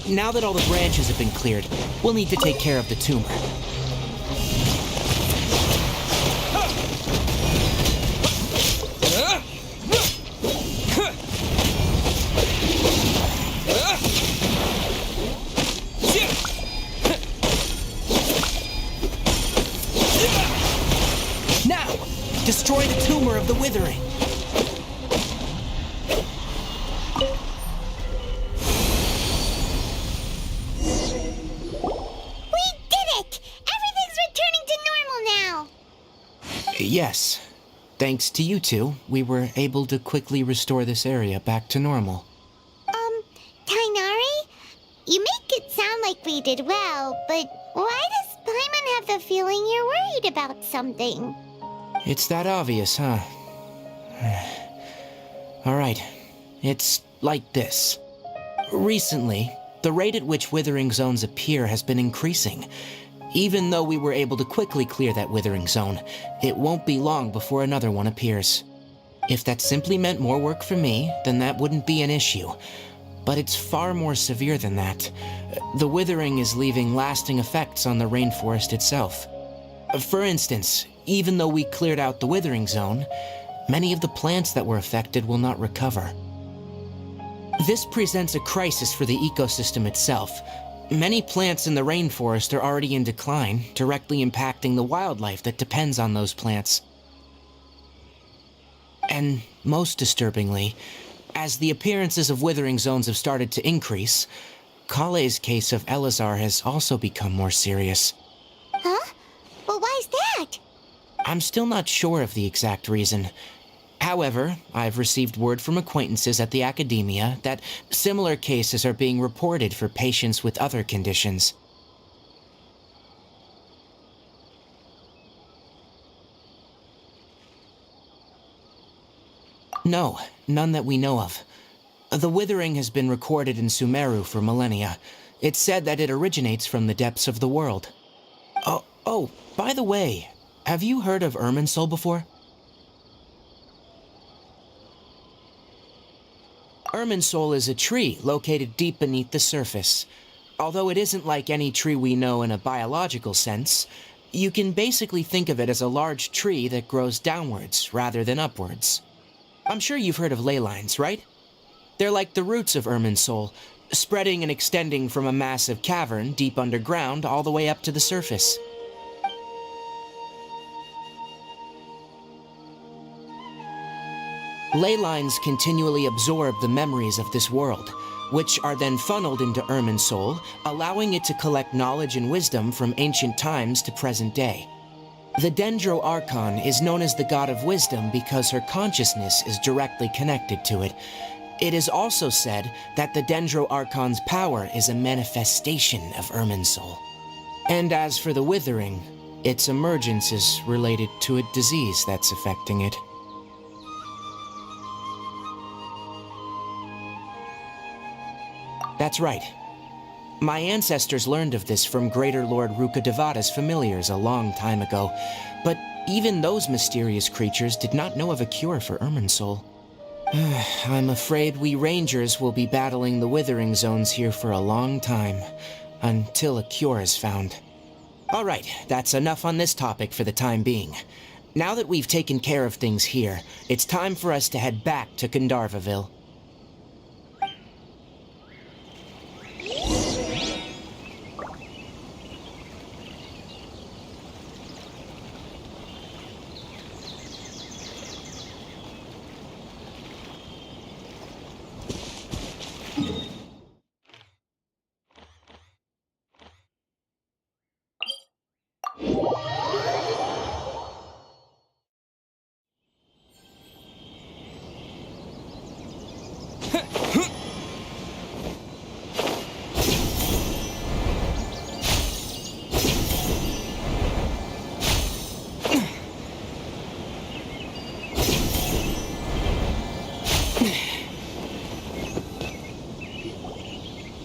Now that all the branches have been cleared, we'll need to take care of the tumor. Now, destroy the tumor of the withering. Yes. Thanks to you two, we were able to quickly restore this area back to normal. Tainari? You make it sound like we did well, but why does Paimon have the feeling you're worried about something? It's that obvious, huh? Alright. It's like this. Recently, the rate at which withering zones appear has been increasing. Even though we were able to quickly clear that withering zone, it won't be long before another one appears. If that simply meant more work for me, then that wouldn't be an issue. But it's far more severe than that. The withering is leaving lasting effects on the rainforest itself. For instance, even though we cleared out the withering zone, many of the plants that were affected will not recover. This presents a crisis for the ecosystem itself. Many plants in the rainforest are already in decline, directly impacting the wildlife that depends on those plants. And most disturbingly, as the appearances of withering zones have started to increase, Kale's case of Elazar has also become more serious. Huh? Well, why's that? I'm still not sure of the exact reason. However, I've received word from acquaintances at the academia that similar cases are being reported for patients with other conditions. No, none that we know of. The withering has been recorded in Sumeru for millennia. It's said that it originates from the depths of the world. Oh, by the way, have you heard of Irminsul before? Irminsul is a tree located deep beneath the surface. Although it isn't like any tree we know in a biological sense, you can basically think of it as a large tree that grows downwards rather than upwards. I'm sure you've heard of ley lines, right? They're like the roots of Irminsul, spreading and extending from a massive cavern deep underground all the way up to the surface. Ley lines continually absorb the memories of this world, which are then funneled into Irminsul, allowing it to collect knowledge and wisdom from ancient times to present day. The Dendro Archon is known as the God of Wisdom because her consciousness is directly connected to it. It is also said that the Dendro Archon's power is a manifestation of Irminsul. And as for the Withering, its emergence is related to a disease that's affecting it. That's right. My ancestors learned of this from Greater Lord Rukkhadevata's familiars a long time ago, but even those mysterious creatures did not know of a cure for Irminsul. I'm afraid we Rangers will be battling the Withering Zones here for a long time, until a cure is found. Alright, that's enough on this topic for the time being. Now that we've taken care of things here, it's time for us to head back to Gandharvaville.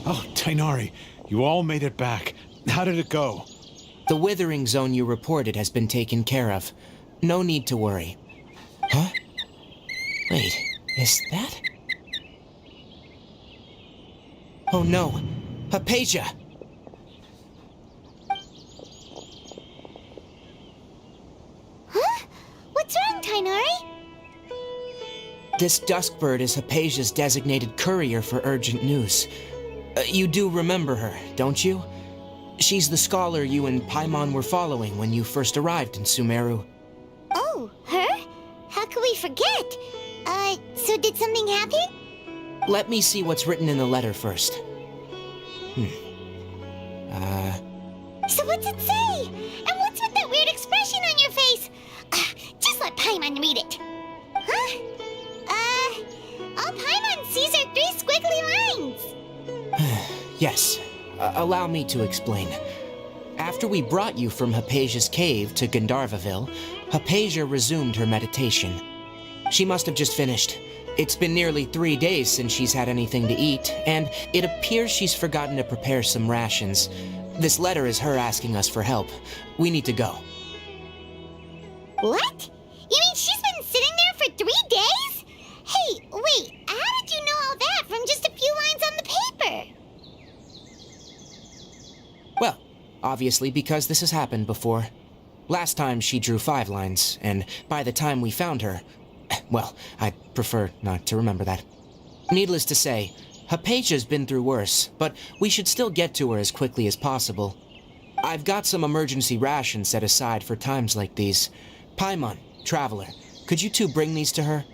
Oh, Tainari, you all made it back. How did it go? The Withering Zone you reported has been taken care of. No need to worry. Huh? Wait, is that? Oh no, Hypatia! Huh? What's wrong, Tainari? This Duskbird is Hypatia's designated courier for urgent news. You do remember her, don't you? She's the scholar you and Paimon were following when you first arrived in Sumeru. Oh, her? How could we forget? So did something happen? Let me see what's written in the letter first. So what's it say? And what's with that weird expression on your face? Just let Paimon read it. Huh? All Paimon sees are 3 squiggly lines. Yes, allow me to explain. After we brought you from Hypatia's cave to Gandharvaville, Hypatia resumed her meditation. She must have just finished. It's been nearly 3 days since she's had anything to eat, and it appears she's forgotten to prepare some rations. This letter is her asking us for help. We need to go. What? You mean she's been sitting there for 3 days? Hey, wait, how did you know all that from just a few lines on the paper? Well, obviously because this has happened before. Last time she drew 5 lines, and by the time we found her, well, I'd prefer not to remember that. Needless to say, Hypatia's been through worse, but we should still get to her as quickly as possible. I've got some emergency rations set aside for times like these. Paimon, Traveler, could you two bring these to her?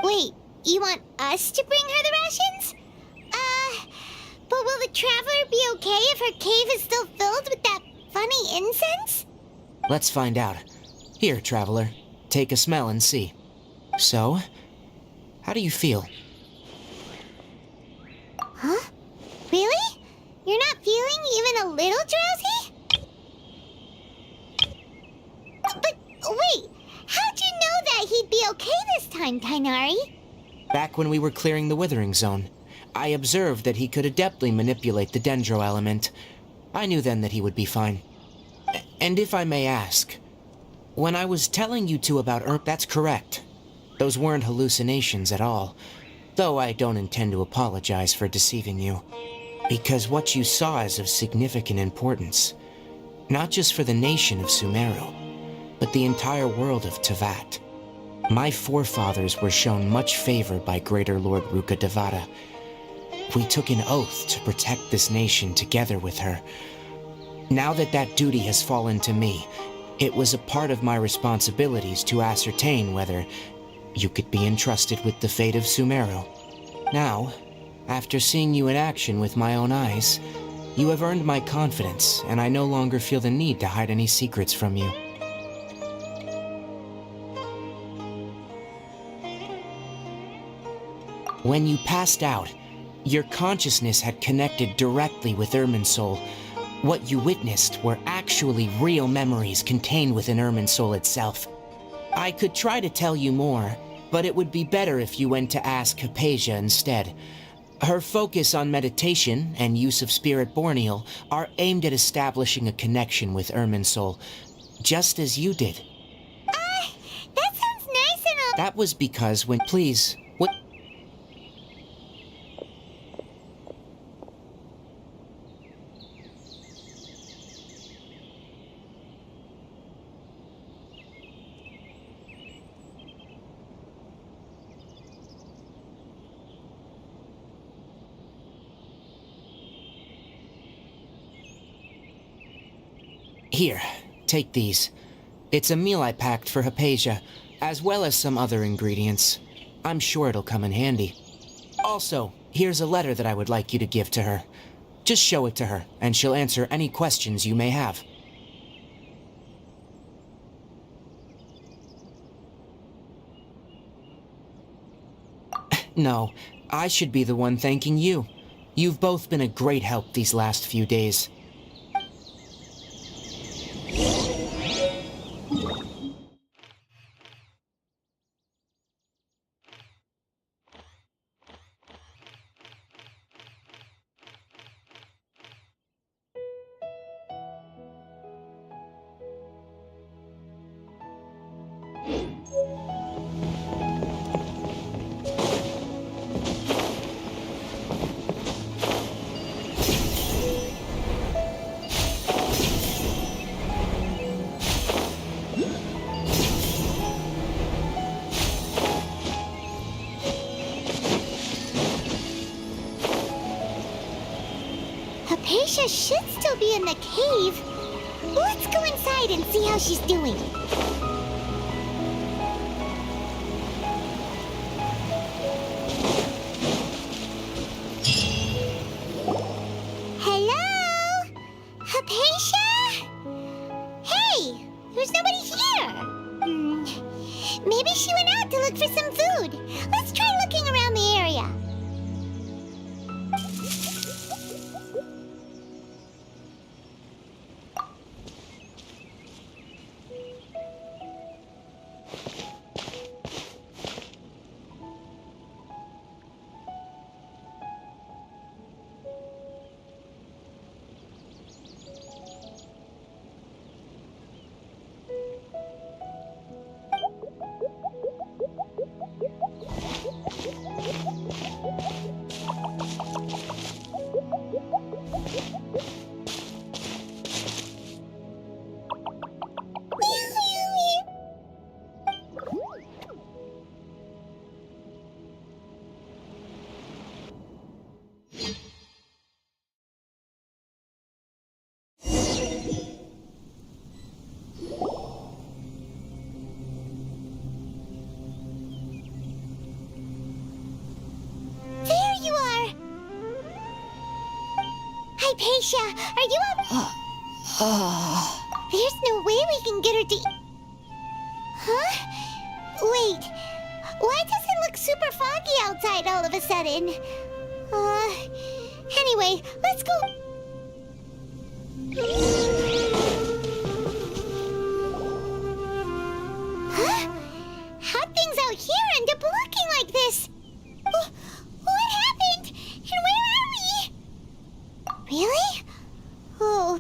Wait, you want us to bring her the rations? But will the Traveler be okay if her cave is still filled with that funny incense? Let's find out. Here, Traveler, take a smell and see. So, how do you feel? Huh? Really? You're not feeling even a little drowsy? But wait, how'd you know that he'd be okay this time, Tainari? Back when we were clearing the Withering Zone, I observed that he could adeptly manipulate the dendro element. I knew then that he would be fine. And if I may ask, when I was telling you two about that's correct. Those weren't hallucinations at all, though I don't intend to apologize for deceiving you. Because what you saw is of significant importance, not just for the nation of Sumeru, but the entire world of Tevat. My forefathers were shown much favor by Greater Lord Ruka Devata. We took an oath to protect this nation together with her. Now that that duty has fallen to me, it was a part of my responsibilities to ascertain whether you could be entrusted with the fate of Sumeru. Now, after seeing you in action with my own eyes, you have earned my confidence, and I no longer feel the need to hide any secrets from you. When you passed out, your consciousness had connected directly with Irminsul. What you witnessed were actually real memories contained within Irminsul itself. I could try to tell you more, but it would be better if you went to ask Hypatia instead. Her focus on meditation and use of Spirit Borneal are aimed at establishing a connection with Irminsul, just as you did. That sounds nice and all. That was because when... Please, what... Here, take these. It's a meal I packed for Hypatia, as well as some other ingredients. I'm sure it'll come in handy. Also, here's a letter that I would like you to give to her. Just show it to her, and she'll answer any questions you may have. No, I should be the one thanking you. You've both been a great help these last few days. Hypatia should still be in the cave. Let's go inside and see how she's doing. Hello? Hypatia? Hey, there's nobody here. Maybe she went out to look for some food. Let's try looking around the area. Hypatia, are you up? There's no way we can get her to... Huh? Wait, Why does it look super foggy outside all of a sudden? Anyway, let's go. Huh? How'd things out here end up looking like this? What happened? And where are we? Really? Oh.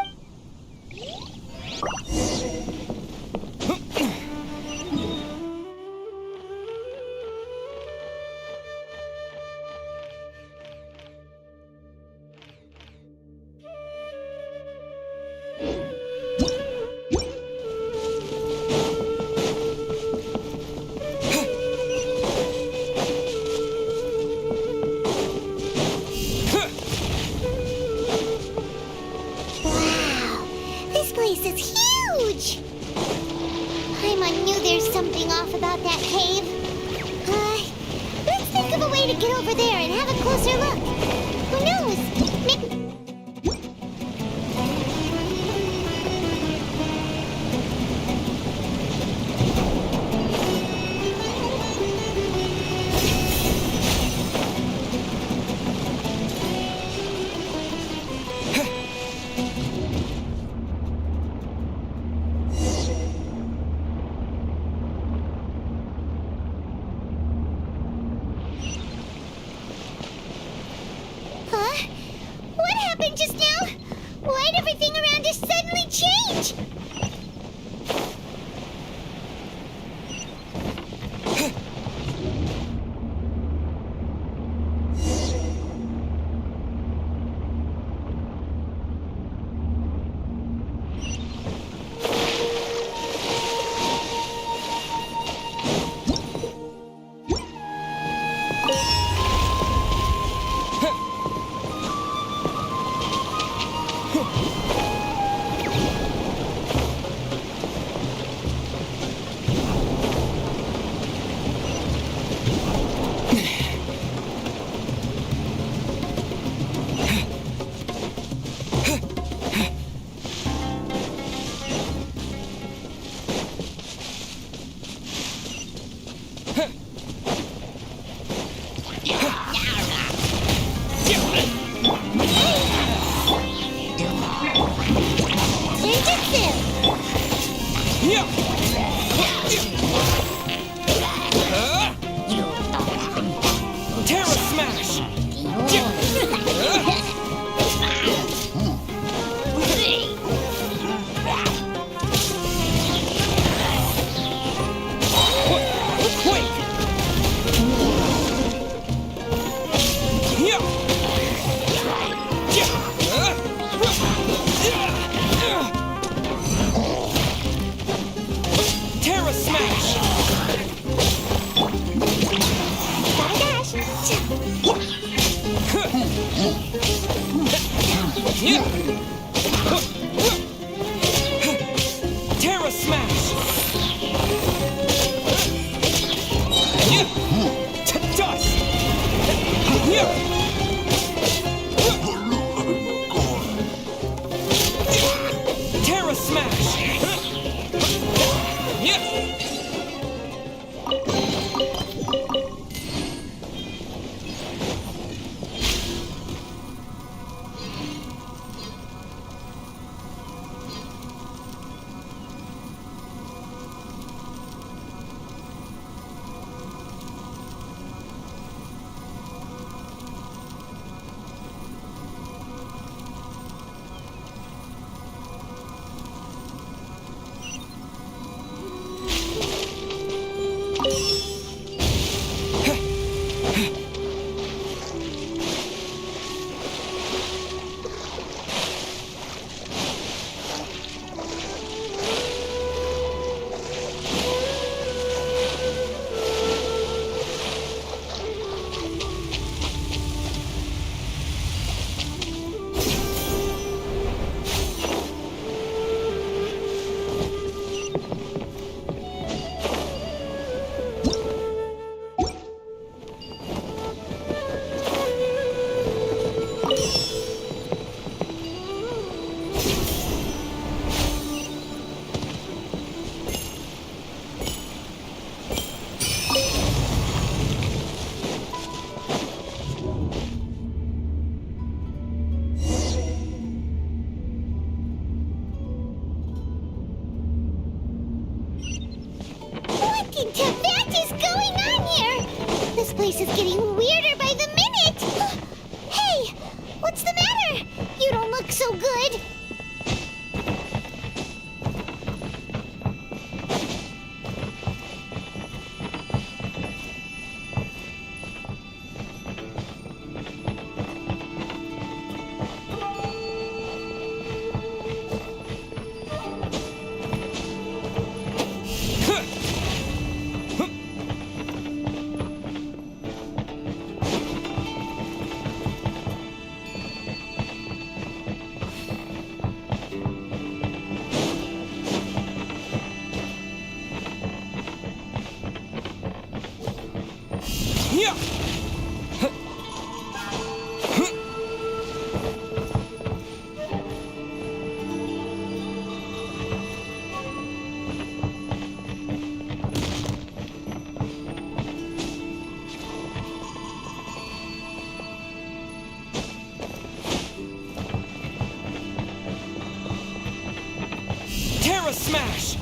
freaking Tibet is going on here? This place is getting weirder by the minute. Hey, what's the matter? You don't look so good. Terra Smash!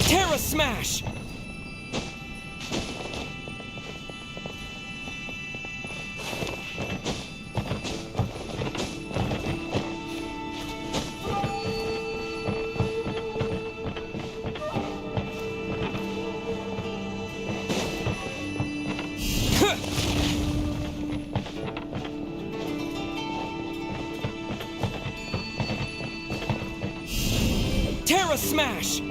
Terra Smash! Terra Smash!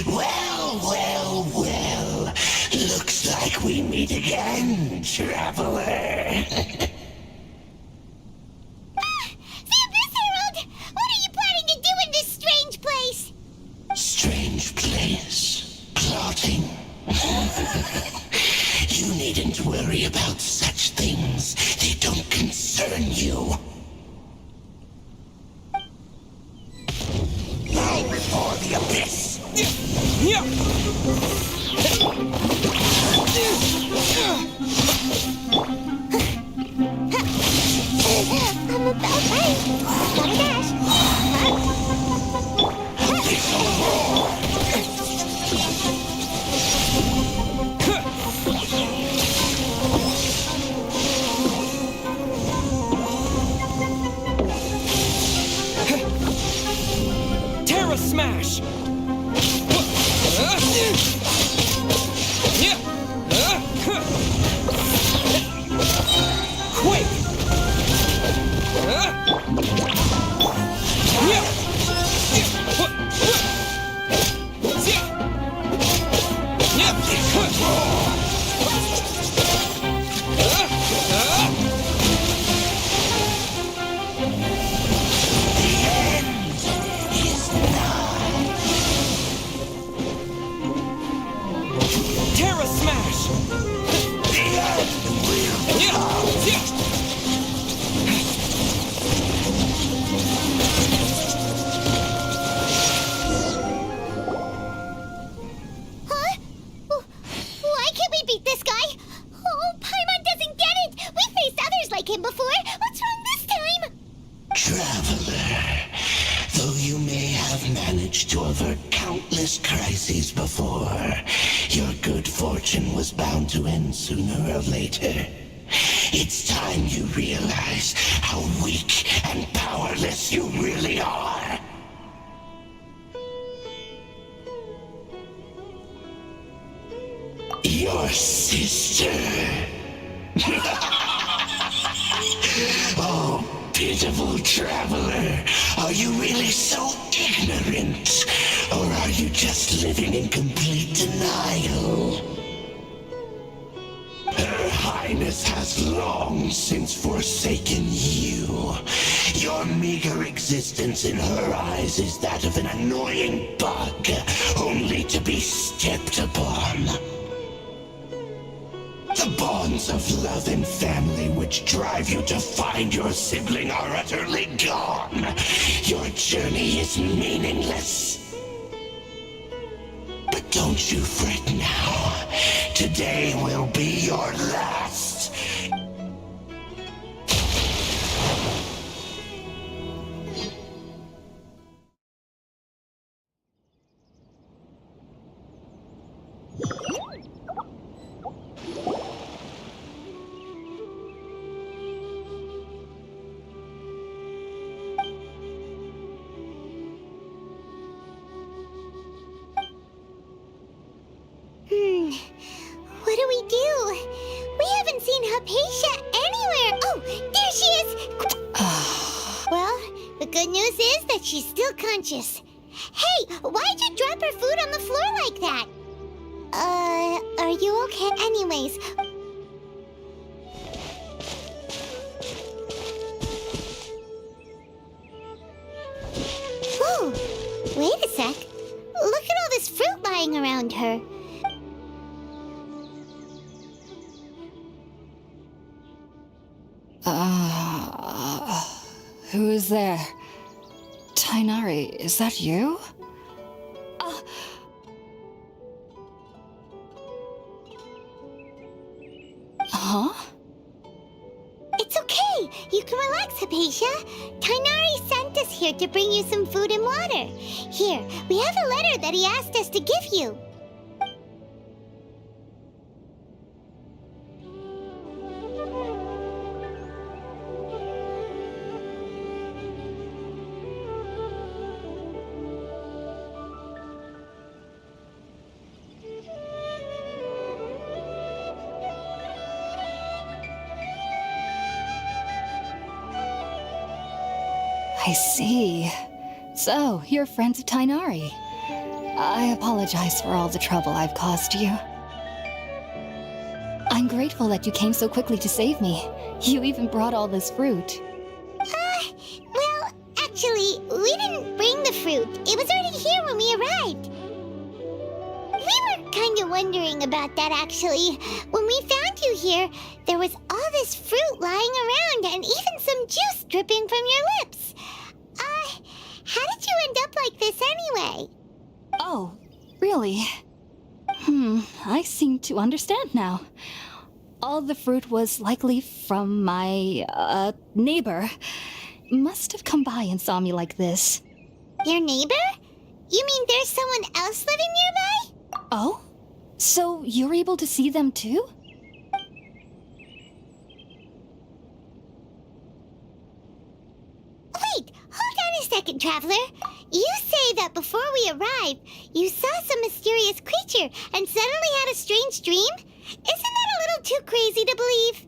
Well, well, well. Looks like we meet again, traveler. The Abyss Herald! What are you planning to do in this strange place? Strange place. Plotting. You needn't worry about such things. They don't concern you. Bow before the abyss. I'm about right. Gotta dash. Terra Smash! Quake! Terra Smash! Huh? Why can't we beat this guy? Oh, Paimon doesn't get it! We faced others like him before! What's wrong this time? Traveler, though you may have managed to avert countless crises before, your good fortune was bound to end sooner or later. It's time you realize how weak and powerless you really are. Your sister. Oh, pitiful traveler. Are you really so ignorant? Or are you just living in complete denial? Her Highness has long since forsaken you. Your meager existence in her eyes is that of an annoying bug, only to be stepped upon. The bonds of love and family which drive you to find your sibling are utterly gone. Your journey is meaningless. But don't you fret now. Today will be your last. What do we do? We haven't seen Hypatia anywhere. Oh, there she is. Well, the good news is that she's still conscious. Hey, why'd you drop her food on the floor like that? Are you okay? Anyways. Whoa, wait a sec. Look at all this fruit lying around her. Who is there? Tainari, is that you? Huh? It's okay. You can relax, Hypatia. Tainari sent us here to bring you some food and water. Here, we have a letter that he asked us to give you. I see. So, you're friends of Tainari. I apologize for all the trouble I've caused you. I'm grateful that you came so quickly to save me. You even brought all this fruit. Well, actually, we didn't bring the fruit. It was already here when we arrived. We were kind of wondering about that, actually. When we found you here, there was all this fruit lying around and even some juice dripping from your lips. How did you end up like this anyway? Oh, really? I seem to understand now. All the fruit was likely from my, neighbor. Must have come by and saw me like this. Your neighbor? You mean there's someone else living nearby? Oh? So you're able to see them too? Wait, hold on a second, Traveler. You say that before we arrived, you saw some mysterious creature and suddenly had a strange dream? Isn't that a little too crazy to believe?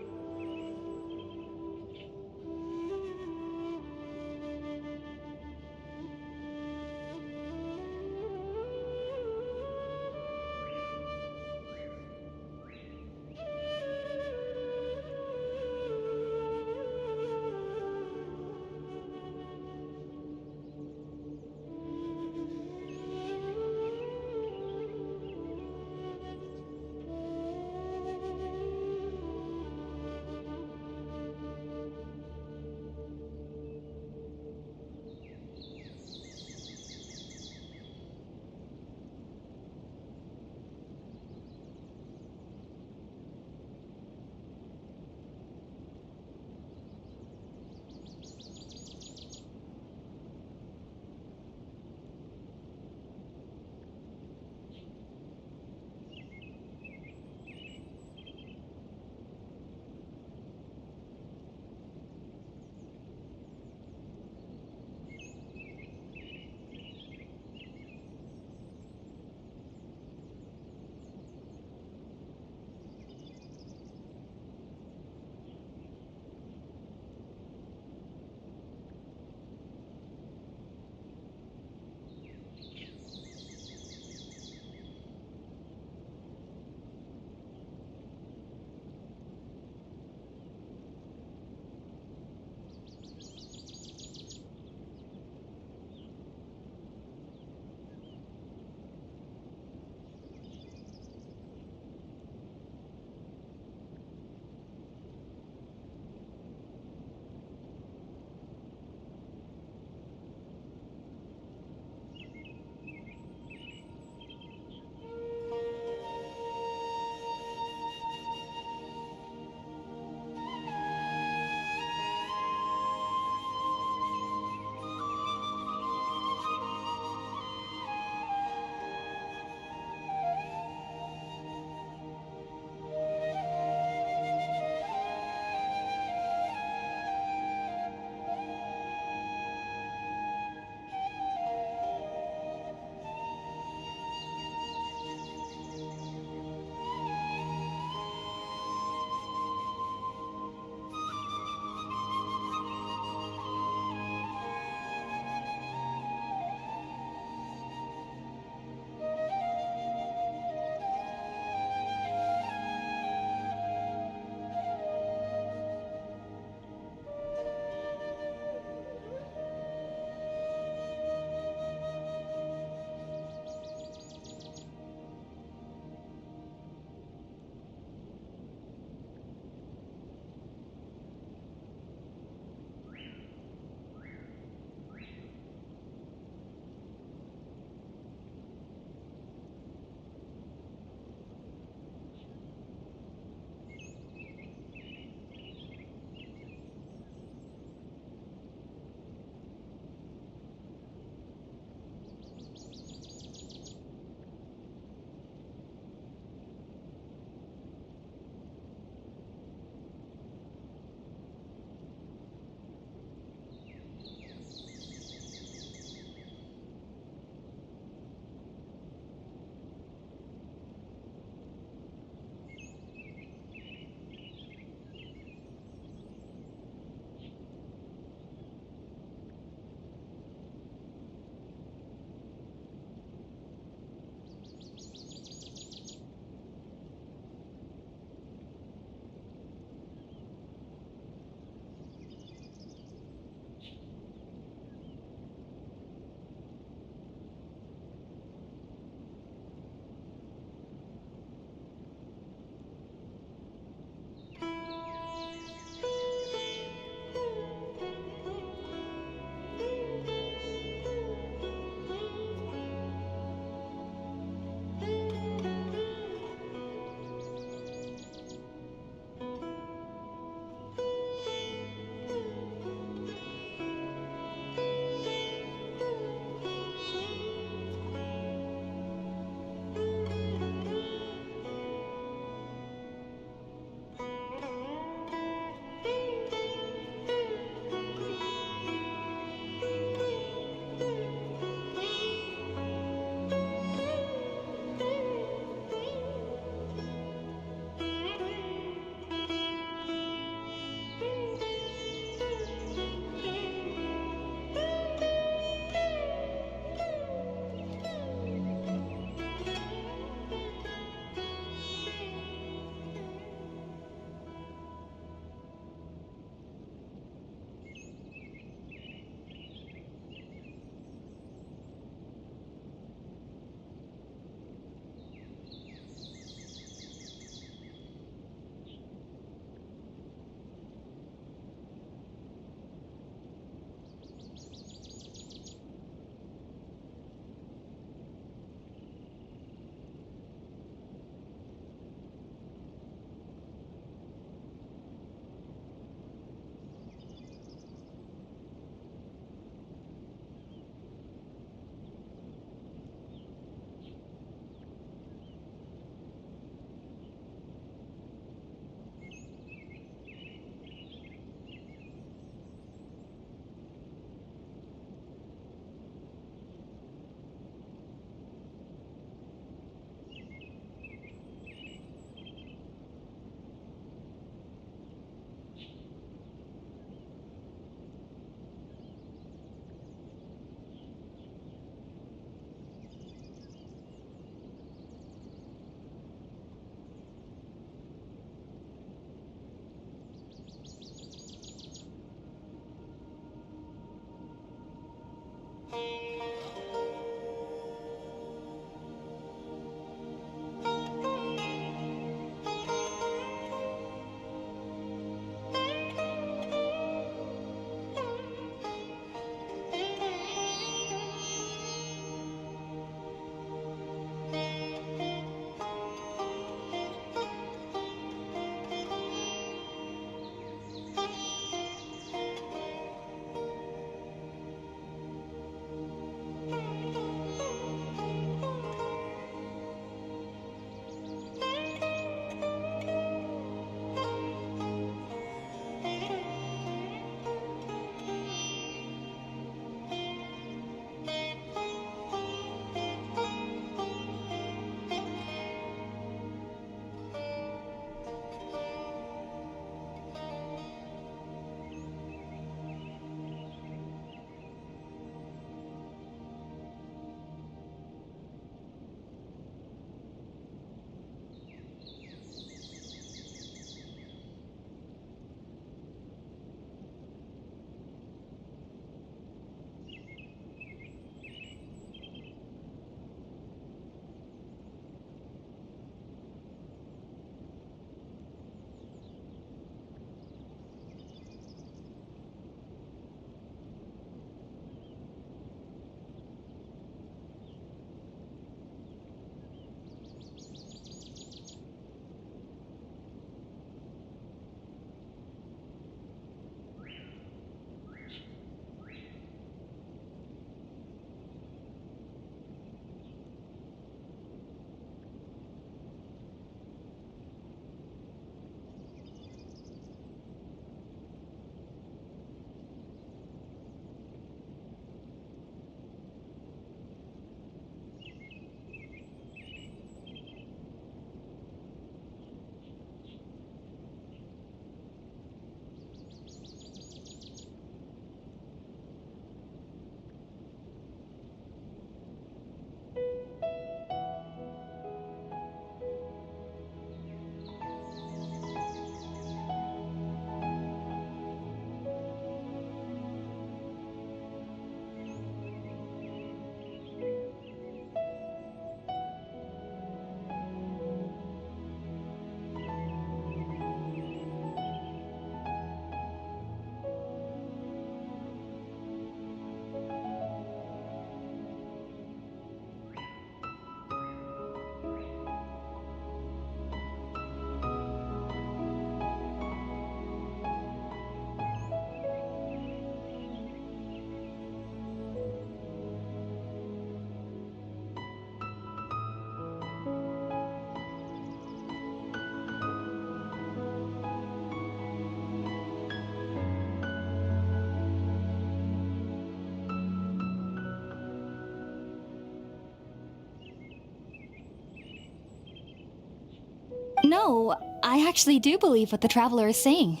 No, I actually do believe what the traveler is saying.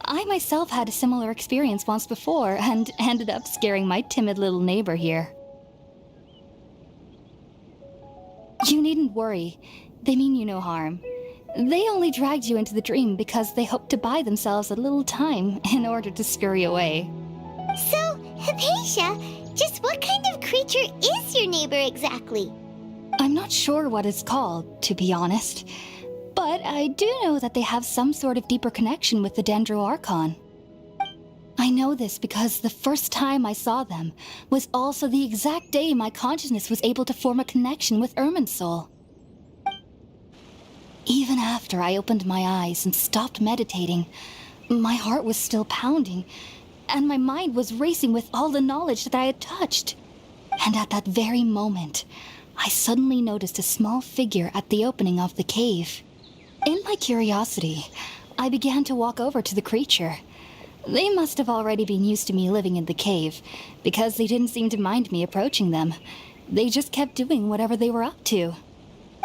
I myself had a similar experience once before and ended up scaring my timid little neighbor here. You needn't worry. They mean you no harm. They only dragged you into the dream because they hoped to buy themselves a little time in order to scurry away. So, Hypatia, just what kind of creature is your neighbor exactly? I'm not sure what it's called, to be honest. But I do know that they have some sort of deeper connection with the Dendro Archon. I know this because the first time I saw them was also the exact day my consciousness was able to form a connection with Irminsul. Even after I opened my eyes and stopped meditating, my heart was still pounding, and my mind was racing with all the knowledge that I had touched. And at that very moment, I suddenly noticed a small figure at the opening of the cave. In my curiosity, I began to walk over to the creature. They must have already been used to me living in the cave, because they didn't seem to mind me approaching them. They just kept doing whatever they were up to.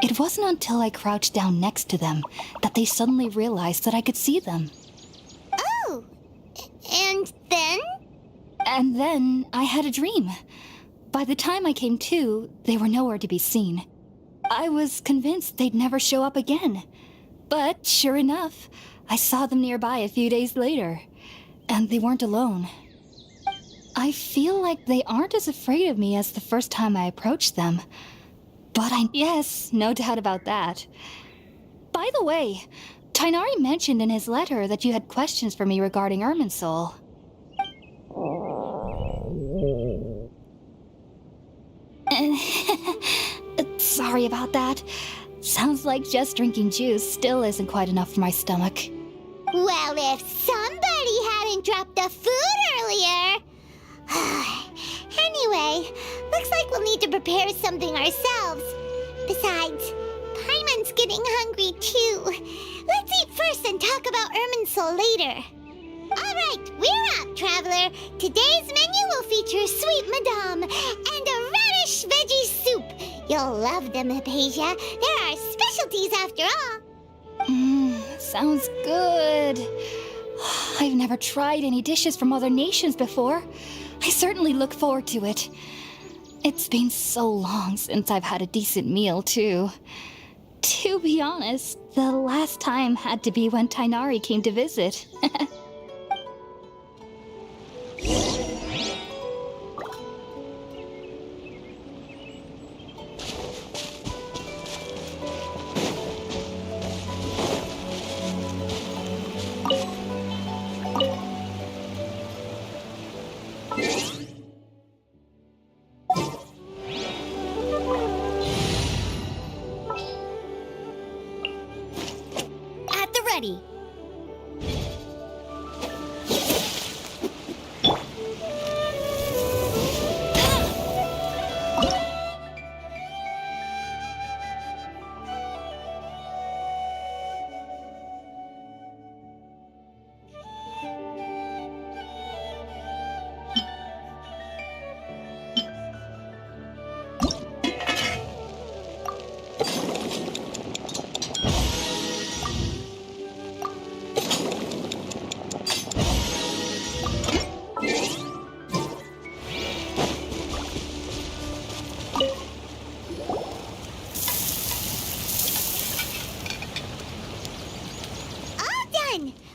It wasn't until I crouched down next to them that they suddenly realized that I could see them. Oh, and then? And then I had a dream. By the time I came to, they were nowhere to be seen. I was convinced they'd never show up again. But sure enough, I saw them nearby a few days later. And they weren't alone. I feel like they aren't as afraid of me as the first time I approached them. But yes, no doubt about that. By the way, Tainari mentioned in his letter that you had questions for me regarding Irminsul. Sorry about that. Sounds like just drinking juice still isn't quite enough for my stomach. Well, if somebody hadn't dropped the food earlier... Anyway, looks like we'll need to prepare something ourselves. Besides, Paimon's getting hungry too. Let's eat first and talk about Irminsul later. Alright, we're up, Traveler. Today's menu will feature Sweet Madame and a radish veggie soup. You'll love them, Hypatia. They're our specialties after all. Sounds good. I've never tried any dishes from other nations before. I certainly look forward to it. It's been so long since I've had a decent meal, too. To be honest, the last time had to be when Tainari came to visit. At the ready.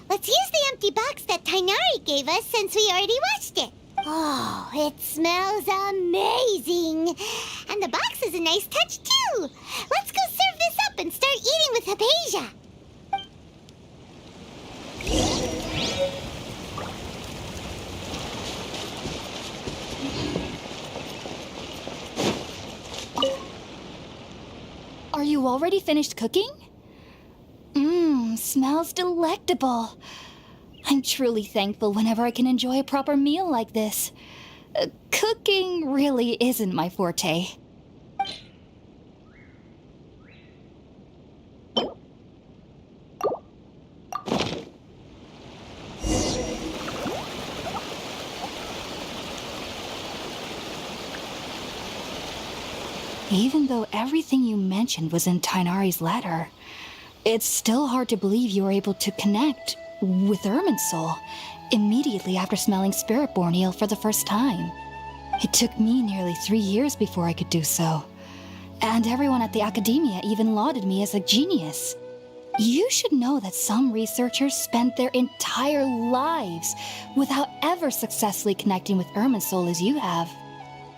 Let's use the empty box that Tainari gave us since we already washed it. Oh, it smells amazing. And the box is a nice touch, too. Let's go serve this up and start eating with Hypatia. Are you already finished cooking? Smells delectable. I'm truly thankful whenever I can enjoy a proper meal like this. Cooking really isn't my forte. Even though everything you mentioned was in Tainari's letter, it's still hard to believe you were able to connect with Irminsul immediately after smelling Spiritborn eel for the first time. It took me nearly 3 years before I could do so, and everyone at the Academia even lauded me as a genius. You should know that some researchers spent their entire lives without ever successfully connecting with Irminsul as you have.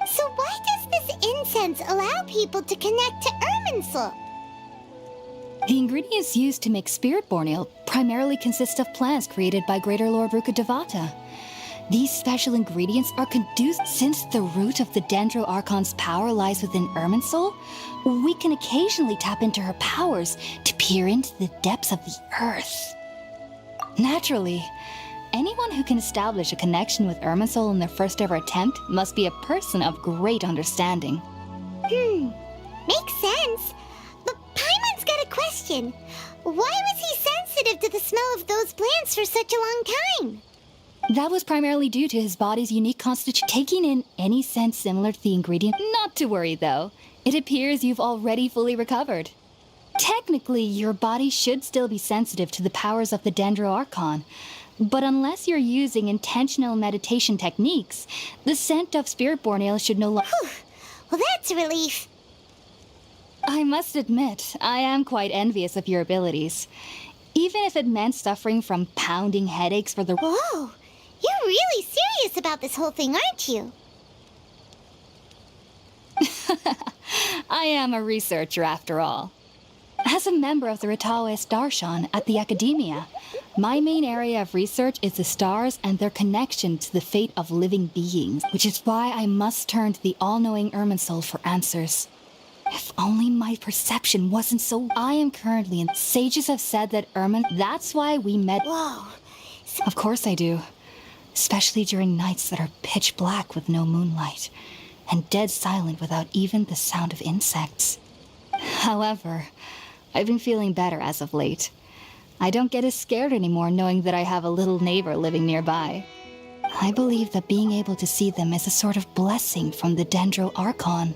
So why does this incense allow people to connect to Irminsul? The ingredients used to make Spiritborn ale primarily consist of plants created by Greater Lord Rukkhadevata. These special ingredients are conducive since the root of the Dendro Archon's power lies within Irminsul. We can occasionally tap into her powers to peer into the depths of the earth. Naturally, anyone who can establish a connection with Irminsul in their first ever attempt must be a person of great understanding. Makes sense. But Paimon's got a question. Why was he sensitive to the smell of those plants for such a long time? That was primarily due to his body's unique constitution taking in any scent similar to the ingredient. Not to worry, though. It appears you've already fully recovered. Technically, your body should still be sensitive to the powers of the Dendro Archon, but unless you're using intentional meditation techniques, the scent of Spiritborn ale should no longer... Well, that's a relief. I must admit, I am quite envious of your abilities. Even if it meant suffering from pounding headaches for the... Whoa! You're really serious about this whole thing, aren't you? I am a researcher after all. As a member of the Ritaoist Darshan at the Academia, my main area of research is the stars and their connection to the fate of living beings, which is why I must turn to the all-knowing Irminsul for answers. If only my perception wasn't so... I am currently in... Sages have said that that's why we met... Whoa. Of course I do. Especially during nights that are pitch black with no moonlight, and dead silent without even the sound of insects. However, I've been feeling better as of late. I don't get as scared anymore knowing that I have a little neighbor living nearby. I believe that being able to see them is a sort of blessing from the Dendro Archon.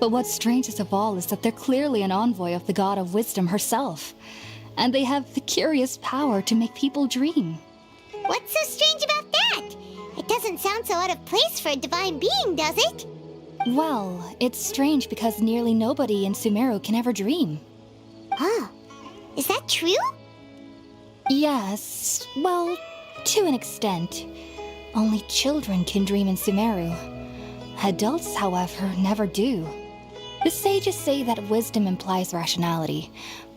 But what's strangest of all is that they're clearly an envoy of the God of Wisdom herself, and they have the curious power to make people dream. What's so strange about that? It doesn't sound so out of place for a divine being, does it? Well, it's strange because nearly nobody in Sumeru can ever dream. Huh. Is that true? Yes, well, to an extent. Only children can dream in Sumeru. Adults, however, never do. The sages say that wisdom implies rationality,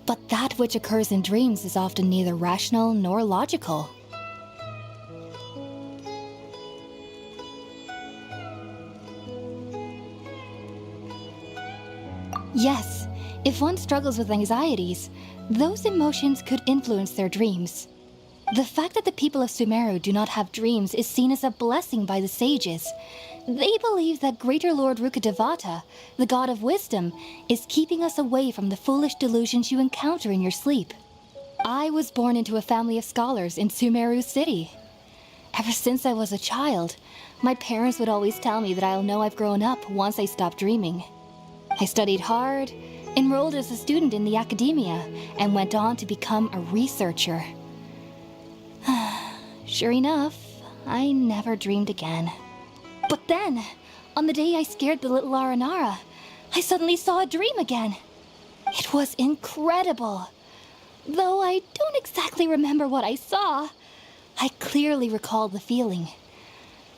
but that which occurs in dreams is often neither rational nor logical. Yes, if one struggles with anxieties, those emotions could influence their dreams. The fact that the people of Sumeru do not have dreams is seen as a blessing by the sages. They believe that Greater Lord Rukkhadevata, the God of Wisdom, is keeping us away from the foolish delusions you encounter in your sleep. I was born into a family of scholars in Sumeru City. Ever since I was a child, my parents would always tell me that I'll know I've grown up once I stop dreaming. I studied hard, enrolled as a student in the Academia, and went on to become a researcher. Sure enough, I never dreamed again. But then, on the day I scared the little Aranara, I suddenly saw a dream again. It was incredible. Though I don't exactly remember what I saw, I clearly recall the feeling.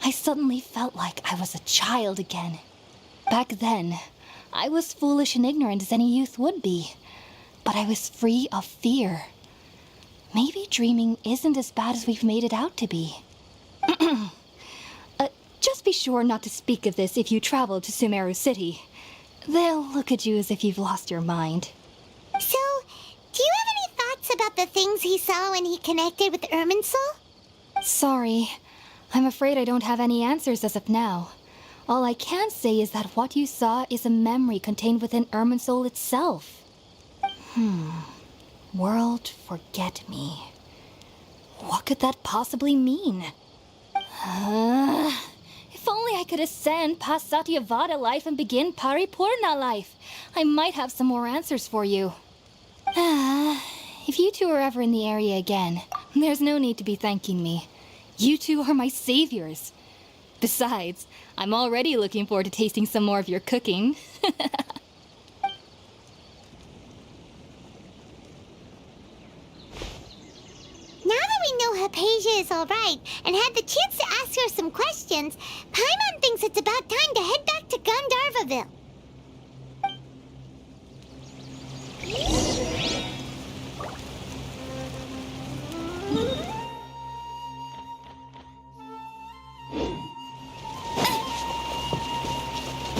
I suddenly felt like I was a child again. Back then, I was foolish and ignorant as any youth would be, but I was free of fear. Maybe dreaming isn't as bad as we've made it out to be. Just be sure not to speak of this if you travel to Sumeru City. They'll look at you as if you've lost your mind. So, do you have any thoughts about the things he saw when he connected with Irminsul? Sorry. I'm afraid I don't have any answers as of now. All I can say is that what you saw is a memory contained within Irminsul itself. World forget me. What could that possibly mean? If only I could ascend past Satyavada life and begin Paripurna life, I might have some more answers for you. If you two are ever in the area again, there's no need to be thanking me. You two are my saviors. Besides, I'm already looking forward to tasting some more of your cooking. Now that we know Hypatia is alright and had the chance to ask her some questions, Paimon thinks it's about time to head back to Gandharvaville.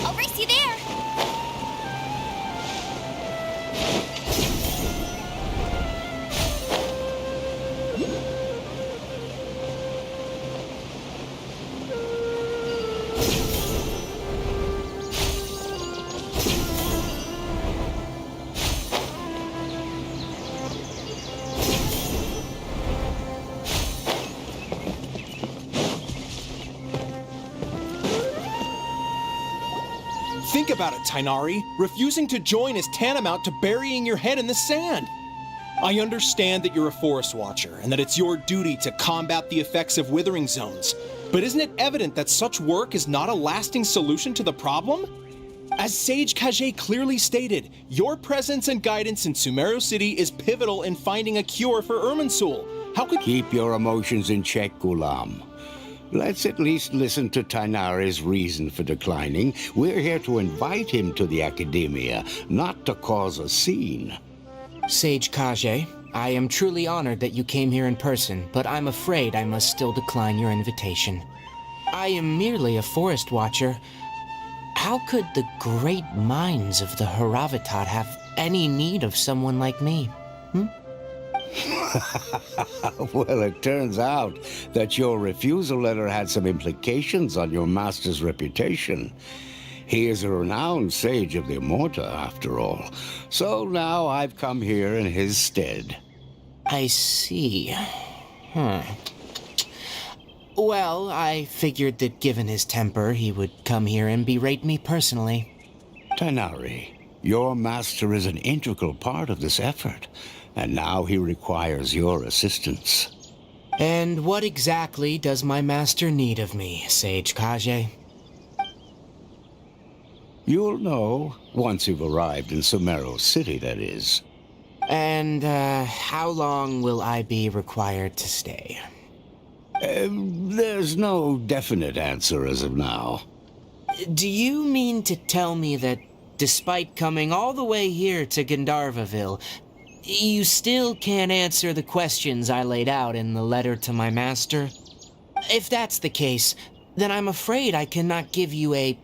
I'll race you there! Think about it, Tainari. Refusing to join is tantamount to burying your head in the sand. I understand that you're a forest watcher and that it's your duty to combat the effects of withering zones, but isn't it evident that such work is not a lasting solution to the problem? As Sage Kage clearly stated, your presence and guidance in Sumeru City is pivotal in finding a cure for Irminsul. How could... Keep your emotions in check, Gulam. Let's at least listen to Tainari's reason for declining. We're here to invite him to the Academia, not to cause a scene. Sage Kage, I am truly honored that you came here in person, but I'm afraid I must still decline your invitation. I am merely a forest watcher. How could the great minds of the Haravatat have any need of someone like me? Well, it turns out that your refusal letter had some implications on your master's reputation. He is a renowned sage of the Immorta, after all. So now I've come here in his stead. I see. Well, I figured that given his temper, he would come here and berate me personally. Tainari, your master is an integral part of this effort, and now he requires your assistance. And what exactly does my master need of me, Sage Kage? You'll know, once you've arrived in Sumeru City, that is. And, how long will I be required to stay? There's no definite answer as of now. Do you mean to tell me that, despite coming all the way here to Gandharvaville, you still can't answer the questions I laid out in the letter to my master? If that's the case, then I'm afraid I cannot give you a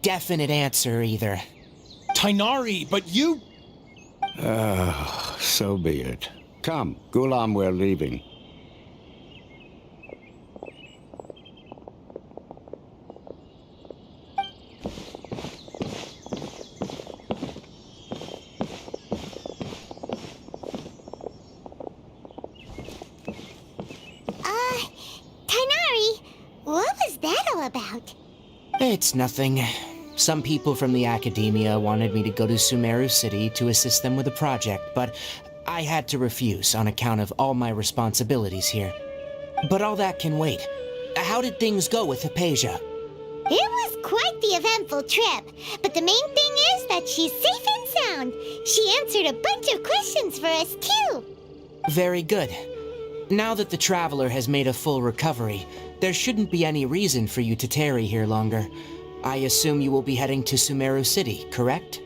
definite answer either. Tainari, but you... So be it. Come, Gulam, we're leaving. Tainari, what was that all about? It's nothing. Some people from the Academia wanted me to go to Sumeru City to assist them with a project, but I had to refuse on account of all my responsibilities here. But all that can wait. How did things go with Hypatia? It was quite the eventful trip, but the main thing is that she's safe and sound. She answered a bunch of questions for us, too. Very good. Now that the Traveler has made a full recovery, there shouldn't be any reason for you to tarry here longer. I assume you will be heading to Sumeru City, correct?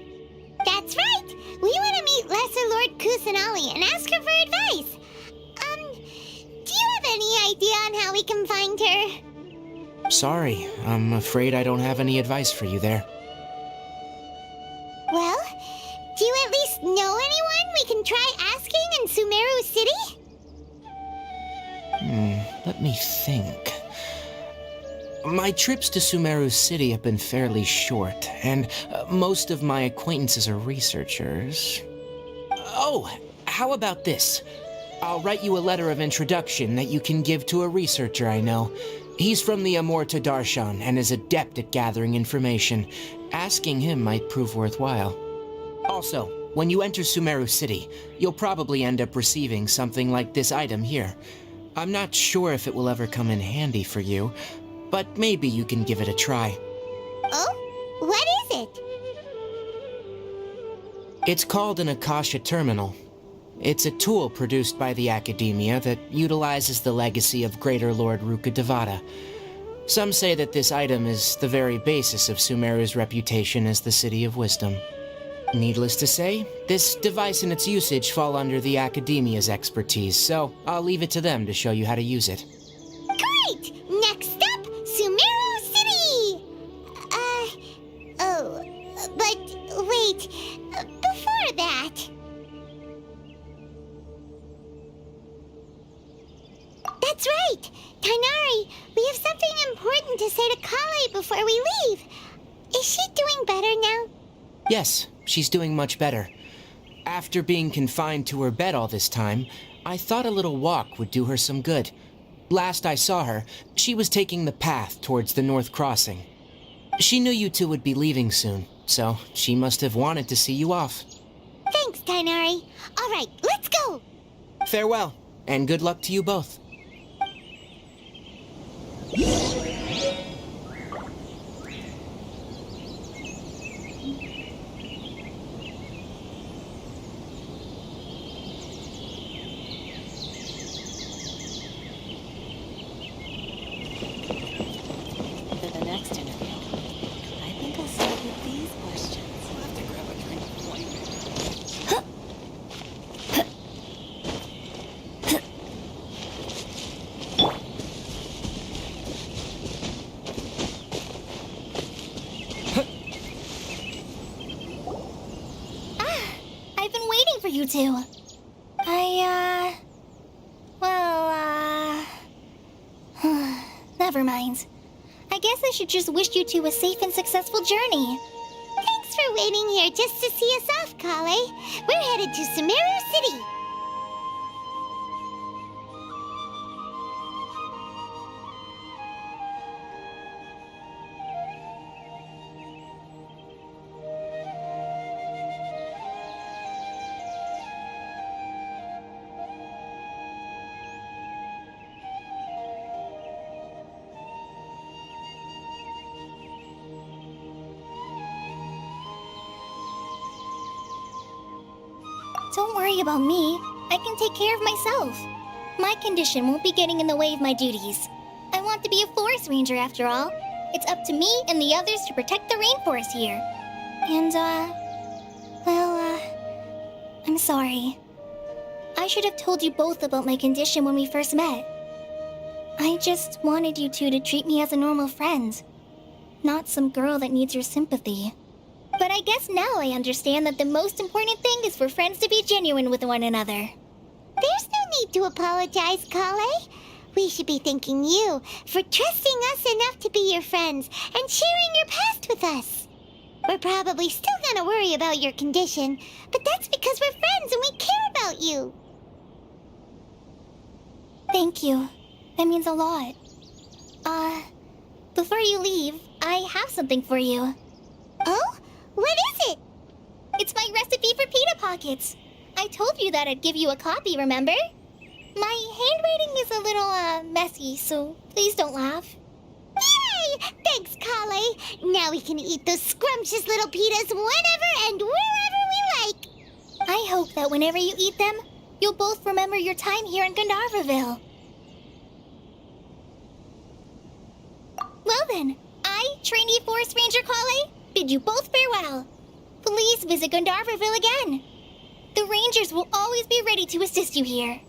That's right! We want to meet Lesser Lord Kusanali and ask her for advice. Do you have any idea on how we can find her? Sorry, I'm afraid I don't have any advice for you there. Well, do you at least know anyone we can try asking in Sumeru City? Let me think. My trips to Sumeru City have been fairly short, and most of my acquaintances are researchers. Oh, how about this? I'll write you a letter of introduction that you can give to a researcher I know. He's from the Amorta Darshan and is adept at gathering information. Asking him might prove worthwhile. Also, when you enter Sumeru City, you'll probably end up receiving something like this item here. I'm not sure if it will ever come in handy for you, but maybe you can give it a try. Oh? What is it? It's called an Akasha Terminal. It's a tool produced by the Academia that utilizes the legacy of Greater Lord Rukkhadevata. Some say that this item is the very basis of Sumeru's reputation as the City of Wisdom. Needless to say, this device and its usage fall under the Academia's expertise, so I'll leave it to them to show you how to use it. Great! Next up, Sumeru City! But wait, before that... That's right! Tainari, we have something important to say to Kale before we leave. Is she doing better now? Yes, she's doing much better. After being confined to her bed all this time, I thought a little walk would do her some good. Last I saw her, she was taking the path towards the North Crossing. She knew you two would be leaving soon, so she must have wanted to see you off. Thanks, Tainari. All right, let's go! Farewell, and good luck to you both. you two. Never mind. I guess I should just wish you two a safe and successful journey. Thanks for waiting here just to see us off, Kale. We're headed to Sumeru City. Don't worry about me. I can take care of myself. My condition won't be getting in the way of my duties. I want to be a forest ranger after all. It's up to me and the others to protect the rainforest here. And, I'm sorry. I should have told you both about my condition when we first met. I just wanted you two to treat me as a normal friend, not some girl that needs your sympathy. But I guess now I understand that the most important thing is for friends to be genuine with one another. There's no need to apologize, Kale. We should be thanking you for trusting us enough to be your friends and sharing your past with us. We're probably still gonna worry about your condition, but that's because we're friends and we care about you. Thank you. That means a lot. Before you leave, I have something for you. Oh? What is it? It's my recipe for pita pockets. I told you that I'd give you a copy, remember? My handwriting is a little, messy, so please don't laugh. Yay! Thanks, Kale. Now we can eat those scrumptious little pitas whenever and wherever we like. I hope that whenever you eat them, you'll both remember your time here in Gandharvaville. Well then, I, trainee Forest Ranger Kale, bid you both farewell. Please visit Gandharvaville again. The Rangers will always be ready to assist you here.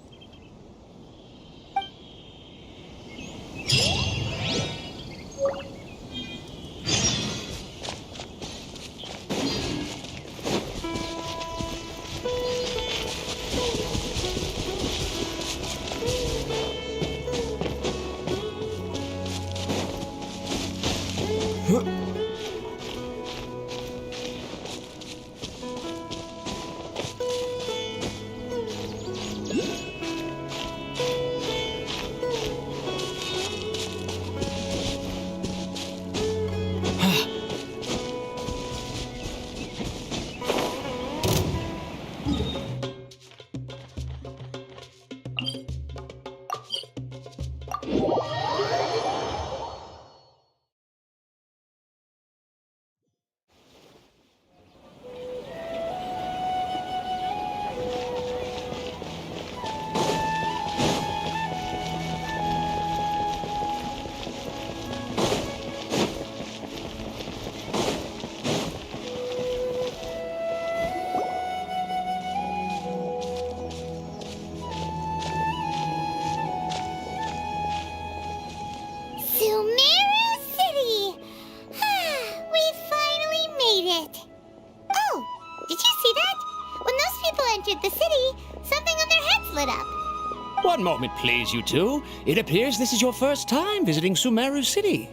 The city, something on their heads lit up. One moment, please, you two. It appears this is your first time visiting Sumeru City.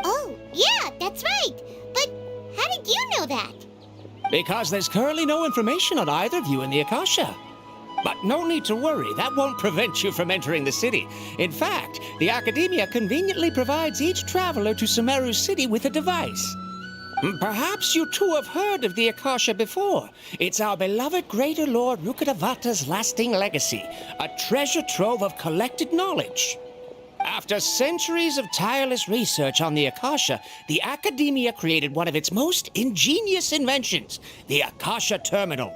Oh, yeah, that's right. But how did you know that? Because there's currently no information on either of you in the Akasha. But no need to worry, that won't prevent you from entering the city. In fact, the Academia conveniently provides each traveler to Sumeru City with a device. Perhaps you two have heard of the Akasha before. It's our beloved Greater Lord Rukkhadevata's lasting legacy, a treasure trove of collected knowledge. After centuries of tireless research on the Akasha, the Academia created one of its most ingenious inventions, the Akasha Terminal.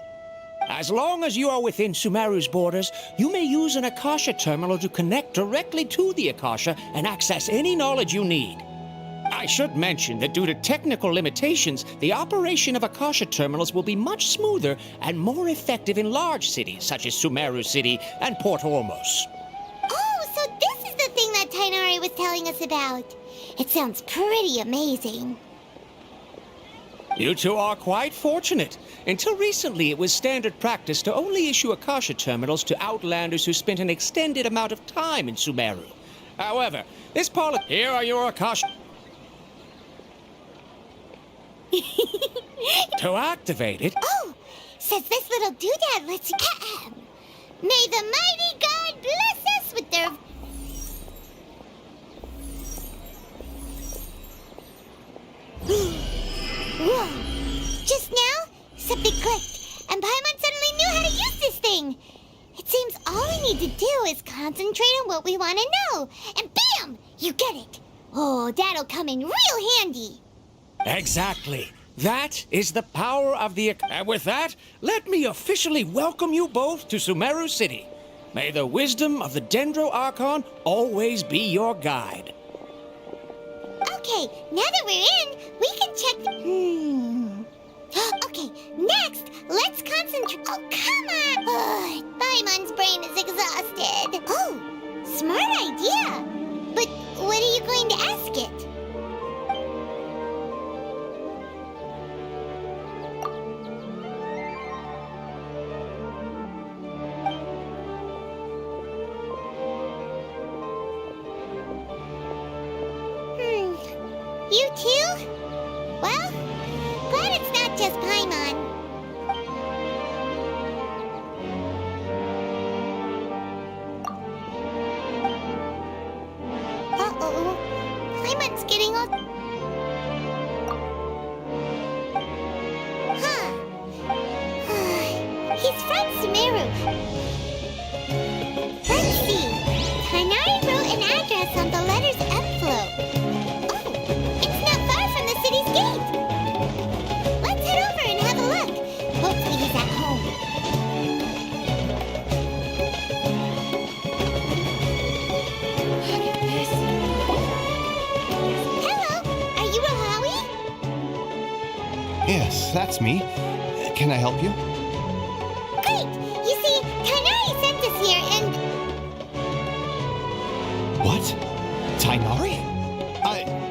As long as you are within Sumeru's borders, you may use an Akasha Terminal to connect directly to the Akasha and access any knowledge you need. I should mention that due to technical limitations, the operation of Akasha terminals will be much smoother and more effective in large cities such as Sumeru City and Port Ormos. Oh, so this is the thing that Tainari was telling us about. It sounds pretty amazing. You two are quite fortunate. Until recently, it was standard practice to only issue Akasha terminals to outlanders who spent an extended amount of time in Sumeru. However, this policy... Here are your Akasha... To activate it... Oh, says this little doodad lets... May the mighty God bless us with their... Whoa! Just now, something clicked, and Paimon suddenly knew how to use this thing. It seems all we need to do is concentrate on what we want to know, and bam! You get it. Oh, that'll come in real handy. Exactly. That is the power of the... And with that, let me officially welcome you both to Sumeru City. May the wisdom of the Dendro Archon always be your guide. Okay, now that we're in, we can check the... Okay, next, let's concentrate... Oh, come on! Paimon's brain is exhausted. Oh, smart idea. But what are you going to ask it? You too? Well, glad it's not just Paimon. Uh-oh. Paimon's getting all... Huh. He's from Sumeru. Let's see. Tanari wrote an address on the letter's envelope. Let's head over and have a look. Hopefully he's at home. Look at this. Hello, are you Rahawi? Yes, that's me. Can I help you? Great! You see, Tainari sent us here and... What? Tainari?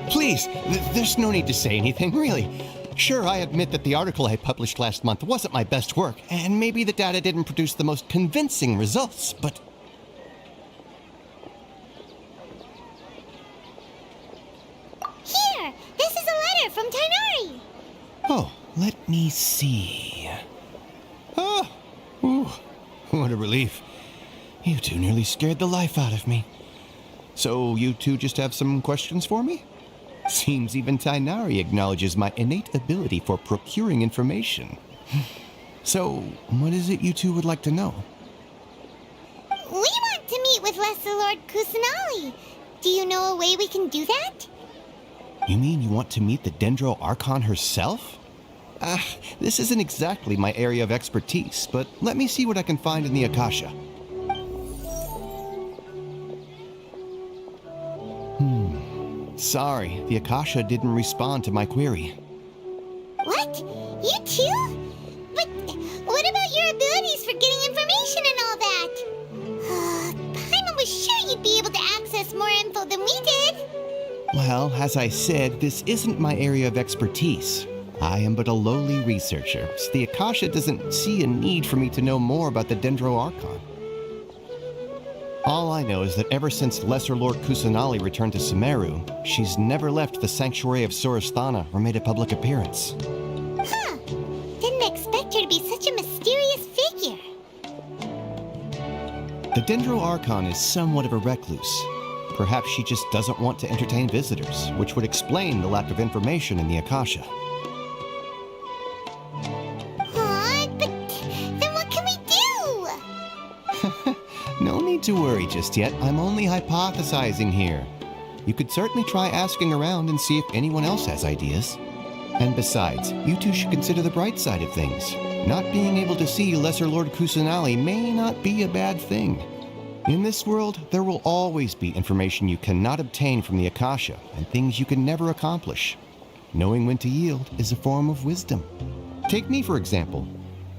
Please, there's no need to say anything, really. Sure, I admit that the article I published last month wasn't my best work, and maybe the data didn't produce the most convincing results, but... Here! This is a letter from Tainari! Oh, let me see... Oh! Ooh, what a relief. You two nearly scared the life out of me. So you two just have some questions for me? Seems even Tainari acknowledges my innate ability for procuring information. So, what is it you two would like to know? We want to meet with Lesser Lord Kusanali. Do you know a way we can do that? You mean you want to meet the Dendro Archon herself? This isn't exactly my area of expertise, but let me see what I can find in the Akasha. Sorry, the Akasha didn't respond to my query. What? You too? But what about your abilities for getting information and all that? Paimon was sure you'd be able to access more info than we did. Well, as I said, this isn't my area of expertise. I am but a lowly researcher, so the Akasha doesn't see a need for me to know more about the Dendro Archon. All I know is that ever since Lesser Lord Kusanali returned to Sumeru, she's never left the Sanctuary of Sorasthana or made a public appearance. Huh. Didn't expect her to be such a mysterious figure. The Dendro Archon is somewhat of a recluse. Perhaps she just doesn't want to entertain visitors, which would explain the lack of information in the Akasha. But then what can we do? No need to worry just yet. I'm only hypothesizing here. You could certainly try asking around and see if anyone else has ideas. And besides, you two should consider the bright side of things. Not being able to see Lesser Lord Kusanali may not be a bad thing. In this world, there will always be information you cannot obtain from the Akasha, and things you can never accomplish. Knowing when to yield is a form of wisdom. Take me, for example.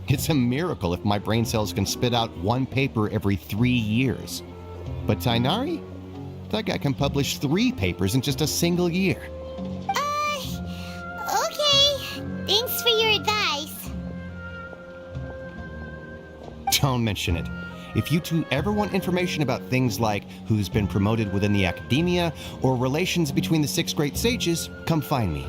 It's a miracle if my brain cells can spit out one paper every 3 years. But Tainari? That guy can publish 3 papers in just a single year. Okay. Thanks for your advice. Don't mention it. If you two ever want information about things like who's been promoted within the academia or relations between the 6 great sages, come find me.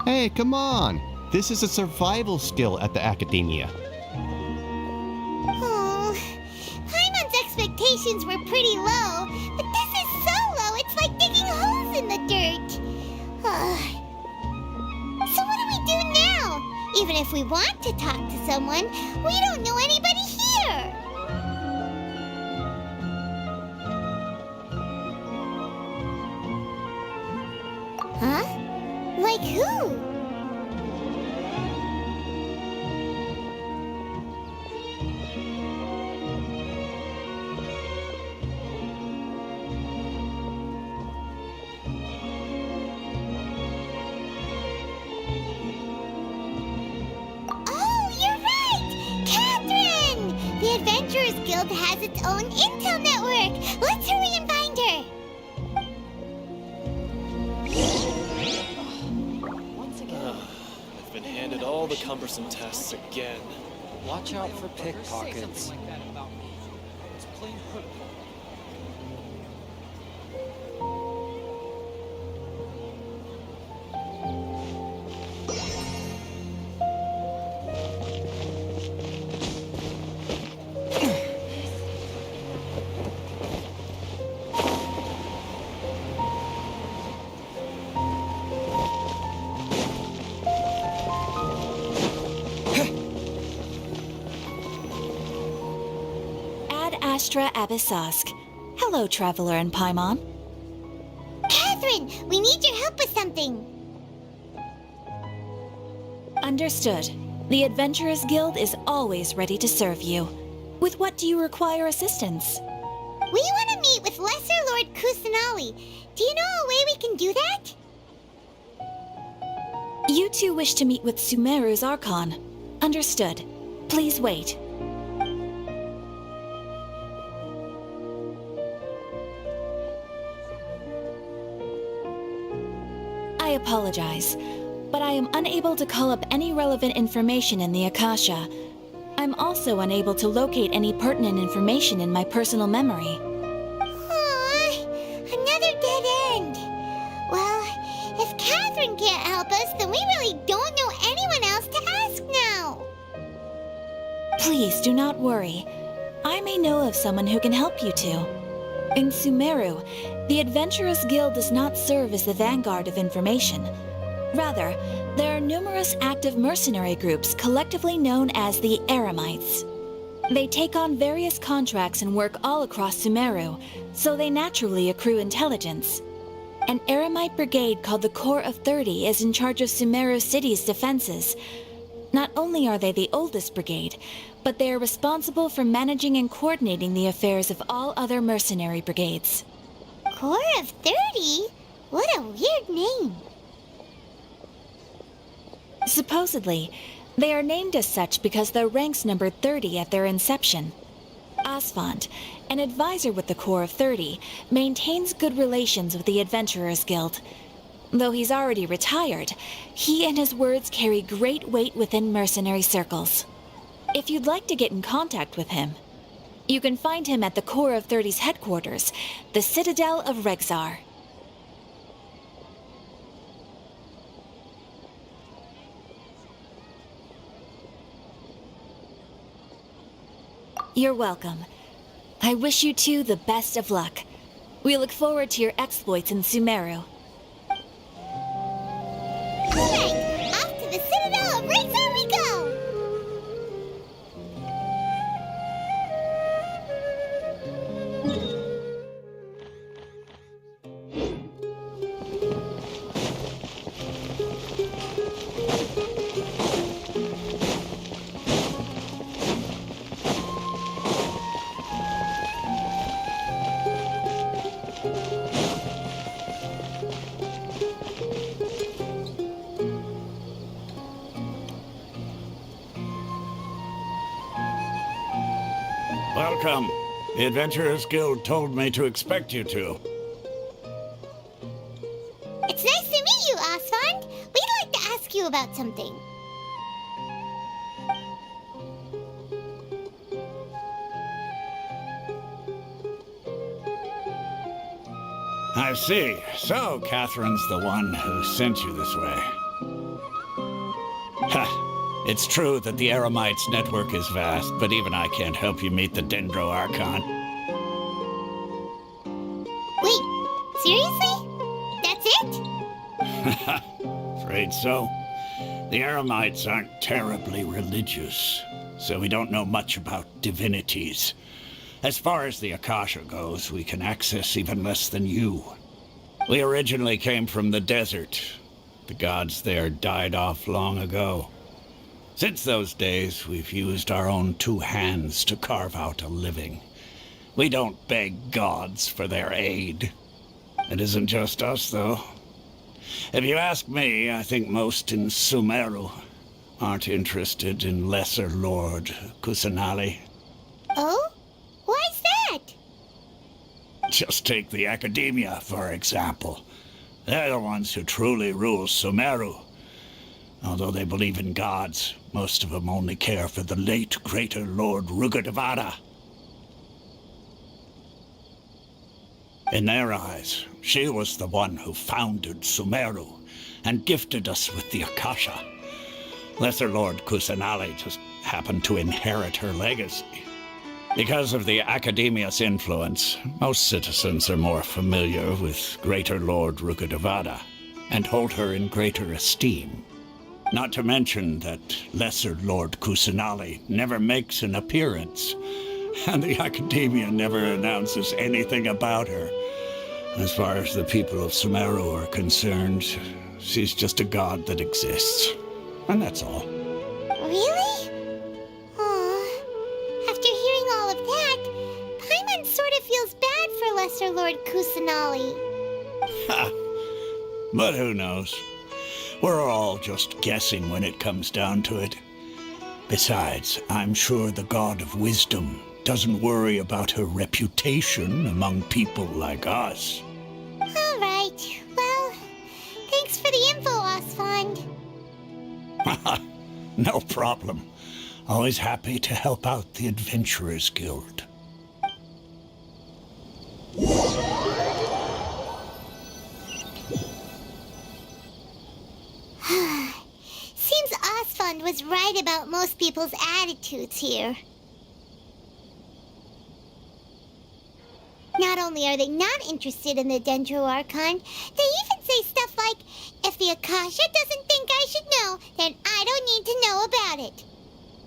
Hey, come on! This is a survival skill at the academia. Oh, Paimon's expectations were pretty low, but this is so low it's like digging holes in the dirt. So what do we do now? Even if we want to talk to someone, we don't know anybody here. Huh? Like who? Oh, you're right! Catherine! The Adventurers Guild has its own intel network. Let's hurry and find her. I've been handed all the cumbersome tasks again. Watch out for pickpockets. Astra Abyssosk. Hello, Traveler and Paimon. Catherine, we need your help with something. Understood. The Adventurers Guild is always ready to serve you. With what do you require assistance? We want to meet with Lesser Lord Kusanali. Do you know a way we can do that? You two wish to meet with Sumeru's Archon. Understood. Please wait. I apologize, but I am unable to call up any relevant information in the Akasha. I'm also unable to locate any pertinent information in my personal memory. Aww, another dead end. Well, if Catherine can't help us, then we really don't know anyone else to ask now. Please do not worry. I may know of someone who can help you two. In Sumeru, the Adventurers Guild does not serve as the vanguard of information. Rather, there are numerous active mercenary groups collectively known as the Eremites. They take on various contracts and work all across Sumeru, so they naturally accrue intelligence. An Eremite brigade called the Corps of 30 is in charge of Sumeru City's defenses. Not only are they the oldest brigade, but they are responsible for managing and coordinating the affairs of all other mercenary brigades. Corps of 30? What a weird name. Supposedly, they are named as such because their ranks numbered 30 at their inception. Asphalt, an advisor with the Corps of 30, maintains good relations with the Adventurers Guild. Though he's already retired, he and his words carry great weight within mercenary circles. If you'd like to get in contact with him, you can find him at the Corps of 30's headquarters, the Citadel of Rexar. You're welcome. I wish you two the best of luck. We look forward to your exploits in Sumeru. Alright, off to the Citadel of Rexar we go! Welcome. The Adventurers Guild told me to expect you two. It's nice to about something. I see. So, Catherine's the one who sent you this way. Ha! It's true that the Eremites' network is vast, but even I can't help you meet the Dendro Archon. Wait, seriously? That's it? Afraid so. The Eremites aren't terribly religious, so we don't know much about divinities. As far as the Akasha goes, we can access even less than you. We originally came from the desert. The gods there died off long ago. Since those days, we've used our own two hands to carve out a living. We don't beg gods for their aid. It isn't just us, though. If you ask me, I think most in Sumeru aren't interested in Lesser Lord Kusanali. Oh? Why's that? Just take the Academia, for example. They're the ones who truly rule Sumeru. Although they believe in gods, most of them only care for the late Greater Lord Rugadavada. In their eyes, she was the one who founded Sumeru and gifted us with the Akasha. Lesser Lord Kusanali just happened to inherit her legacy. Because of the Academia's influence, most citizens are more familiar with Greater Lord Rugadavada and hold her in greater esteem. Not to mention that Lesser Lord Kusanali never makes an appearance, and the Academia never announces anything about her. As far as the people of Sumeru are concerned, she's just a god that exists. And that's all. Really? Aw. After hearing all of that, Paimon sort of feels bad for Lesser Lord Kusanali. Ha! But who knows? We're all just guessing when it comes down to it. Besides, I'm sure the God of Wisdom doesn't worry about her reputation among people like us. All right. Well, thanks for the info, Osfond. No problem. Always happy to help out the Adventurers Guild. Seems Osfond was right about most people's attitudes here. Not only are they not interested in the Dendro Archon, they even say stuff like, if the Akasha doesn't think I should know, then I don't need to know about it.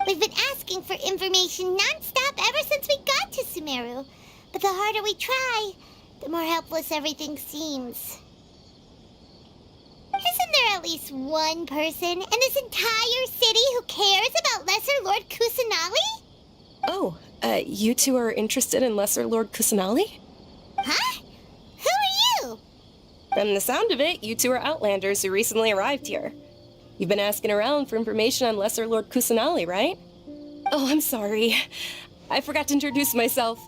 We've been asking for information non-stop ever since we got to Sumeru, but the harder we try, the more helpless everything seems. Isn't there at least one person in this entire city who cares about Lesser Lord Kusanali? Oh, you two are interested in Lesser Lord Kusanali? Huh? Who are you? From the sound of it, you two are Outlanders who recently arrived here. You've been asking around for information on Lesser Lord Kusanali, right? Oh, I'm sorry. I forgot to introduce myself.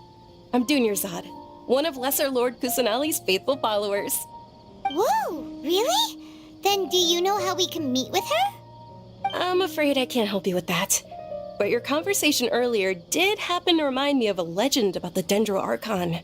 I'm Dunyarzad, one of Lesser Lord Kusanali's faithful followers. Whoa, really? Then do you know how we can meet with her? I'm afraid I can't help you with that. But your conversation earlier did happen to remind me of a legend about the Dendro Archon.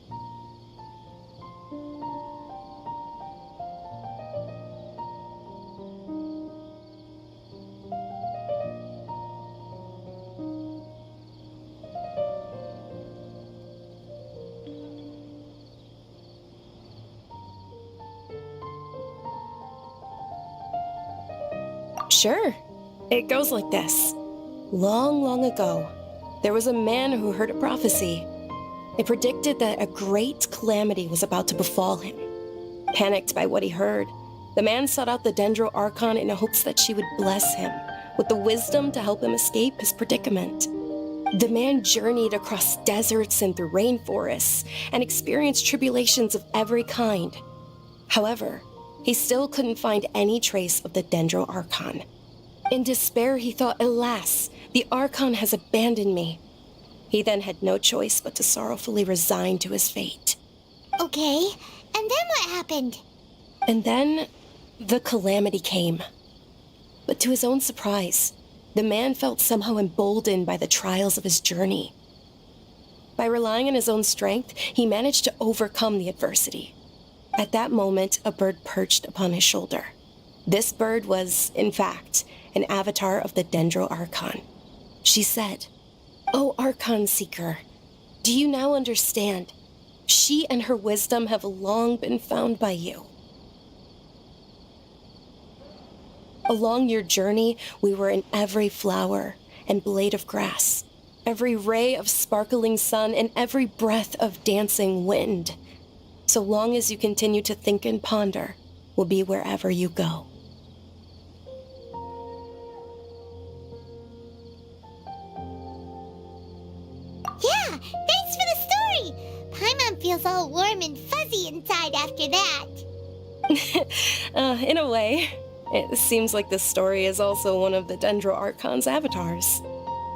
Sure. It goes like this. Long, long ago, there was a man who heard a prophecy. It predicted that a great calamity was about to befall him. Panicked by what he heard, the man sought out the Dendro Archon in hopes that she would bless him with the wisdom to help him escape his predicament. The man journeyed across deserts and through rainforests and experienced tribulations of every kind. However, he still couldn't find any trace of the Dendro Archon. In despair, he thought, alas, the Archon has abandoned me. He then had no choice but to sorrowfully resign to his fate. Okay, and then what happened? And then, the calamity came. But to his own surprise, the man felt somehow emboldened by the trials of his journey. By relying on his own strength, he managed to overcome the adversity. At that moment, a bird perched upon his shoulder. This bird was, in fact, an avatar of the Dendro Archon. She said, "O Archon Seeker, do you now understand? She and her wisdom have long been found by you. Along your journey, we were in every flower and blade of grass, every ray of sparkling sun, and every breath of dancing wind. So long as you continue to think and ponder, we'll be wherever you go." Yeah, thanks for the story. Paimon feels all warm and fuzzy inside after that. In a way, it seems like this story is also one of the Dendro Archon's avatars.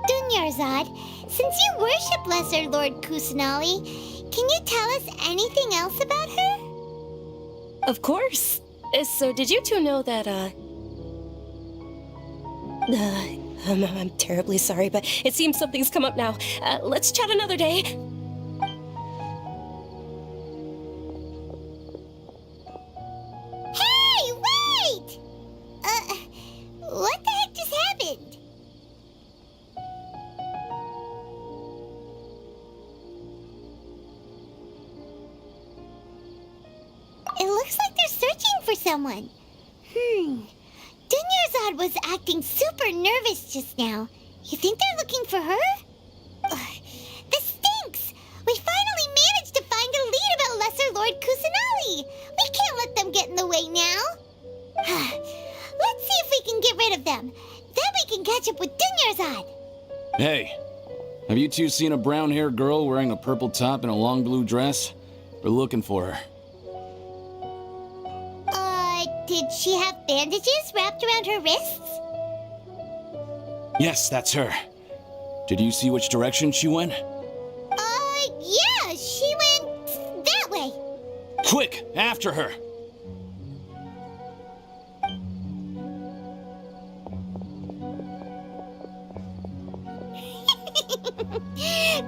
Dunyarzad, since you worship Lesser Lord Kusanali, can you tell us anything else about her? Of course. So did you two know that, I'm terribly sorry, but it seems something's come up now. Let's chat another day. Hey, wait! What the heck just happened? It looks like they're searching for someone. Dunyarzad was acting super nervous just now. You think they're looking for her? This stinks! We finally managed to find a lead about Lesser Lord Kusanali. We can't let them get in the way now. Let's see if we can get rid of them. Then we can catch up with Dunyarzad. Hey, have you two seen a brown-haired girl wearing a purple top and a long blue dress? We're looking for her. Did she have bandages wrapped around her wrists? Yes, that's her. Did you see which direction she went? Yeah, she went that way. Quick, after her!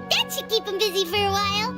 That should keep him busy for a while.